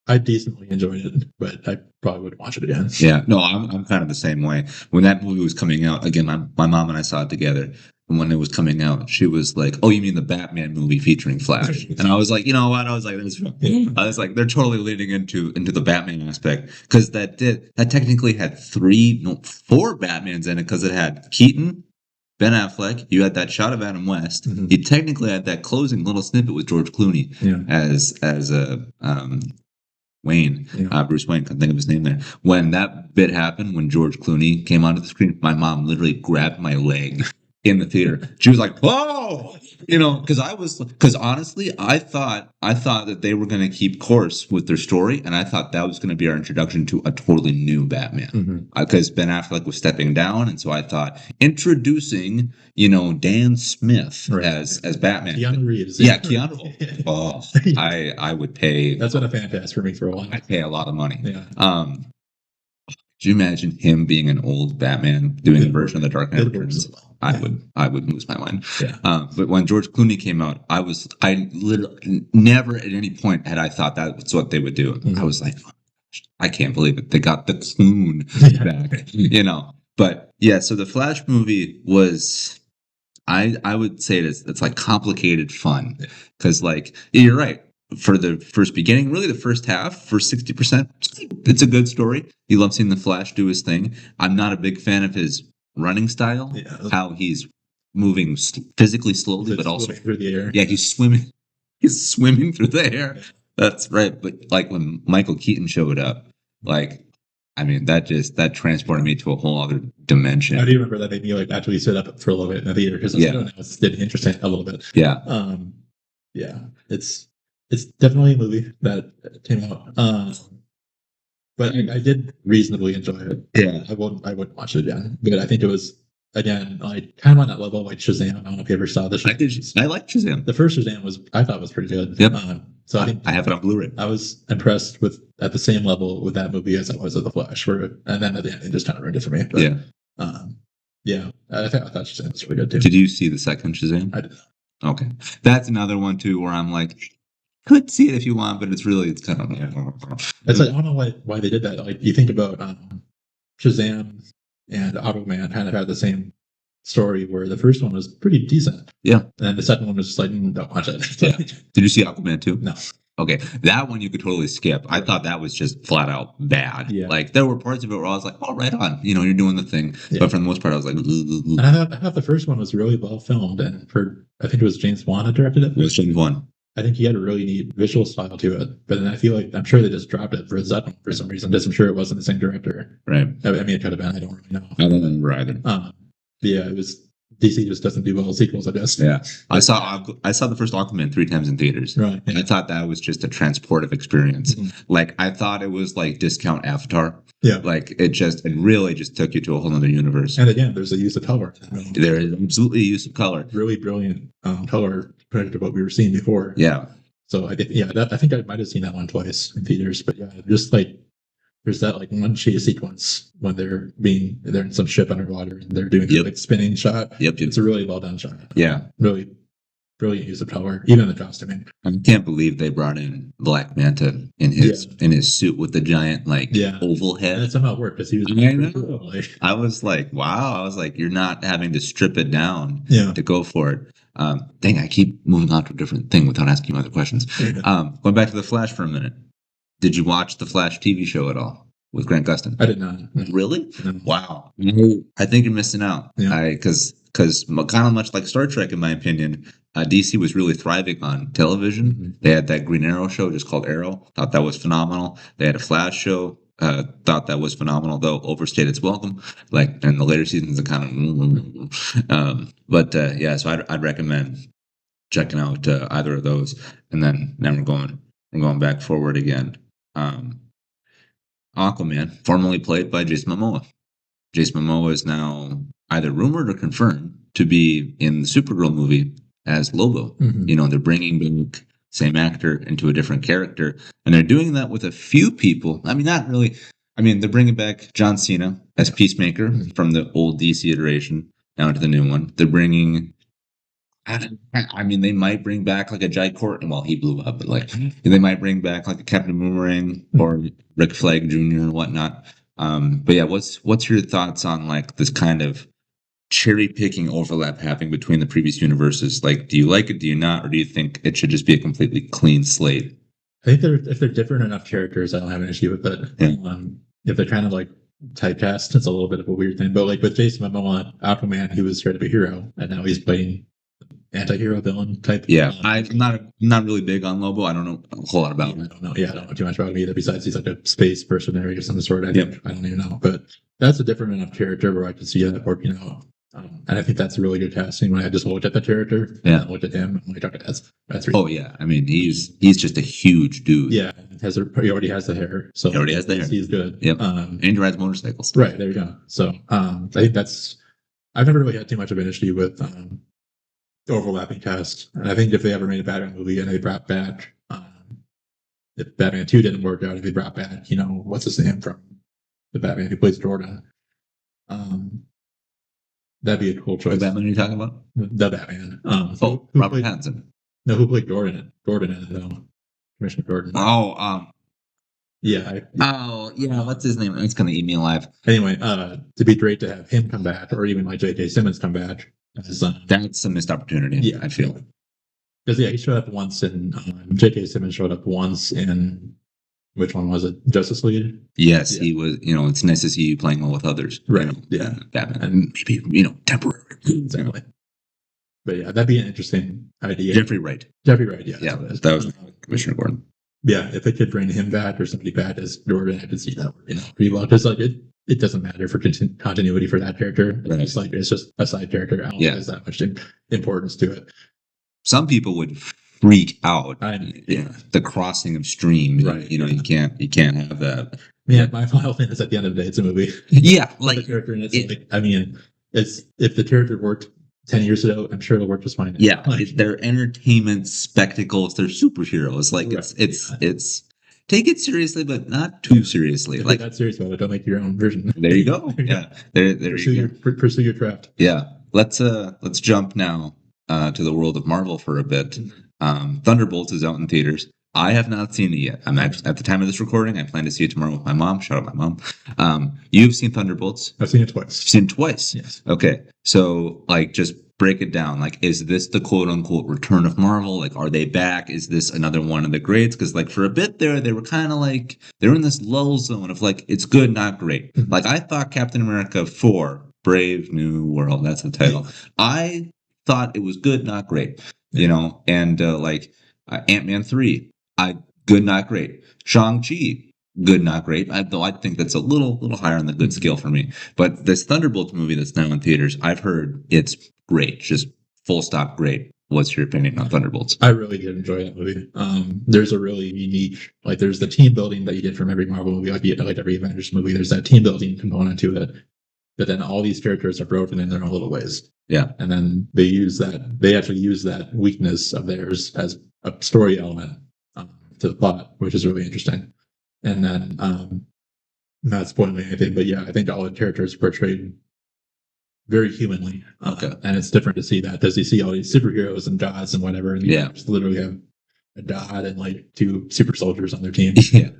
I decently enjoyed it, but I probably wouldn't watch it again. Yeah, no, I'm kind of the same way. When that movie was coming out, again, my mom and I saw it together. And when it was coming out, she was like, "Oh, you mean the Batman movie featuring Flash?" And I was like, "You know what?" I was like, I was like, they're totally leading into the Batman aspect because that technically had 4 Batmans in it because it had Keaton, Ben Affleck. You had that shot of Adam West. Mm-hmm. You technically had that closing little snippet with George Clooney as a Wayne, Bruce Wayne, couldn't think of his name there. When that bit happened, when George Clooney came onto the screen, my mom literally grabbed my leg in the theater. She was like, "Whoa!" Because honestly, I thought that they were going to keep course with their story, and I thought that was going to be our introduction to a totally new Batman. Because Ben Affleck was stepping down, and so I thought introducing, Dan Smith as Batman. Keanu Reeves. Yeah, Keanu. Oh, I would pay. That's been a fantastic for me for a while. I'd pay a lot of money. Yeah. Could you imagine him being an old Batman doing a version of the Dark Knight Returns? I would lose my mind. Yeah. But when George Clooney came out, I literally never at any point had I thought that's what they would do. I was like, I can't believe it. They got the Cloon back, But yeah, so the Flash movie was, I would say it's like complicated fun because like you're right. For the first beginning, really the first half, for 60%, it's a good story. You love seeing the Flash do his thing. I'm not a big fan of his running style, how he's moving physically slowly, but also through the air. Yeah, he's swimming through the air. That's right. But like when Michael Keaton showed up, like, I mean, that transported me to a whole other dimension. I do remember that made me like actually sit up for a little bit in the theater because it's interesting a little bit. Yeah. Yeah. It's definitely a movie that came out. But I did reasonably enjoy it. Yeah. I wouldn't watch it again. But I think it was, again, like kind of on that level like Shazam. I don't know if you ever saw this. I like Shazam. The first Shazam I thought was pretty good. Yep. So I have it on Blu-ray. I was impressed at the same level with that movie as I was with The Flash. And then at the end, it just kind of ruined it for me. But, I thought Shazam was really good too. Did you see the second Shazam? I did. Okay. That's another one too where I'm like, could see it if you want, but it's kind of it's like I don't know why they did that. Like you think about Shazam and Aquaman kind of had the same story where the first one was pretty decent. Yeah. And the second one was just like, don't watch it. Yeah. Did you see Aquaman too? No. Okay. That one you could totally skip. I thought that was just flat out bad. Yeah. Like there were parts of it where I was like, oh, right on. You're doing the thing. Yeah. But for the most part, I was like, And I thought the first one was really well filmed. And I think it was James Wan that directed it. It was James Wan. I think he had a really neat visual style to it. But then I feel like I'm sure they just dropped it for Zeppelin for some reason. Just I'm sure it wasn't the same director. Right. I mean, it could have been. I don't really know. I don't remember either. Yeah, it was DC just doesn't do well with sequels, I guess. Yeah, I saw the first Aquaman 3 times in theaters. Right. And I thought that was just a transportive experience. Mm-hmm. Like I thought it was like discount Avatar. Yeah. Like it really just took you to a whole other universe. And again, there's a use of color. There is absolutely a use of color. Really brilliant color compared to what we were seeing before. Yeah. So I think I might have seen that one twice in theaters, but yeah, just like there's that like one chase sequence when they're in some ship underwater and they're doing the like spinning shot. Yep. It's a really well done shot. Yeah. Really brilliant use of color, even the costuming. I can't believe they brought in Black Manta in his suit with the giant oval head. And it somehow worked because he was. I know. I was like, wow. I was like, you're not having to strip it down to go for it. Dang, I keep moving on to a different thing without asking you other questions. Going back to the Flash for a minute. Did you watch the Flash TV show at all with Grant Gustin? I did not. No. Really? No. Wow. I think you're missing out. Yeah. Because kind of much like Star Trek, in my opinion, DC was really thriving on television. Mm-hmm. They had that Green Arrow show just called Arrow. Thought that was phenomenal. They had a Flash show. Thought that was phenomenal, though overstayed its welcome. Like in the later seasons, it kind of. So I'd recommend checking out either of those. And then now we're going back forward again. Aquaman, formerly played by Jason Momoa. Jason Momoa is now either rumored or confirmed to be in the Supergirl movie as Lobo. Mm-hmm. They're bringing back same actor into a different character, and they're doing that with a few people. I mean, not really. I mean, they're bringing back John Cena as Peacemaker from the old DC iteration now into the new one. They're bringing. I mean, they might bring back like a Jai Courtney. Well, he blew up, but they might bring back like a Captain Boomerang or Rick Flag Jr. and whatnot. But yeah, what's your thoughts on like this kind of cherry picking overlap happening between the previous universes? Like, do you like it? Do you not? Or do you think it should just be a completely clean slate? I think if they're different enough characters, I don't have an issue with it. Yeah. If they're kind of like typecast, it's a little bit of a weird thing. But like with Jason Momoa, Aquaman, he was here to be a hero, and now he's playing anti-hero villain type. Yeah, I'm not really big on Lobo. I don't know a whole lot about him. I don't know. Yeah, I don't know too much about him either. Besides, he's like a space mercenary of some sort. I don't even know. But that's a different enough character where I can see that working out. And I think that's a really good casting. When I just looked at the character, and I looked at him, and like, okay, that's really. Oh yeah, I mean he's just a huge dude. Yeah, he already has the hair, so he already has the hair. He's good. Yep. And he rides motorcycles. Right there you go. So I think I've never really had too much of an issue with overlapping cast, and I think if they ever made a Batman movie and they brought back, if Batman 2 didn't work out, if they brought back, what's his name from the Batman who plays Jordan, that'd be a cool choice. What Batman are you talking about? The Batman. Robert Pattinson. No, who played Gordon in it though? Commissioner Gordon. Yeah. What's his name? It's gonna eat me alive. Anyway, it'd be great to have him come back, or even like J.K. Simmons come back. That's a missed opportunity. Yeah, I feel. Because he showed up once in J.K. Simmons showed up once in which one was it? Justice League. Yes, he was. It's nice to see you playing well with others. Right. Batman, and maybe temporary. Exactly. But yeah, that'd be an interesting idea. Jeffrey Wright. Yeah. Yeah, that was Commissioner Gordon. Yeah, if they could bring him back or somebody back as Gordon, I could see that. Pretty well. Because it doesn't matter for continuity for that character. Right. It's just a side character. I don't think there's that much importance to it. Some people would freak out. The crossing of streams. Right. You can't have that. Yeah, my final thing is at the end of the day, it's a movie. Yeah, like the character, and it's if the character worked 10 years ago, I'm sure it'll work just fine. Yeah, they're entertainment spectacles. They're superheroes. Like it's take it seriously, but not too seriously. Like that serious about it. Don't make your own version. There you go. Yeah, there you go. Pursue your craft. Yeah, let's jump now to the world of Marvel for a bit. Thunderbolts is out in theaters. I have not seen it yet. I'm actually, at the time of this recording, I plan to see it tomorrow with my mom. Shout out my mom. You've seen Thunderbolts? I've seen it twice. Seen it twice? Yes. Okay. So, just break it down. Is this the quote unquote return of Marvel? Are they back? Is this another one of the greats? Because, for a bit there, they were kind of they were in this lull zone of it's good, not great. Mm-hmm. I thought Captain America 4, Brave New World, that's the title. I thought it was good, not great. And Ant-Man 3, good, not great. Shang-Chi, good, not great. Though I think that's a little higher on the good scale for me. But this Thunderbolts movie that's now in theaters, I've heard it's great, just full stop great. What's your opinion on Thunderbolts? I really did enjoy that movie. There's a really unique, like, there's the team building that you get from every Marvel movie, like every Avengers movie. There's that team building component to it. But then all these characters are broken in their own little ways. Yeah. And then they actually use that weakness of theirs as a story element to the plot, which is really interesting. And then, not spoiling anything, but yeah, I think all the characters are portrayed very humanly. Okay. And it's different to see that because you see all these superheroes and gods and whatever, and you just literally have a god and like two super soldiers on their team. Yeah.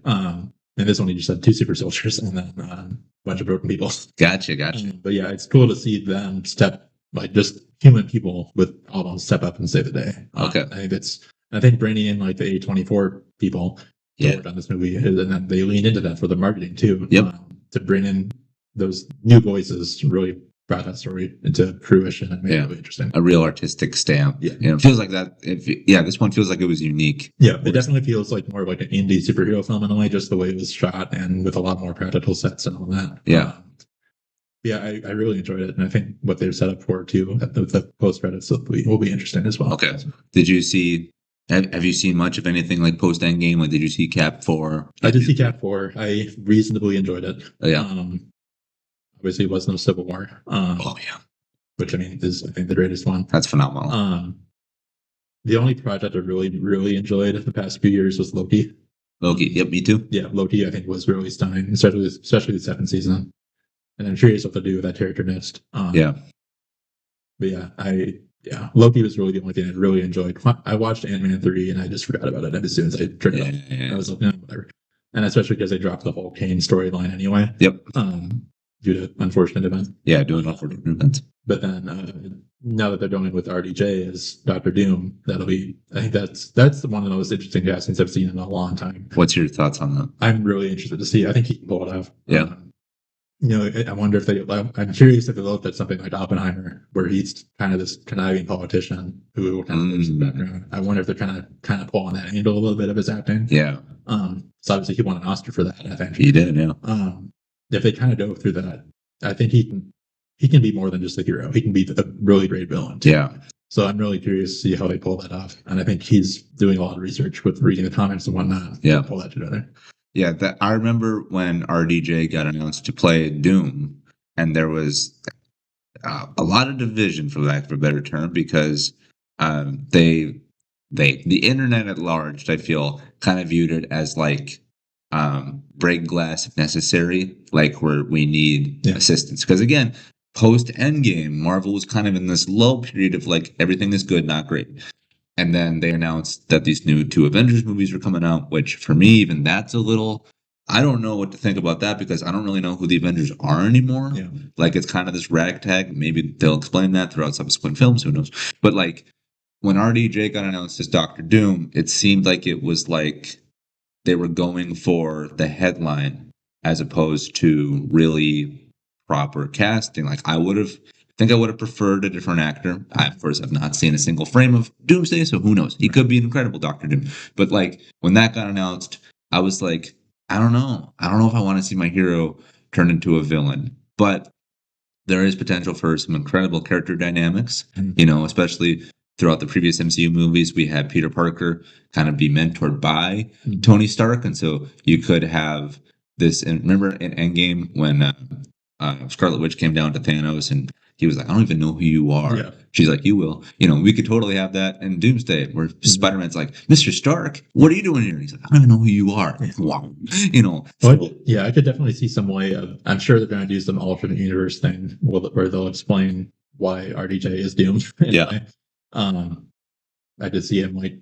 And this one you just had two super soldiers and then a bunch of broken people. Gotcha. But yeah, it's cool to see them like just human people with all of them step up and save the day. Okay. I think bringing in like the A24 people who worked on this movie, and then they leaned into that for the marketing too. Yep. To bring in those new voices really brought that story into fruition and made it really interesting. A real artistic stamp. Yeah. It feels like that. This one feels like it was unique. Yeah, it definitely feels like more of like an indie superhero film in a way, just the way it was shot and with a lot more practical sets and all that. Yeah. I really enjoyed it. And I think what they've set up for too, the post credits will be interesting as well. Okay. Did you see, have you seen much of anything like post Endgame? Like, did you see Cap 4? I did see Cap 4. I reasonably enjoyed it. Oh, yeah. Obviously, it was no Civil War. Which I mean is, I think, the greatest one. That's phenomenal. The only project I really enjoyed the past few years was Loki. Yep, me too. Yeah, Loki I think was really stunning, especially the second season. And I'm curious what they'll do with that character next. But Loki was really the only thing I really enjoyed. I watched Ant-Man 3 and I just forgot about it as soon as I turned it off. I was like, whatever. And especially because they dropped the whole Kane storyline anyway. Yep. Due to unfortunate events. Yeah, doing unfortunate events. But then now that they're going with RDJ as Doctor Doom, I think that's the one of the most interesting castings I've seen in a long time. What's your thoughts on that? I'm really interested to see. I think he can pull it off. Yeah. I wonder if I'm curious if they looked at something like Oppenheimer, where he's kind of this conniving politician who kind of lives in the background. I wonder if they're kind of pulling that into a little bit of his acting. Yeah. So obviously he won an Oscar for that, I think. He did, yeah. If they kind of go through that, I think he can be more than just a hero. He can be a really great villain too. Yeah. So I'm really curious to see how they pull that off. And I think he's doing a lot of research with reading the comics and whatnot to pull that together. Yeah, I remember when RDJ got announced to play Doom, and there was a lot of division, for lack of a better term, because the internet at large, I feel, kind of viewed it as like break glass if necessary, like where we need assistance. Because again, post Endgame, Marvel was kind of in this low period of like everything is good, not great. And then they announced that these new 2 Avengers movies were coming out, which for me, even that's a little, I don't know what to think about that because I don't really know who the Avengers are anymore. Yeah. Like, it's kind of this ragtag. Maybe they'll explain that throughout subsequent films. Who knows? But like, when RDJ got announced as Doctor Doom, it seemed like it was like they were going for the headline as opposed to really proper casting. Like, I would have preferred a different actor. I, of course, have not seen a single frame of Doomsday, so who knows? He could be an incredible Doctor Doom. But like, when that got announced, I was like, I don't know. I don't know if I want to see my hero turn into a villain. But there is potential for some incredible character dynamics, especially throughout the previous MCU movies. We had Peter Parker kind of be mentored by Tony Stark. And so you could have this, and remember in Endgame when Scarlet Witch came down to Thanos and he was like, I don't even know who you are. Yeah. She's like, you will. We could totally have that in Doomsday where Spider-Man's like, Mr. Stark, what are you doing here? And he's like, I don't even know who you are. Wow. I could definitely see some way of, I'm sure they're going to do some alternate universe thing where they'll explain why RDJ is doomed. Yeah. I could see him like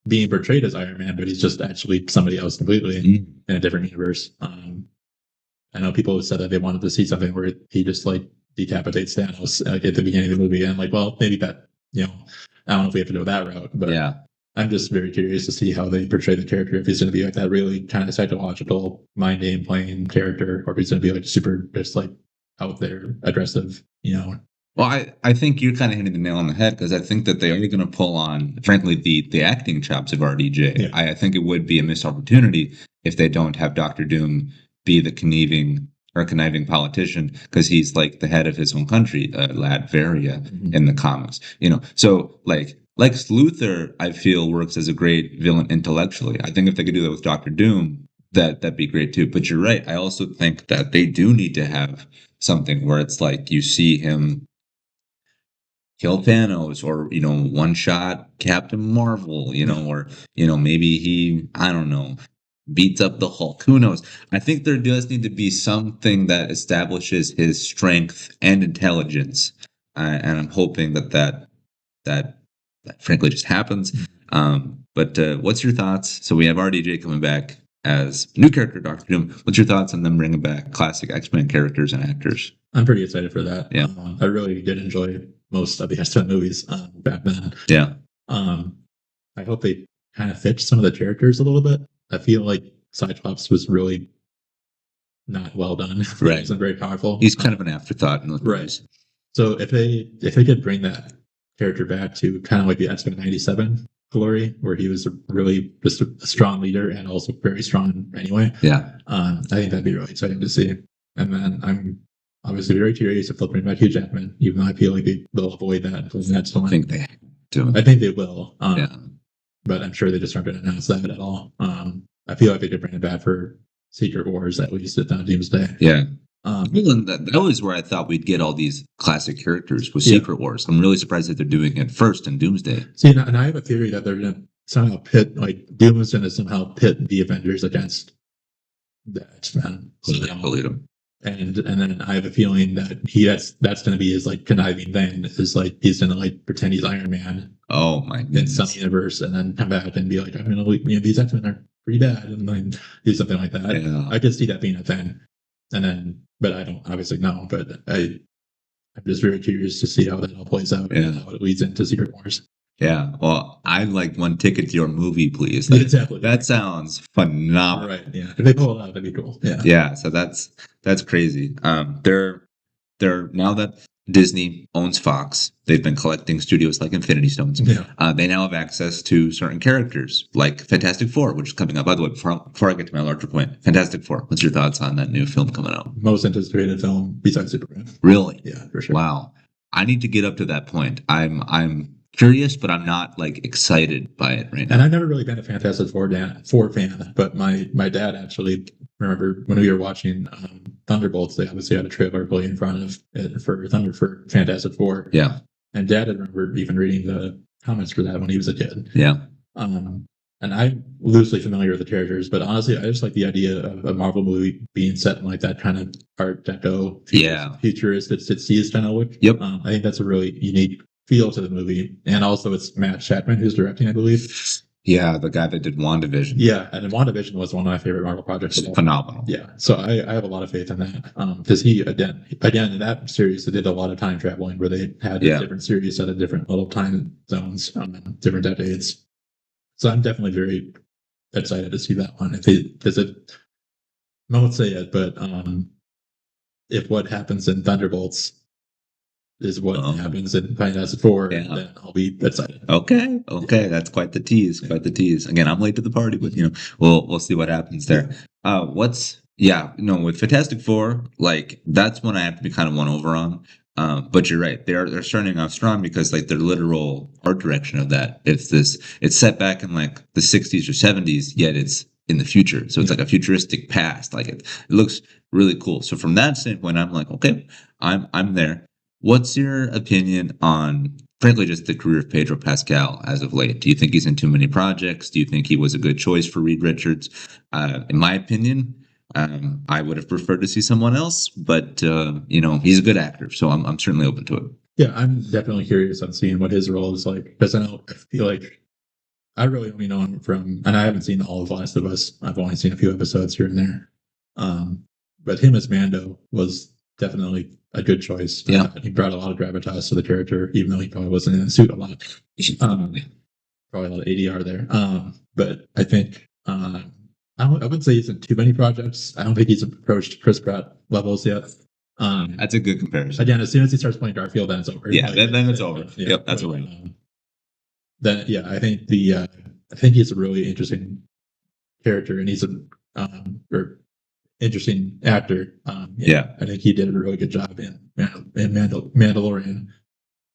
being portrayed as Iron Man, but he's just actually somebody else completely in a different universe. I know people have said that they wanted to see something where he just like decapitates Thanos at the beginning of the movie, and I'm like, well, maybe that, I don't know if we have to go that route, but yeah, I'm just very curious to see how they portray the character. If he's going to be like that really kind of psychological mind game playing character, or if he's going to be like super just like out there aggressive, Well, I think you're kind of hitting the nail on the head because I think that they are going to pull on, frankly, the acting chops of RDJ. Yeah. I think it would be a missed opportunity if they don't have Doctor Doom be the conniving politician because he's like the head of his own country, Latveria, in the comics. So like Lex Luthor, I feel works as a great villain intellectually. I think if they could do that with Doctor Doom, that'd be great too. But you're right. I also think that they do need to have something where it's like you see him kill Thanos or one shot Captain Marvel, or maybe he, I don't know, beats up the Hulk. Who knows? I think there does need to be something that establishes his strength and intelligence, and I'm hoping that frankly just happens. But what's your thoughts? So we have RDJ coming back as new character Doctor Doom. What's your thoughts on them bringing back classic X-Men characters and actors? I'm pretty excited for that. Yeah. I really did enjoy most of the X-Men movies back then. Yeah. I hope they kind of fix some of the characters a little bit. I feel like Cyclops was really not well done. Right. He wasn't very powerful. He's kind of an afterthought in those right. movies. So if they could bring that character back to kind of like the X-Men 97 glory, where he was really just a strong leader and also very strong anyway. Yeah. I think that'd be really exciting to see. And then I'm obviously very curious if they'll bring back Hugh Jackman, even though I feel like they'll avoid that. I think they do. I think they will. Yeah. But I'm sure they just aren't going to announce that at all. I feel like they could bring it back for Secret Wars at least at Doomsday. Yeah. That was where I thought we'd get all these classic characters with Secret Wars. I'm really surprised that they're doing it first in Doomsday. See, and I have a theory that they're going to somehow pit, like, Doom is going to somehow pit the Avengers against the X-Men. Believe them. And then I have a feeling that that's going to be his like conniving thing. Is like he's going to like pretend he's Iron Man. Oh my goodness. In some universe, and then come back and be like, I'm going to these X-Men are pretty bad, and then do something like that. Yeah. I could see that being a thing. And then, but I don't obviously know. But I'm just very curious to see how that all plays out and how it leads into Secret Wars. Yeah, well, I'd like one ticket to your movie, please. Exactly. That sounds phenomenal. Right. Yeah. If they pull it out, that'd be cool. Yeah. Yeah. So that's crazy. They're now that Disney owns Fox, they've been collecting studios like Infinity Stones. Yeah. They now have access to certain characters like Fantastic Four, which is coming up. By the way, before I get to my larger point, Fantastic Four. What's your thoughts on that new film coming out? Most anticipated film besides Superman. Really? Yeah, for sure. Wow. I need to get up to that point. I'm curious, but I'm not like excited by it right now. And I've never really been a Fantastic Four fan, but my dad actually remember when we were watching Thunderbolts, they obviously had a trailer really in front of it for Fantastic Four. Yeah. And Dad had remember even reading the comments for that when he was a kid. Yeah. And I'm loosely familiar with the characters, but honestly, I just like the idea of a Marvel movie being set in like that kind of Art Deco, futuristic 60s kind of look. Yep. I think that's a really unique feel to the movie. And also it's Matt Shakman who's directing, I believe. Yeah, the guy that did WandaVision. Yeah, and WandaVision was one of my favorite Marvel projects. Phenomenal. Yeah, so I have a lot of faith in that. Because he, again, in that series, they did a lot of time traveling where they had different series set at different little time zones, different decades. So I'm definitely very excited to see that one. Because I won't say it, but if what happens in Thunderbolts is what happens in Fantastic Four, then I'll be excited. Okay, that's quite the tease. Quite the tease. Again, I'm late to the party, but we'll see what happens there. With Fantastic Four, like that's one I have to be kind of won over on. But you're right, they're starting off strong because like their literal art direction of that, it's set back in like the 60s or 70s, yet it's in the future. So it's like a futuristic past. Like it looks really cool. So from that standpoint, I'm like, okay, I'm there. What's your opinion on, frankly, just the career of Pedro Pascal as of late? Do you think he's in too many projects? Do you think he was a good choice for Reed Richards? In my opinion, I would have preferred to see someone else, but he's a good actor, so I'm certainly open to it. Yeah, I'm definitely curious on seeing what his role is like because I feel like I really only know him from, and I haven't seen all of Last of Us. I've only seen a few episodes here and there. But him as Mando was definitely a good choice. Yeah. He brought a lot of gravitas to the character, even though he probably wasn't in the suit a lot. Probably a lot of ADR there. But I think I wouldn't say he's in too many projects. I don't think he's approached Chris Pratt levels yet. That's a good comparison. Again, as soon as he starts playing Garfield, then it's over. Yeah, then it's over. Yep, that's a win. Then yeah, I think I think he's a really interesting character, and he's a or interesting actor. Yeah. I think he did a really good job in Mandalorian.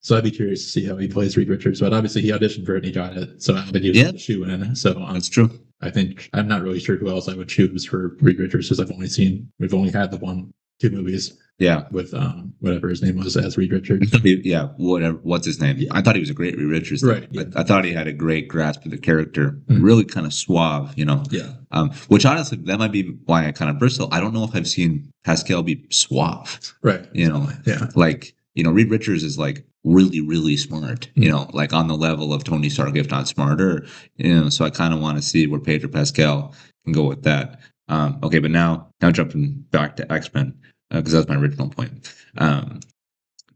So I'd be curious to see how he plays Reed Richards. But obviously, he auditioned for it and he got it. So I think he was the shoe in. So That's true. I think I'm not really sure who else I would choose for Reed Richards because we've only had the 2 movies. Yeah. With whatever his name was as Reed Richards. Yeah, whatever. What's his name? Yeah. I thought he was a great Reed Richards. Right. Yeah. I thought he had a great grasp of the character. Really kind of suave, you know. Yeah. Which honestly, that might be why I kind of bristle. I don't know if I've seen Pascal be suave. Right. You know. Yeah. Like, you know, Reed Richards is like really, really smart. You know, like on the level of Tony Stark, if not smarter. You know, so I kind of want to see where Pedro Pascal can go with that. Okay, but now jumping back to X-Men. Because that's my original point. Now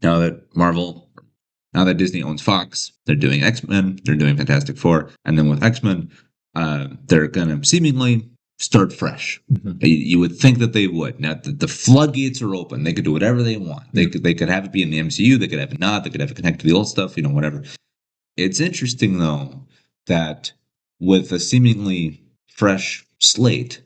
that Disney owns Fox, they're doing X-Men, they're doing Fantastic Four, and then with X-Men, they're gonna seemingly start fresh. You would think that they would. Now the floodgates are open; they could do whatever they want. They could have it be in the MCU, they could have it not, they could have it connect to the old stuff, you know, whatever. It's interesting though that with a seemingly fresh slate,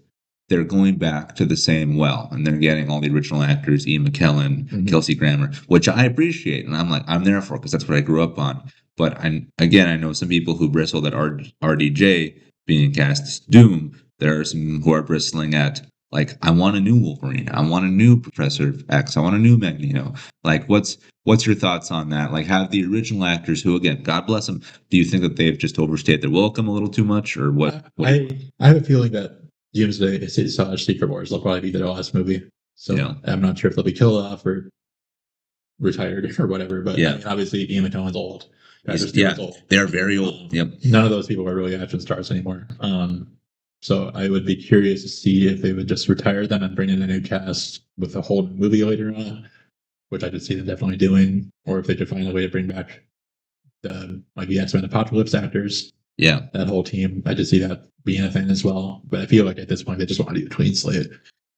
they're going back to the same well, and they're getting all the original actors, Ian McKellen, Kelsey Grammer, which I appreciate, and I'm there for because that's what I grew up on. But I know some people who bristle at RDJ being cast as Doom. There are some who are bristling at like, I want a new Wolverine, I want a new Professor X, I want a new Magneto. Like, what's your thoughts on that? Like, have the original actors, who again, God bless them, do you think that they've just overstayed their welcome a little too much, or what? I have a feeling that Doomsday, Secret Wars, will probably be their last movie. So yeah. I'm not sure if they'll be killed off or retired or whatever. But I mean, obviously, Ian McKellen's old. Old. They're very old. Yep. None of those people are really action stars anymore. So I would be curious to see if they would just retire them and bring in a new cast with a whole movie later on, which I could see them definitely doing, or if they could find a way to bring back the X-Men Apocalypse actors. Yeah, that whole team. I just see that being a thing as well. But I feel like at this point they just want to do a clean slate.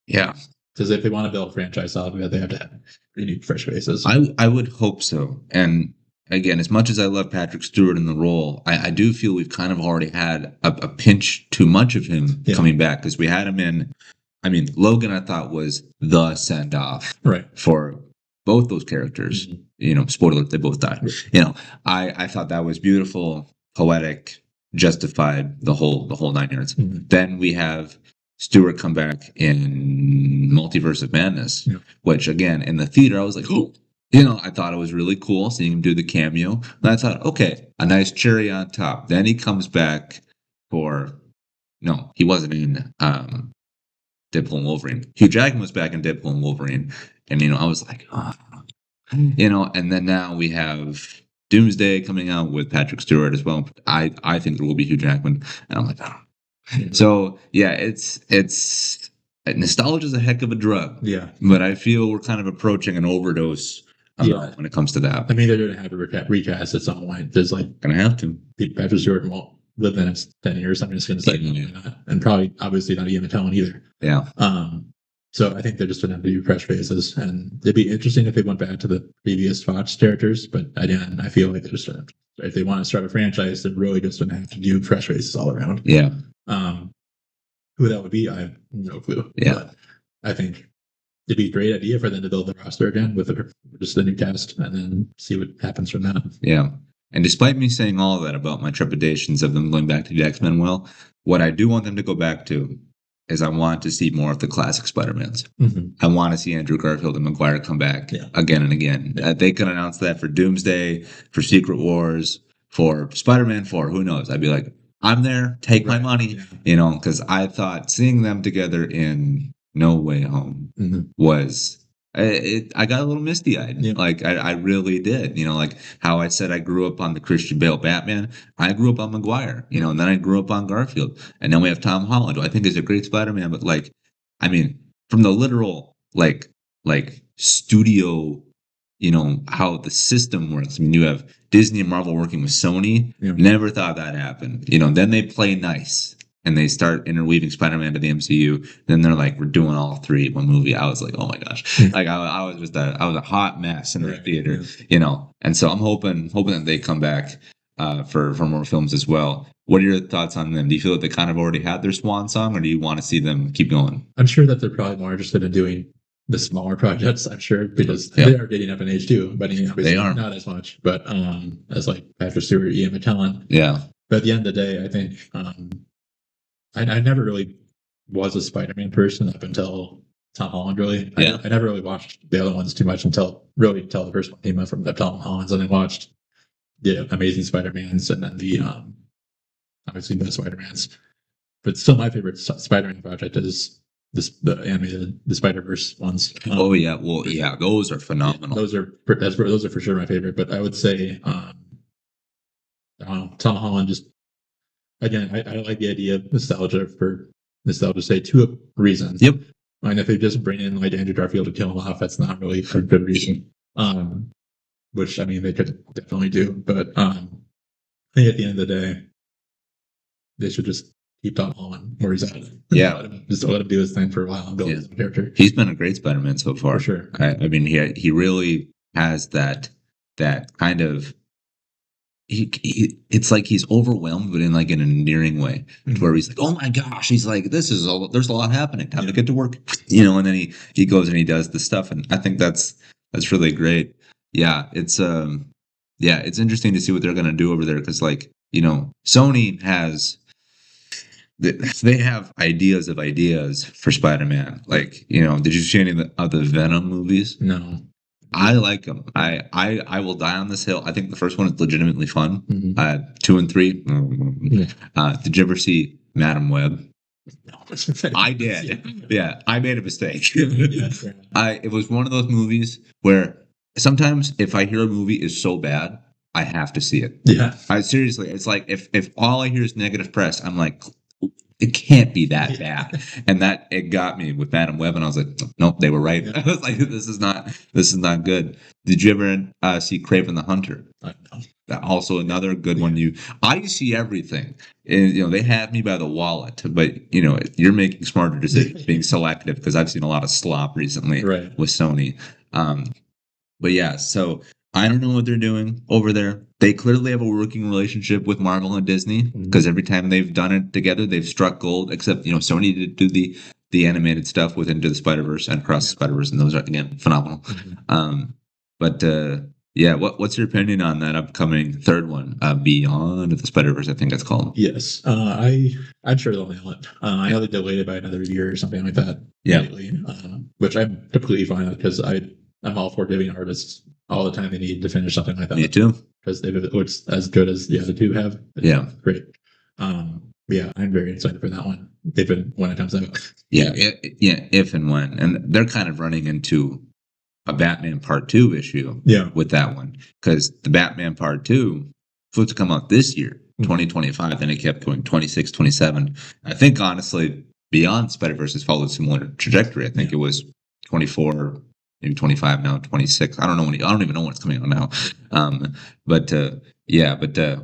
Yeah, because if they want to build a franchise out of it, they have to have renewed fresh faces. I would hope so. And again, as much as I love Patrick Stewart in the role, I do feel we've kind of already had a pinch too much of him coming back, because we had him in. I mean, Logan, I thought, was the send off for both those characters. You know, spoiler, they both died. You know, I thought that was beautiful, poetic, justified, the whole 9 yards. Then we have Stewart come back in Multiverse of Madness, which again in the theater I was like, oh, you know, I thought it was really cool seeing him do the cameo. And I thought, okay, a nice cherry on top. Then he comes back he wasn't in Deadpool and Wolverine. Hugh Jackman was back in Deadpool and Wolverine, and you know, I was like, you know, and then now we have Doomsday coming out with Patrick Stewart as well. I think there will be Hugh Jackman, and I'm like, oh. So yeah, it's nostalgia is a heck of a drug. Yeah, but I feel we're kind of approaching an overdose when it comes to that. I mean, they're going to have to recast at some point. There's like gonna have to. Patrick Stewart won't live the next 10 years. I'm just going to say, and probably obviously not Ian McKellen either. Yeah. So I think they're just going to have to do fresh faces, and it'd be interesting if they went back to the previous Fox characters. But again, I feel like they're just if they want to start a franchise, they're really just going to have to do fresh faces all around. Yeah. Who that would be, I have no clue. Yeah. But I think it'd be a great idea for them to build the roster again with just the new cast, and then see what happens from that. Yeah. And despite me saying all of that about my trepidations of them going back to the X-Men, what I do want them to go back to is I want to see more of the classic Spider-Mans. I want to see Andrew Garfield and Maguire come back again and again. They could announce that for Doomsday, for Secret Wars, for Spider-Man 4. Who knows? I'd be like, I'm there. Take my money. You know, because I thought seeing them together in No Way Home was... I got a little misty-eyed. Like, I really did. You know, like how I said I grew up on the Christian Bale Batman. I grew up on Maguire, you know, and then I grew up on Garfield. And then we have Tom Holland, who I think is a great Spider-Man. But, like, I mean, from the literal, like studio, you know, how the system works. I mean, you have Disney and Marvel working with Sony. Never thought that happened. You know, then they play nice. and they start interweaving Spider-Man to the MCU, then they're like, we're doing all three in one movie. I was like, oh my gosh, like I was just I was a hot mess in the theater, and so I'm hoping that they come back for more films as well. What are your thoughts on them? Do you feel that they kind of already had their swan song, or do you want to see them keep going? I'm sure that they're probably more interested in doing the smaller projects, I'm sure, because they are getting up in age too, but they are not as much, but as like Patrick Stewart, Ian McKellen. Yeah. But at the end of the day, I think I never really was a Spider-Man person up until Tom Holland, really. Yeah. I never really watched the other ones too much until the first one came out from the Tom Hollands, and I watched the Amazing Spider-Mans and then the obviously the Spider-Mans. But still, my favorite Spider-Man project is the animated the Spider-Verse ones. Oh yeah, well yeah, those are phenomenal. Those are for sure my favorite. But I would say Tom Holland just again, I like the idea of nostalgia's sake, two reasons. Yep. And if they just bring in like Andrew Garfield to kill him off, that's not really a good reason. Which I mean they could definitely do, but I think at the end of the day, they should just keep Tom Holland where he's at. Yeah. Let him do his thing for a while and build his character. He's been a great Spider-Man so far. For sure. I mean, he really has that kind of. It's like he's overwhelmed, but in like an endearing way, to where he's like, "Oh my gosh!" He's like, "There's a lot happening. Time to get to work," And then he goes and he does the stuff, and I think that's really great. Yeah, it's interesting to see what they're gonna do over there because, like, Sony has. They have ideas of ideas for Spider-Man. Like, did you see any of the Venom movies? No. I like them. I will die on this hill. I think the first one is legitimately fun. Mm-hmm. 2 and 3. Did you ever see Madam Web? No. I did. Yeah, I made a mistake. It was one of those movies where sometimes if I hear a movie is so bad, I have to see it. Yeah. Seriously, it's like if all I hear is negative press, I'm like, it can't be that bad. And that it got me with Madam Web, and I was like, nope, they were right. I was like, this is not good. Did you ever see Kraven the Hunter? No. Also another good one. I see everything. And, they have me by the wallet, but you're making smarter decisions, being selective, because I've seen a lot of slop recently with Sony. But yeah, so I don't know what they're doing over there. They clearly have a working relationship with Marvel and Disney because every time they've done it together, they've struck gold. Except Sony did do the animated stuff with Into the Spider-Verse and Across the Spider-Verse, and those are again phenomenal. But yeah, what's your opinion on that upcoming third one, Beyond the Spider-Verse? I think that's called. Yes, I'm sure they'll nail it. I know they delayed it by another year or something like that. Yeah, lately, which I'm completely fine with because I'm all for giving artists all the time they need to finish something like that. Me too. Because it looks as good as the other two have. It's great. Yeah, I'm very excited for that one. When it comes out. Yeah, if and when. And they're kind of running into a Batman Part 2 issue with that one. Because the Batman Part 2 was supposed to come out this year, 2025, then it kept going 26, 27. I think, honestly, Beyond Spider-Verse has followed a similar trajectory. I think it was 24, maybe 25 now, 26. I don't even know when it's coming out now. But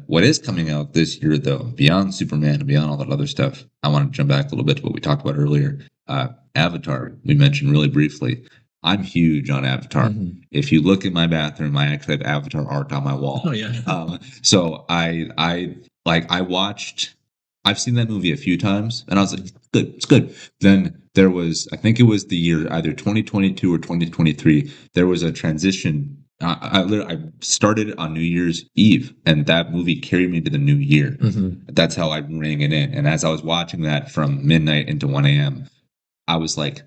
what is coming out this year, though, beyond Superman and beyond all that other stuff, I want to jump back a little bit to what we talked about earlier. Avatar, we mentioned really briefly. I'm huge on Avatar. If you look in my bathroom, I actually have Avatar art on my wall. Oh yeah. So I've seen that movie a few times, and I was like, good, it's good. Then there was, I think it was the year either 2022 or 2023. There was a transition. I started on New Year's Eve, and that movie carried me to the new year. That's how I rang it in. And as I was watching that from midnight into 1 a.m., I was like,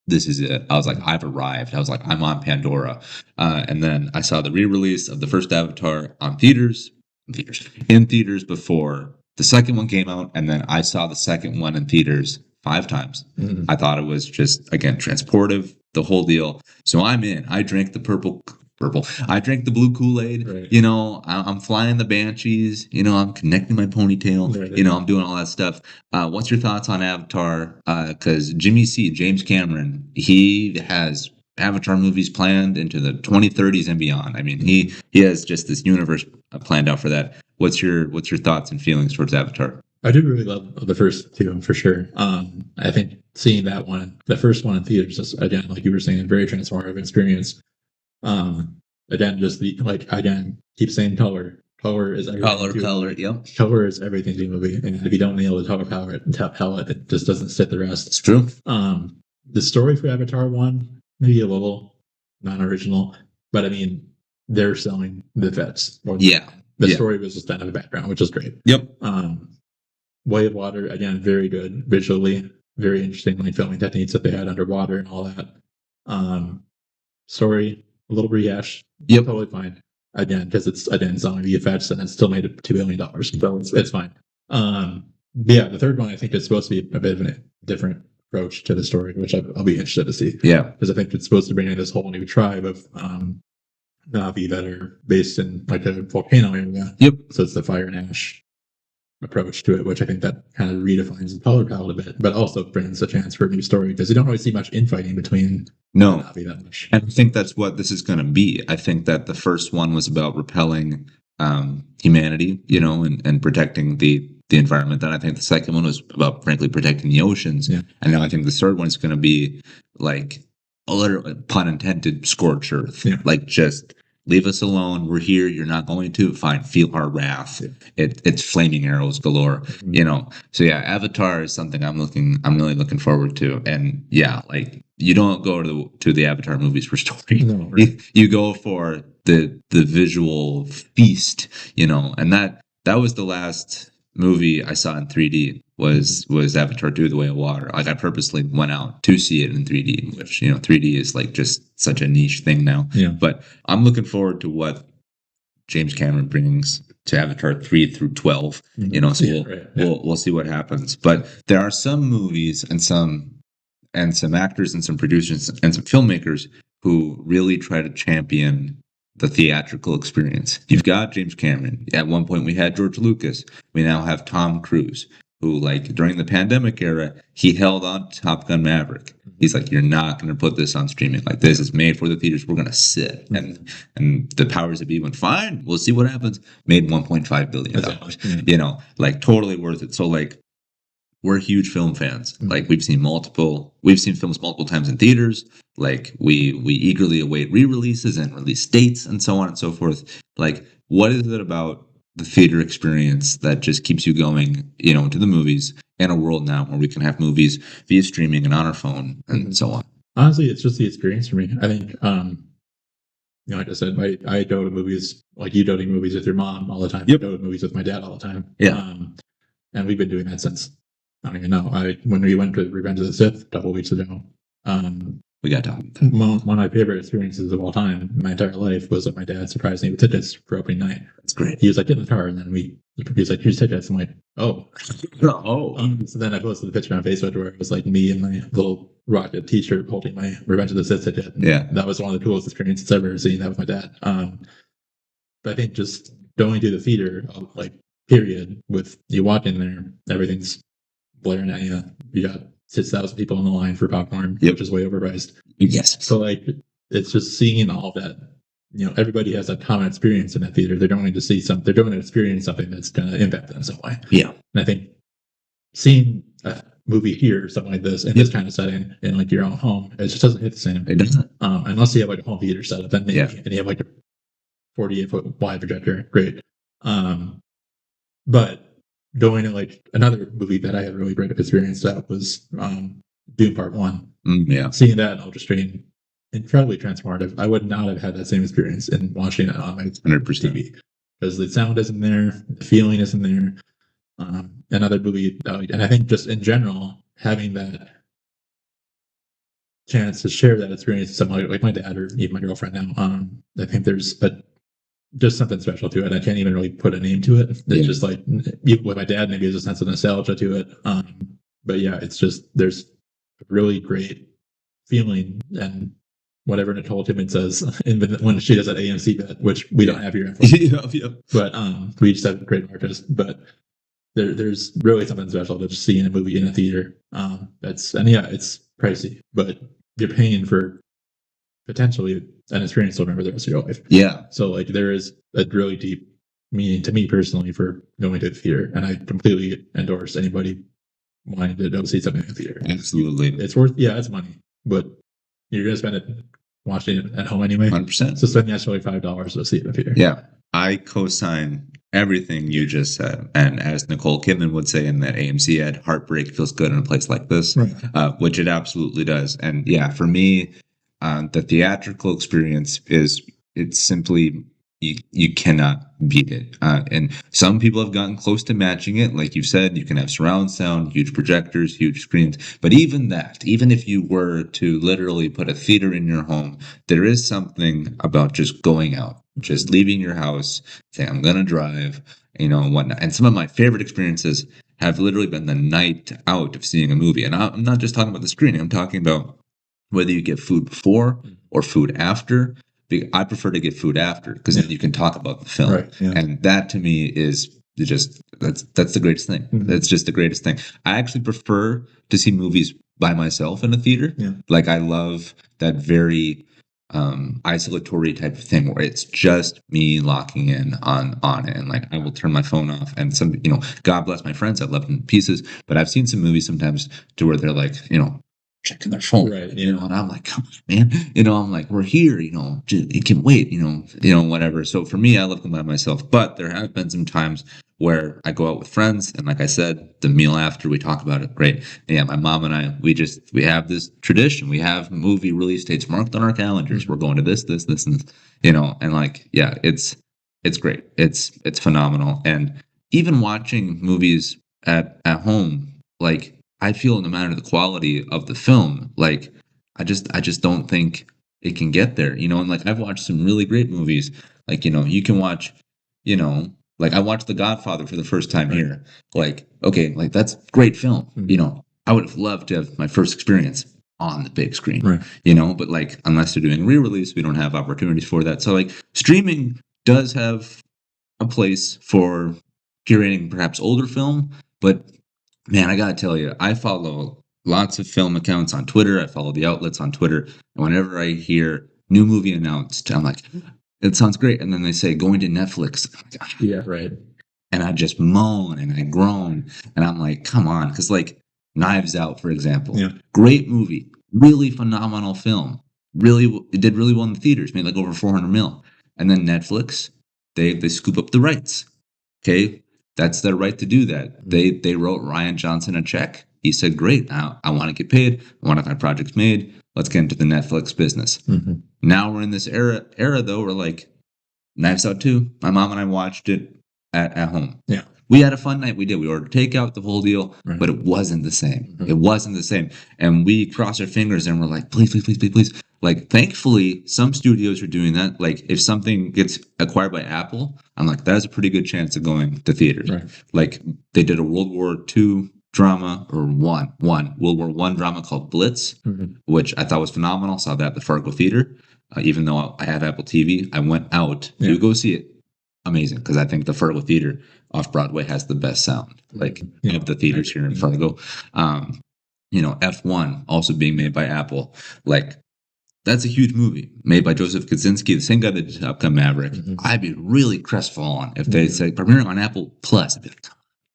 this is it. I was like, I've arrived. I was like, I'm on Pandora. And then I saw the re-release of the first Avatar in theaters before the second one came out, and then I saw the second one in theaters 5 times. I thought it was just, again, transportive, the whole deal. So I'm in. I drank the purple. I drank the blue Kool-Aid. Right. I'm flying the Banshees. I'm connecting my ponytail. Right. I'm doing all that stuff. What's your thoughts on Avatar? Because James Cameron, he has Avatar movies planned into the 2030s and beyond. I mean, he has just this universe planned out for that. What's your thoughts and feelings towards Avatar? I do really love the first two for sure. I think seeing that one, the first one in theaters, just again, like you were saying, a very transformative experience. Again, just the like again, keep saying color. Color is everything. Yep. Color is everything to the movie, and if you don't nail the color palette, it just doesn't fit the rest. It's true. The story for Avatar one maybe a little non-original, but I mean they're selling the effects. The story was just kind of the background, which is great. Yep. Way of Water, again, very good visually, very interesting like filming techniques that they had underwater and all that. Story, a little rehash. Yep. Totally fine. Again, because it's selling the effects and it still made it $2 billion. So it's fine. Yeah, the third one I think is supposed to be a bit of a different approach to the story, which I'll be interested to see. Yeah. Because I think it's supposed to bring in this whole new tribe of Na'vi that are based in like a volcano area. Yep. So it's the fire and ash approach to it, which I think that kind of redefines the color palette a bit, but also brings a chance for a new story because you don't really see much infighting between Na'vi that much. And I think that's what this is going to be. I think that the first one was about repelling humanity, and protecting the environment. Then I think the second one was about, frankly, protecting the oceans. Yeah. And now I think the third one is going to be like a little, pun intended, scorch earth. Yeah. Like just leave us alone. We're here. You're not going to. Fine. Feel our wrath. Yeah. It's flaming arrows galore. Mm-hmm. So yeah, Avatar is something I'm really looking forward to. And yeah, like you don't go to the Avatar movies for story. No, right. You go for the visual feast. And that was the last movie I saw in 3D was Avatar 2: The Way of Water. Like I purposely went out to see it in 3D, which 3D is like just such a niche thing now. Yeah. But I'm looking forward to what James Cameron brings to Avatar 3 through 12. Mm-hmm. So we'll see what happens. But there are some movies and some actors and some producers and some filmmakers who really try to champion the theatrical experience. You've got James Cameron. At one point we had George Lucas. We now have Tom Cruise, who like during the pandemic era, he held on to Top Gun Maverick. He's like, you're not going to put this on streaming. Like this is made for the theaters. We're going to sit. And the powers that be went, fine, we'll see what happens. Made $1.5 billion. Like totally worth it. So like, we're huge film fans. Like we've seen films multiple times in theaters. Like we eagerly await re-releases and release dates and so on and so forth. Like what is it about the theater experience that just keeps you going, to the movies in a world now where we can have movies via streaming and on our phone and so on? Honestly, it's just the experience for me. I think, like I said, I go to movies like you go to movies with your mom all the time. Yep. I go to movies with my dad all the time. Yeah. And we've been doing that since, I don't even know. When we went to Revenge of the Sith a couple of weeks ago, we got to one of my favorite experiences of all time in my entire life was that my dad surprised me with tickets for opening night. That's great. He was like, get in the car, and then he was like, here's tickets. I'm like, oh. So then I posted the picture on Facebook where it was like me and my little rocket t-shirt holding my Revenge of the Sith ticket. Yeah. That was one of the coolest experiences I've ever seen that with my dad. But I think just going to the theater, like, period, with you walk in there, everything's blaring at you. You got 6,000 people in the line for popcorn, which is way overpriced. Yes. So like, it's just seeing all that. Everybody has a common experience in that theater. They're going to see something. They're going to experience something that's going to impact them in some way. Yeah. And I think seeing a movie here, something like this, in this kind of setting, in like your own home, it just doesn't hit the same. It doesn't. Unless you have like a home theater setup, then maybe, and you have like a 48-foot wide projector. Great. But going to like another movie that I had really great experience at was Dune Part 1. Seeing that on ultra screen, incredibly transformative. I would not have had that same experience in watching it on my 100% TV because the sound isn't there, the feeling isn't there. Another movie, and I think just in general, having that chance to share that experience with someone like my dad or even my girlfriend now, I think there's just something special to it. I can't even really put a name to it. It's just like, with my dad, maybe there's a sense of nostalgia to it. But yeah, it's just, there's a really great feeling, and whatever Nicole Kidman says when she does that AMC bit, which we don't have here. But we just have a great artist. But there's really something special to just seeing a movie in a theater. It's pricey, but you're paying for potentially an experience you'll remember the rest of your life. Yeah. So like there is a really deep meaning to me personally for going to the theater, and I completely endorse anybody wanting to go see something in the theater. Absolutely. It's worth, yeah, it's money, but you're gonna spend it watching it at home anyway. 100%. So spend actually $5 to see it in the theater. Yeah, I co-sign everything you just said. And as Nicole Kidman would say in that AMC ad, heartbreak feels good in a place like this, Right. Which it absolutely does. And yeah, for me, the theatrical experience it's simply, you cannot beat it. And some people have gotten close to matching it. Like you said, you can have surround sound, huge projectors, huge screens. But even that, even if you were to literally put a theater in your home, there is something about just going out, just leaving your house, saying, I'm going to drive, and whatnot. And some of my favorite experiences have literally been the night out of seeing a movie. And I'm not just talking about the screening, I'm talking about whether you get food before or food after. I prefer to get food after because then you can talk about the film. Right, yeah. And that to me is just, that's the greatest thing. Mhm. That's just the greatest thing. I actually prefer to see movies by myself in a theater. Yeah. Like I love that very isolatory type of thing where it's just me locking in on it, and like I will turn my phone off. And some, God bless my friends, I love them to pieces, but I've seen some movies sometimes to where they're like, checking their phone, Right, and I'm like, come on, man, I'm like, we're here, it can wait, whatever. So for me, I love them by myself, but there have been some times where I go out with friends, and like I said, the meal after, we talk about it. Great. Yeah, my mom and I, we have this tradition. We have movie release dates marked on our calendars. We're going to this, and and like, yeah, it's great. It's phenomenal. And even watching movies at home, like I feel no matter the quality of the film, like I just don't think it can get there, and like I've watched some really great movies. Like, you can watch, like I watched The Godfather for the first time Right. here. Like, okay, like that's great film. Mhm. I would have loved to have my first experience on the big screen. Right. But like unless they're doing re-release, we don't have opportunities for that. So like streaming does have a place for curating perhaps older film, but man, I gotta tell you, I follow lots of film accounts on Twitter. I follow the outlets on Twitter, and whenever I hear new movie announced, I'm like, it sounds great. And then they say going to Netflix. Yeah, right. And I just moan and I groan, and I'm like, come on, because like Knives Out, for example, Yeah. great movie, really phenomenal film, it did really well in the theaters, made like over 400 mil, and then Netflix, they scoop up the rights. Okay, that's their right to do that. They wrote Ryan Johnson a check. He said, great, I want to get paid. I want to have my projects made. Let's get into the Netflix business. Mm-hmm. Now we're in this era though, where like Knives Out 2, my mom and I watched it at home. Yeah. We had a fun night. We did. We ordered takeout, the whole deal, Right. but it wasn't the same. Mhm. It wasn't the same. And we crossed our fingers and we're like, please, please, please, please, please. Like, thankfully, some studios are doing that. Like, if something gets acquired by Apple, I'm like, that has a pretty good chance of going to theaters. Right. Like, they did a World War II drama, or World War I drama called Blitz, Mhm. which I thought was phenomenal. Saw that at the Fargo Theater. Even though I have Apple TV, I went out to Yeah. go see it. Amazing, because I think the Fargo Theater off Broadway has the best sound, like Yeah. of the theaters here in Fargo. F1 also being made by Apple, like that's a huge movie made by Joseph Kaczynski, the same guy that did Top Gun Maverick. Mhm. I'd be really crestfallen if they say premiering on Apple Plus. I'd be like,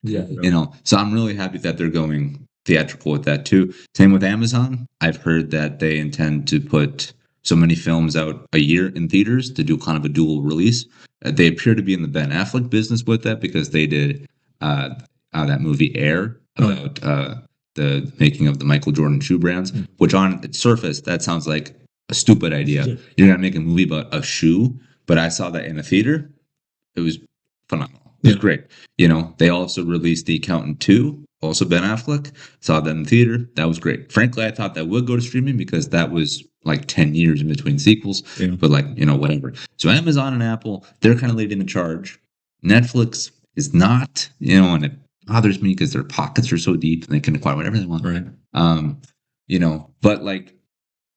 Yeah. So I'm really happy that they're going theatrical with that too. Same with Amazon. I've heard that they intend to put so many films out a year in theaters to do kind of a dual release. They appear to be in the Ben Affleck business with that because they did that movie Air about the making of the Michael Jordan shoe brands, which on its surface, that sounds like a stupid idea. Yeah. You're going to make a movie about a shoe, but I saw that in a theater. It was phenomenal. It was Yeah. great. They also released The Accountant 2, also Ben Affleck. Saw that in the theater. That was great. Frankly, I thought that would go to streaming because that was like 10 years in between sequels. Yeah. But like, whatever. So Amazon and Apple, they're kind of leading the charge. Netflix is not, and it bothers me because their pockets are so deep and they can acquire whatever they want. Right. But like,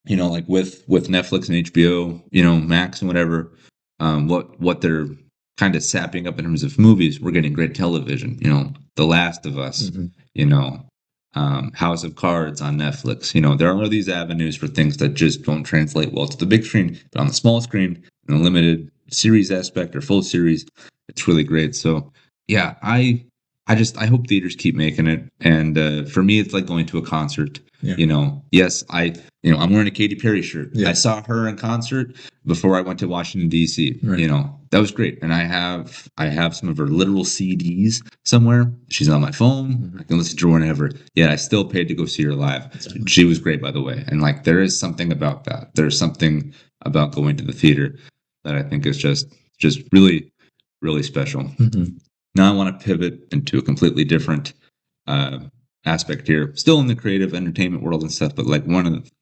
like with Netflix and HBO, Max and whatever, what they're kind of sapping up in terms of movies, we're getting great television. The Last of Us, House of Cards on Netflix. There are these avenues for things that just don't translate well to the big screen, but on the small screen, in a limited, series aspect or full series, it's really great. So yeah, I hope theaters keep making it. And for me, it's like going to a concert. Yeah. Yes, I'm wearing a Katy Perry shirt. Yeah. I saw her in concert before I went to Washington D.C. Right. That was great, and I have some of her literal CDs somewhere. She's on my phone. Mm-hmm. I can listen to her whenever. Yeah, I still paid to go see her live. She was great, by the way. And like, there is something about that. There's something about going to the theater that I think is just really, really special. Mm-hmm. Now I want to pivot into a completely different aspect here, still in the creative entertainment world and stuff, but like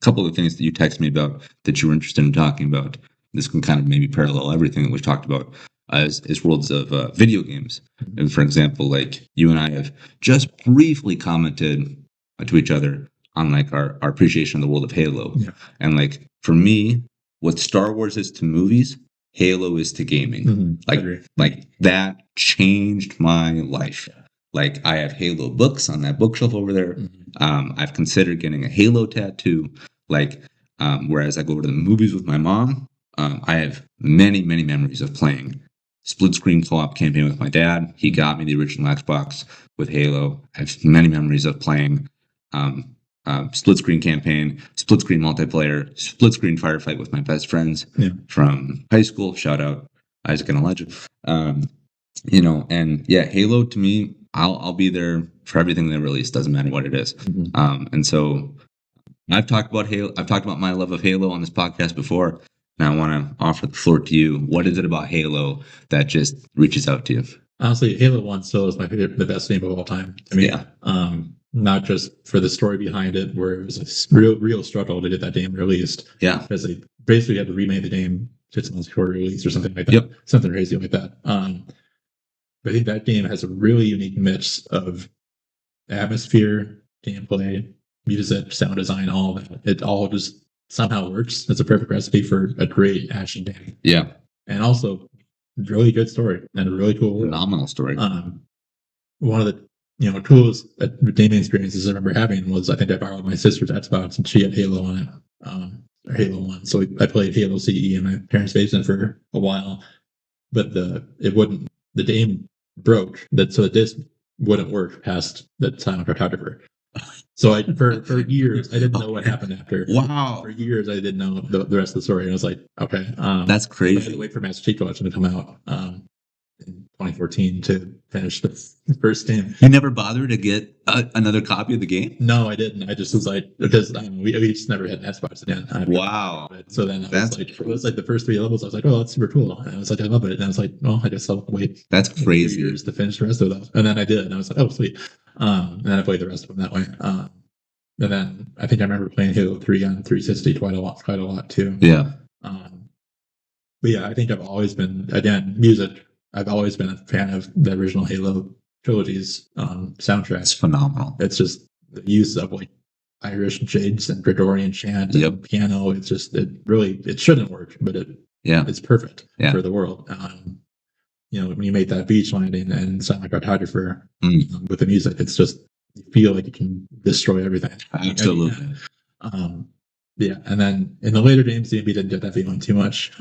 couple of the things that you texted me about that you were interested in talking about. This can kind of maybe parallel everything that we've talked about is worlds of video games. Mm-hmm. And for example, like you and I have just briefly commented to each other on like our appreciation of the world of Halo. Yeah. And like for me, what Star Wars is to movies, Halo is to gaming. Mm-hmm. Like that changed my life. Yeah. Like I have Halo books on that bookshelf over there. Mm-hmm. I've considered getting a Halo tattoo. Like whereas I go to the movies with my mom, I have many, many memories of playing split screen co-op campaign with my dad. He got me the original Xbox with Halo. I have many memories of playing split screen campaign, split screen multiplayer, split screen firefight with my best friends from high school. Shout out Isaac and Elijah. And yeah, Halo to me, I'll be there for everything they release. Doesn't matter what it is. Mm-hmm. And so I've talked about Halo. I've talked about my love of Halo on this podcast before. Now I want to offer the floor to you. What is it about Halo that just reaches out to you? Honestly, Halo 1 still is the best game of all time to me. Yeah. Not just for the story behind it, where it was a real struggle to get that game released. Yeah. Because they basically had to remake the game 6 months before release or something like that. Yep. Something crazy like that. But I think that game has a really unique mix of atmosphere, gameplay, music, sound design, all that. It all just somehow works. It's a perfect recipe for a great action game. Yeah. And also really good story and a really cool world. Phenomenal story. One of the coolest gaming experiences I remember having was, I think I borrowed my sister's Xbox and she had Halo on it, or Halo 1. So I played Halo CE in my parents' basement for a while, but the game broke, so the disc wouldn't work past the silent cartographer. So for years I didn't know what happened after. Wow. For years I didn't know the rest of the story, and I was like, okay, that's crazy. I had to wait for Master Chief Collection to come out in 2014 to finish the first game. You never bothered to get another copy of the game? No, I didn't. I just was like, because we just never had an Xbox again. Wow. So then it was like the first 3 levels. I was like, oh, that's super cool. And I was like, I love it. And I was like, well, I guess I'll wait. That's crazy. 3 years to finish the rest of those. And then I did. And I was like, oh, sweet. And then I played the rest of them that way. And then I think I remember playing Halo 3 on 360 quite a lot too. Yeah. But yeah, I think I've always been, again, music. I've always been a fan of the original Halo trilogy's soundtrack. It's phenomenal. It's just the use of like Irish jigs and Gregorian chant and piano. It's just, it shouldn't work, but it's perfect for the world. When you make that beach landing and silent cartographer with the music, it's just, you feel like you can destroy everything. Absolutely. Yeah. And then in the later games, DMB didn't get that feeling too much.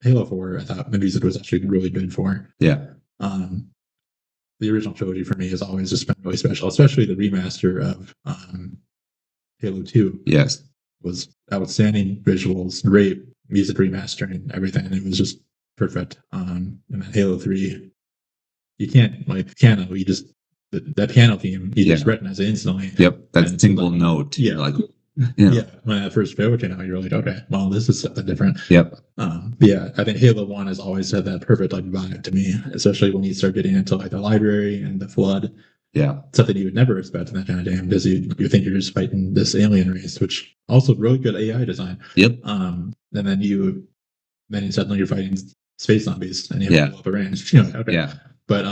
Halo 4, I thought the music was actually really good for. Yeah. The original trilogy for me has always just been really special, especially the remaster of Halo 2. Yes. Was outstanding visuals, great music remastering, everything. It was just perfect. And then Halo 3, you can't, like, piano, that piano theme, you just recognize it instantly. Yep. That single note. Yeah. Like, when I first played it, you're like, okay, well, this is something different. Yep. I think Halo 1 has always had that perfect like vibe to me, especially when you start getting into like the library and the flood. Yeah. Something you would never expect in that kind of game, because you think you're just fighting this alien race, which also really good AI design. Yep. And then suddenly you're fighting space zombies and you have to blow up a range. Okay. Yeah. But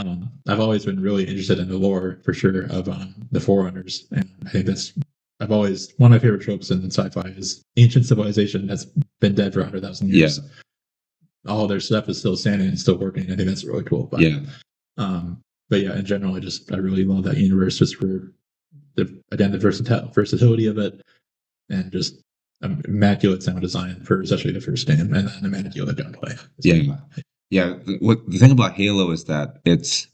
I've always been really interested in the lore, for sure, of the Forerunners, and I think one of my favorite tropes in sci-fi is ancient civilization that's been dead for 100,000 years. Yeah. All their stuff is still standing and still working. I think that's really cool. But, but yeah, in general, I really love that universe, just for the versatility of it, and just immaculate sound design for especially the first game, and then immaculate gunplay. Yeah. Yeah. What the thing about Halo is that it's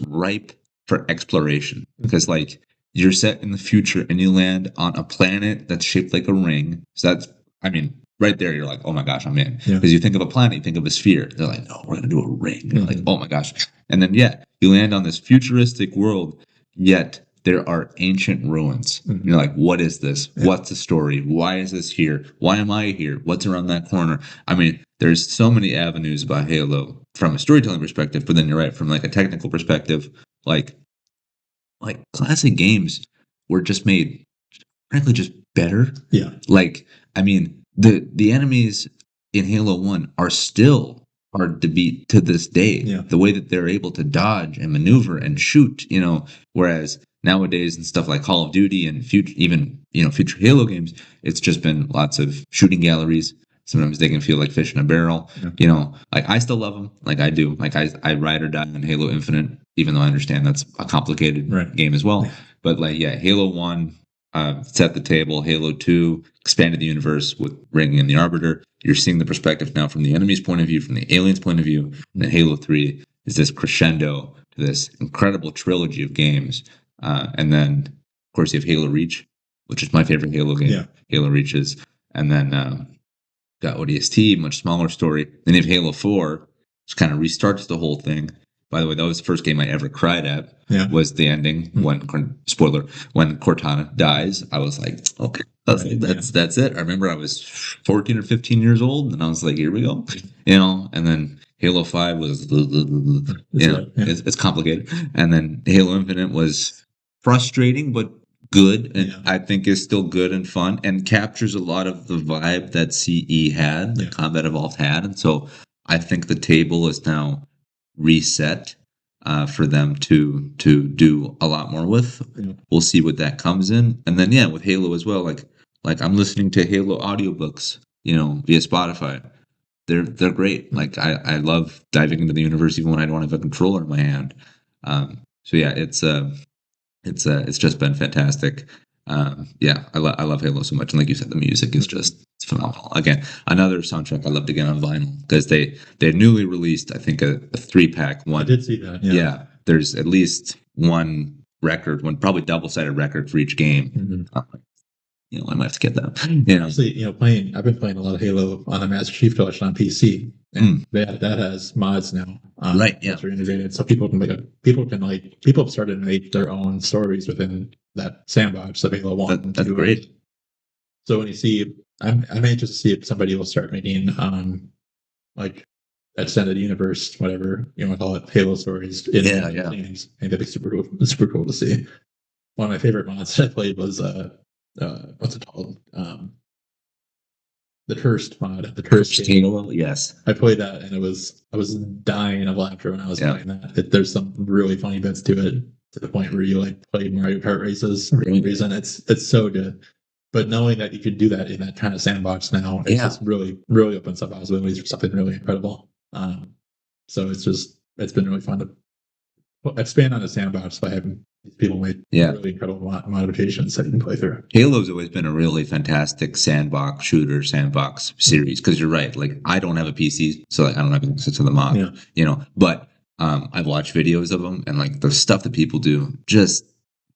ripe for exploration because like you're set in the future and you land on a planet that's shaped like a ring. So that's, I mean, right there you're like, oh my gosh, I'm in. Yeah. Because you think of a planet, you think of a sphere. They're like, no, we're gonna do a ring. You're like, Mhm. oh my gosh. And then yeah, you land on this futuristic world, yet there are ancient ruins. Mhm. You're like, what is this? Yeah. What's the story? Why is this here? Why am I here? What's around that corner? I mean, there's so many avenues about Halo from a storytelling perspective, but then you're right, from like a technical perspective, like classic games were just made frankly just better. Yeah. Like, I mean, the enemies in Halo 1 are still hard to beat to this day. Yeah. The way that they're able to dodge and maneuver and shoot, whereas nowadays and stuff like Call of Duty and future Halo games, it's just been lots of shooting galleries. Sometimes they can feel like fish in a barrel. Yeah. Like I still love them, like I do. Like I ride or die on Halo Infinite, even though I understand that's a complicated Right. game as well. But like, yeah, Halo 1 set the table. Halo 2 expanded the universe with bringing in the Arbiter. You're seeing the perspective now from the enemy's point of view, from the aliens' point of view. And then Halo 3 is this crescendo to this incredible trilogy of games. And then, of course, you have Halo Reach, which is my favorite Halo game. Yeah. Halo Reaches. And then got ODST, much smaller story. Then you have Halo 4, which kind of restarts the whole thing. By the way, that was the first game I ever cried at. Yeah. Was the ending when Cortana dies. I was like, okay, that's it. I remember I was 14 or 15 years old, and I was like, here we go, And then Halo 5 was, it's complicated, and then Halo Infinite was frustrating but good, and I think is still good and fun, and captures a lot of the vibe that CE had, the Combat Evolved had, and so I think the table is now reset for them to do a lot more with. We'll see what that comes in, and then with Halo as well. Like I'm listening to Halo audiobooks, via Spotify. They're great. Like I love diving into the universe even when I don't have a controller in my hand. So yeah, it's just been fantastic. I love Halo so much, and like you said, the music is just it's phenomenal. Again, another soundtrack I love to get on vinyl because they newly released, I think, a 3-pack one. I did see that. Yeah, there's at least one probably double-sided record for each game. I might have to get that. Actually, I've been playing a lot of Halo on the Master Chief Collection on PC. And that has mods now. Right. Yeah. That are integrated, so people have started to make their own stories within that sandbox of Halo 1. That's great. So when you see, I'm anxious to see if somebody will start making like extended universe, whatever you want to call it, Halo stories in games. I think that'd be super cool to see. One of my favorite mods that I played was what's it called? The Cursed mod, the Cursed Halo. Yes, I played that, and I was dying of laughter when I was playing that. There's some really funny bits to it, to the point where you like play Mario Kart races for any reason. It's so good. But knowing that you could do that in that kind of sandbox now, it's just really opens up possibilities for something really incredible. So it's been really fun to expand on the sandbox by having people make really incredible modifications that you can play through. Halo's always been a really fantastic sandbox series because you're right. Like I don't have a PC, so like I don't have access to the mod. But I've watched videos of them, and like the stuff that people do just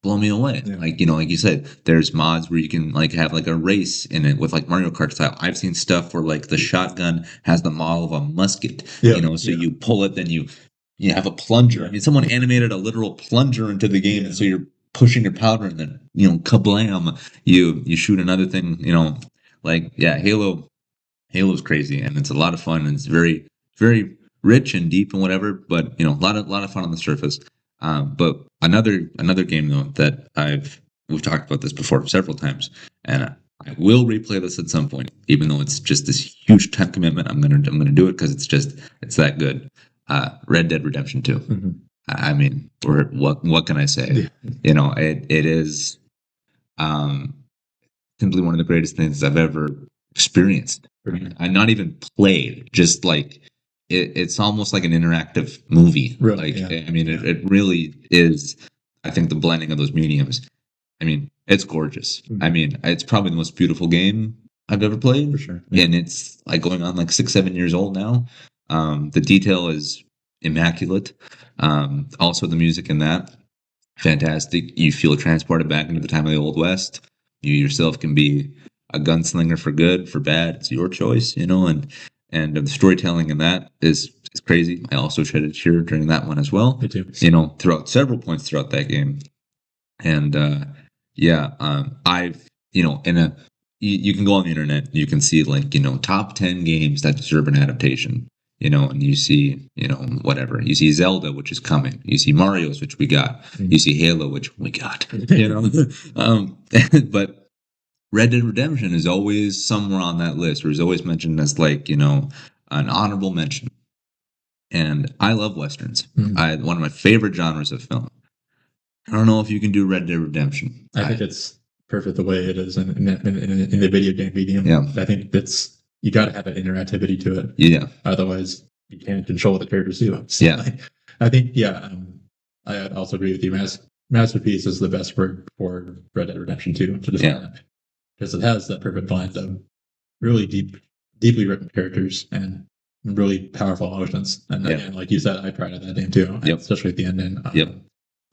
blow me away. Like like you said, there's mods where you can like have like a race in it with like Mario Kart style. I've seen stuff where like the shotgun has the model of a musket. So you pull it, then you have a plunger. I mean, someone animated a literal plunger into the game, and so you're pushing your powder, and then kablam, you shoot another thing. Halo's crazy, and it's a lot of fun, and it's very, very rich and deep and whatever. But a lot of fun on the surface. But another game though that we've talked about this before several times, and I will replay this at some point, even though it's just this huge time commitment. I'm gonna do it because it's that good. Red Dead Redemption 2. I mean, what can I say? It is simply one of the greatest things I've ever experienced. I not even played, just like it's almost like an interactive movie. It really is. I think the blending of those mediums. I mean, it's gorgeous. I mean, it's probably the most beautiful game I've ever played. For sure. Yeah. And it's like going on like 6, 7 years old now. The detail is immaculate. Also the music in that, fantastic. You feel transported back into the time of the Old West. You yourself can be a gunslinger for good, for bad. It's your choice, and the storytelling in that is crazy. I also shed a tear during that one as well. Me too. Throughout several points throughout that game. And yeah, I've in a you can go on the internet, you can see like top 10 games that deserve an adaptation. And you see whatever, you see Zelda, which is coming, you see Mario's, which we got, you see Halo, which we got, but Red Dead Redemption is always somewhere on that list, or is always mentioned as like an honorable mention. And I love westerns. One of my favorite genres of film. I don't know if you can do Red Dead Redemption. I think it's perfect the way it is in the video game medium. Yeah. I think you got to have an interactivity to it. Yeah. Otherwise, you can't control what the characters do. So Yeah. I think, I also agree with you. Masterpiece is the best word for Red Dead Redemption 2 to describe it. Because it has that perfect blend of really deeply written characters and really powerful emotions. And again, like you said, I tried at that game too, especially at the ending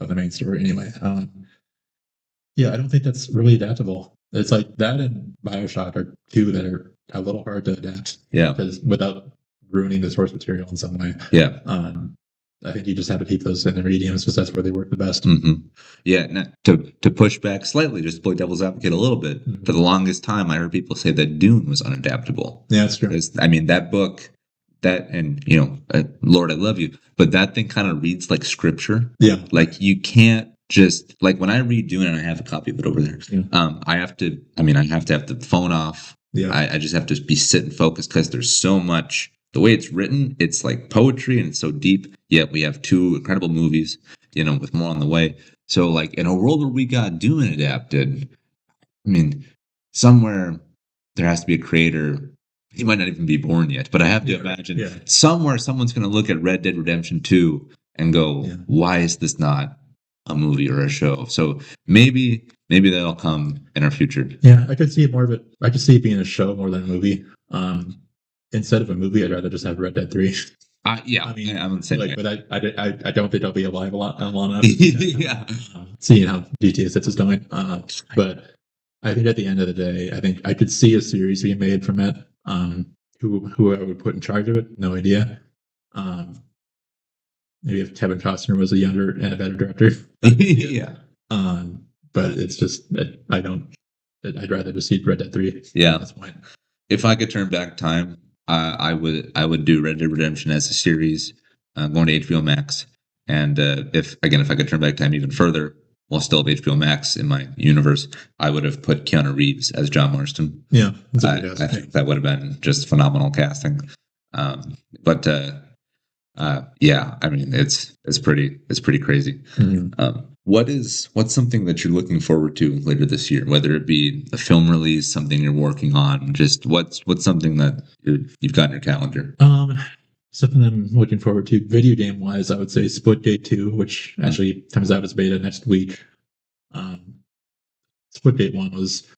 of the main story anyway. I don't think that's really adaptable. It's like that and Bioshock are two that are a little hard to adapt. Yeah. Because without ruining the source material in some way. Yeah. I think you just have to keep those in the mediums because that's where they work the best. Mm-hmm. Yeah. Now, to push back slightly, just to play devil's advocate a little bit, for the longest time, I heard people say that Dune was unadaptable. Yeah, that's true. I mean, that book, and Lord, I love you, but that thing kind of reads like scripture. Yeah. Like you can't just like when I read Dune, and I have a copy of it over there. Yeah. I have to have the phone off. Yeah. I just have to be sitting focused because there's so much. The way it's written, it's like poetry and it's so deep. Yet we have 2 incredible movies, with more on the way. So like in a world where we got Dune adapted, I mean, somewhere there has to be a creator. He might not even be born yet, but I have to imagine somewhere someone's going to look at Red Dead Redemption 2 and go, why is this not a movie or a show? So maybe that'll come in our future. Yeah, I could see it more of it. I could see it being a show more than a movie. Instead of a movie, I'd rather just have Red Dead 3. Yeah, I mean, I'm saying, but I don't think I'll be alive long enough. Yeah, seeing how GTA 6 is going. But I think at the end of the day, I think I could see a series being made from it. Who I would put in charge of it, no idea. Maybe if Kevin Costner was a younger and a better director. Yeah. But it's just I'd rather just see Red Dead 3. Yeah. At this point. If I could turn back time, I would do Red Dead Redemption as a series, going to HBO Max. And if I could turn back time even further, while still have HBO Max in my universe, I would have put Keanu Reeves as John Marston. Yeah, I think that would have been just phenomenal casting. But yeah, I mean, it's pretty crazy. Mm-hmm. What's something that you're looking forward to later this year? Whether it be a film release, something you're working on, just what's something that you've got in your calendar? Something I'm looking forward to, video game wise, I would say Splitgate 2, which actually comes out as beta next week. Splitgate 1 was.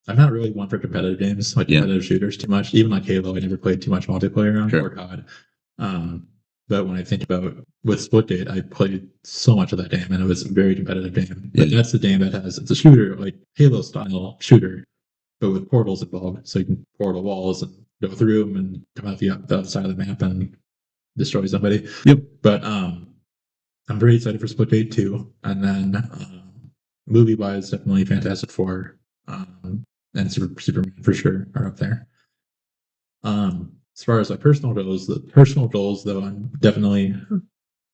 I'm not really one for competitive games, like competitive shooters, too much. Even like Halo, I never played too much multiplayer on or COD. But when I think about with Splitgate, I played so much of that game, and it was a very competitive game. But that's the game it's a shooter, like Halo style shooter, but with portals involved, so you can portal walls and go through them and come out the other side of the map and destroy somebody. Yep. But I'm very excited for Splitgate 2, and then movie wise, definitely Fantastic Four, and Superman for sure are up there. As far as my personal goals, though, I'm definitely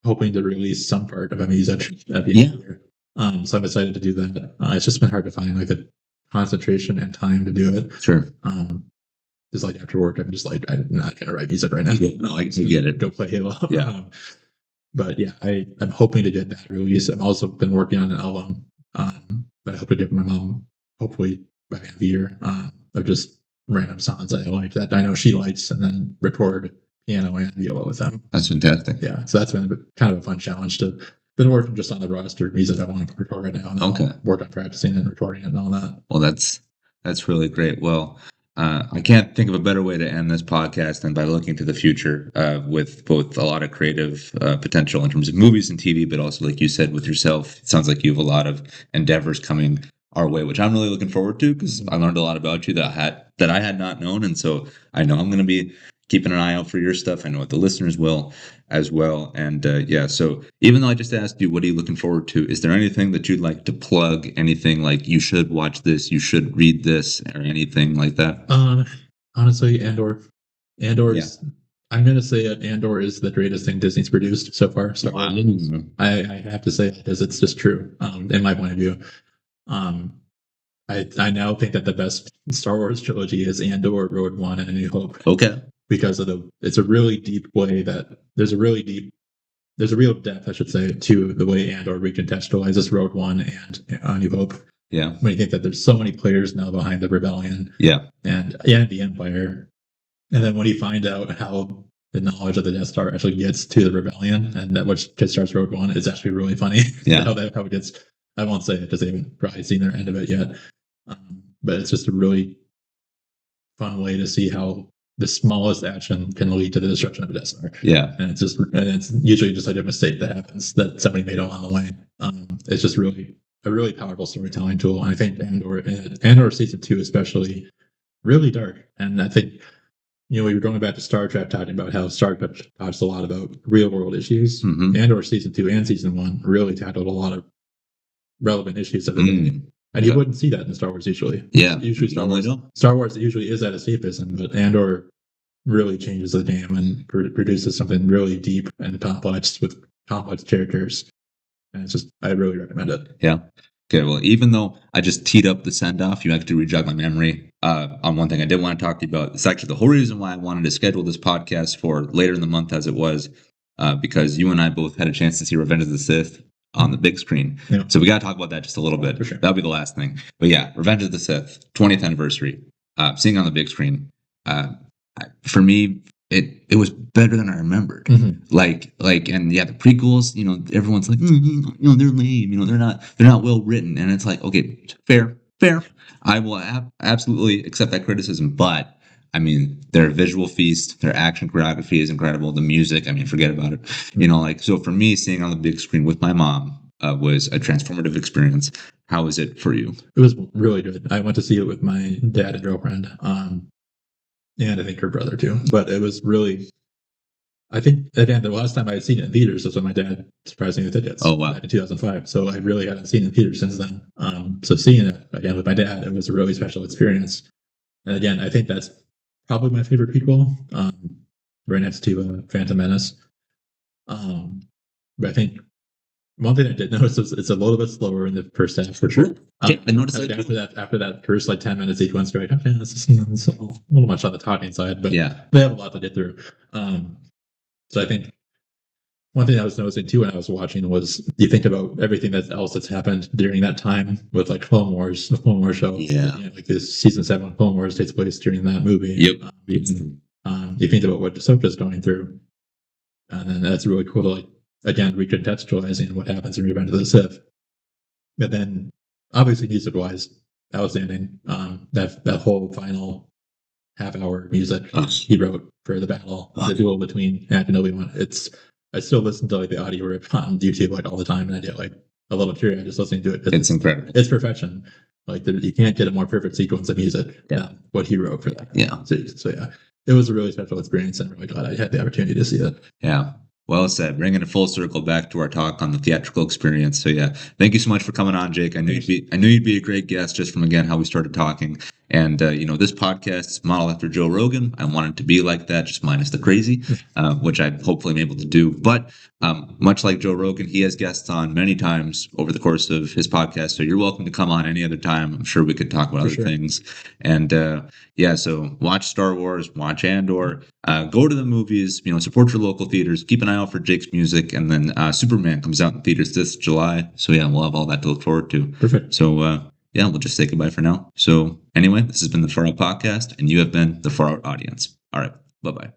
hoping to release some part of a music at the end of the year. So I'm excited to do that. It's just been hard to find like the concentration and time to do it. Sure. Just like after work, I'm just like, I'm not gonna write music right now. No, I get it. Go play Halo. Yeah. But yeah, I'm hoping to get that released. I've also been working on an album, but I hope to give my mom hopefully by the end of the year of just random songs I like that I know she likes, and then record piano and viola with them. That's fantastic. Yeah, so that's been kind of a fun challenge to been working just on the roster of music I want to record right now. And work on practicing and recording it and all that. Well, that's really great. Well, I can't think of a better way to end this podcast than by looking to the future with both a lot of creative potential in terms of movies and TV, but also, like you said, with yourself. It sounds like you have a lot of endeavors coming our way, which I'm really looking forward to because I learned a lot about you that I had not known, and so I know I'm going to be keeping an eye out for your stuff. I know what the listeners will as well, and yeah. So even though I just asked you, what are you looking forward to? Is there anything that you'd like to plug? Anything like you should watch this, you should read this, or anything like that? Honestly, Andor's. I'm gonna say it. Andor is the greatest thing Disney's produced so far. So Wow. I have to say it because it's just true. In my point of view, um, I now think that the best Star Wars trilogy is Andor, Rogue One, and A New Hope. Okay. Because of it's a really deep way that there's a real depth, I should say, to the way Andor recontextualizes Rogue One and A New Hope. Yeah. When you think that there's so many players now behind the rebellion. Yeah. And the Empire. And then when you find out how the knowledge of the Death Star actually gets to the rebellion, and that which starts Rogue One, it's actually really funny. Yeah. how it gets. I won't say it because they haven't probably seen their end of it yet. But it's just a really fun way to see how the smallest action can lead to the destruction of a Death Star. Yeah. And it's usually just like a mistake that happens that somebody made along the way. It's just really a really powerful storytelling tool. And I think Andor season 2 especially really dark. And I think we were going back to Star Trek, talking about how Star Trek talks a lot about real world issues. Mm-hmm. Andor season 2 and season 1 really tackled a lot of relevant issues of the day. And you wouldn't see that in Star Wars usually. Yeah. Usually Star Wars usually is that escapism, but Andor really changes the game and produces something really deep and complex with complex characters. And it's just, I really recommend it. Yeah. Okay, well, even though I just teed up the send-off, you actually re-jogged my memory on one thing I did want to talk to you about. It's actually the whole reason why I wanted to schedule this podcast for later in the month as it was, because you and I both had a chance to see Revenge of the Sith on the big screen. Yeah. So we got to talk about that just a little bit. For sure. That'll be the last thing. But yeah, Revenge of the Sith, 20th anniversary, seeing on the big screen. For me, it was better than I remembered. Mm-hmm. And yeah, the prequels, everyone's like, they're lame, they're not well written, and it's like, okay, fair. I will absolutely accept that criticism, but I mean, their visual feast, their action choreography is incredible. The music, I mean, forget about it. Mm-hmm. So for me, seeing on the big screen with my mom was a transformative experience. How was it for you? It was really good. I went to see it with my dad and girlfriend. And I think her brother too. But it was really, I think, again, the last time I had seen it in theaters was when my dad surprised me with tickets. Oh, wow. Back in 2005. So I really hadn't seen it in theaters since then. So seeing it again with my dad, it was a really special experience. And again, I think that's probably my favorite prequel, right next to Phantom Menace. But I think one thing I did notice is it's a little bit slower in the first half for sure. I noticed that after that first 10 minutes sequence, you're like, okay, this is a little much on the talking side, but yeah, they have a lot to get through. So I think one thing I was noticing too when I was watching was you think about everything else that's happened during that time with like Clone Wars, the Clone Wars show. Yeah, like this season 7 of Clone Wars takes place during that movie. Yep. You think about what Ahsoka's going through, and then that's really cool to like again recontextualizing what happens in Revenge of the Sith. But then obviously music wise, outstanding. That whole final half-hour music he wrote for the battle, the duel between Anakin and Obi-Wan. I still listen to like the audio rip on YouTube like all the time, and I get like a little teary just listening to it. It's incredible. It's perfection. Like you can't get a more perfect sequence of music than what he wrote for that. Yeah. So yeah, it was a really special experience, and I'm really glad I had the opportunity to see it. Yeah. Well said. Bringing it full circle back to our talk on the theatrical experience. So yeah, thank you so much for coming on, Jake. I knew you'd be a great guest just from again how we started talking. And this podcast is modeled after Joe Rogan. I want it to be like that, just minus the crazy, which I hopefully am able to do. But much like Joe Rogan, he has guests on many times over the course of his podcast. So you're welcome to come on any other time. I'm sure we could talk about other things. And so watch Star Wars, watch Andor, go to the movies, support your local theaters, keep an eye out for Jake's music. And then Superman comes out in theaters this July. So yeah, we'll have all that to look forward to. Perfect. So yeah, we'll just say goodbye for now. So anyway, this has been the Far Out Podcast, and you have been the Far Out Audience. All right, bye-bye.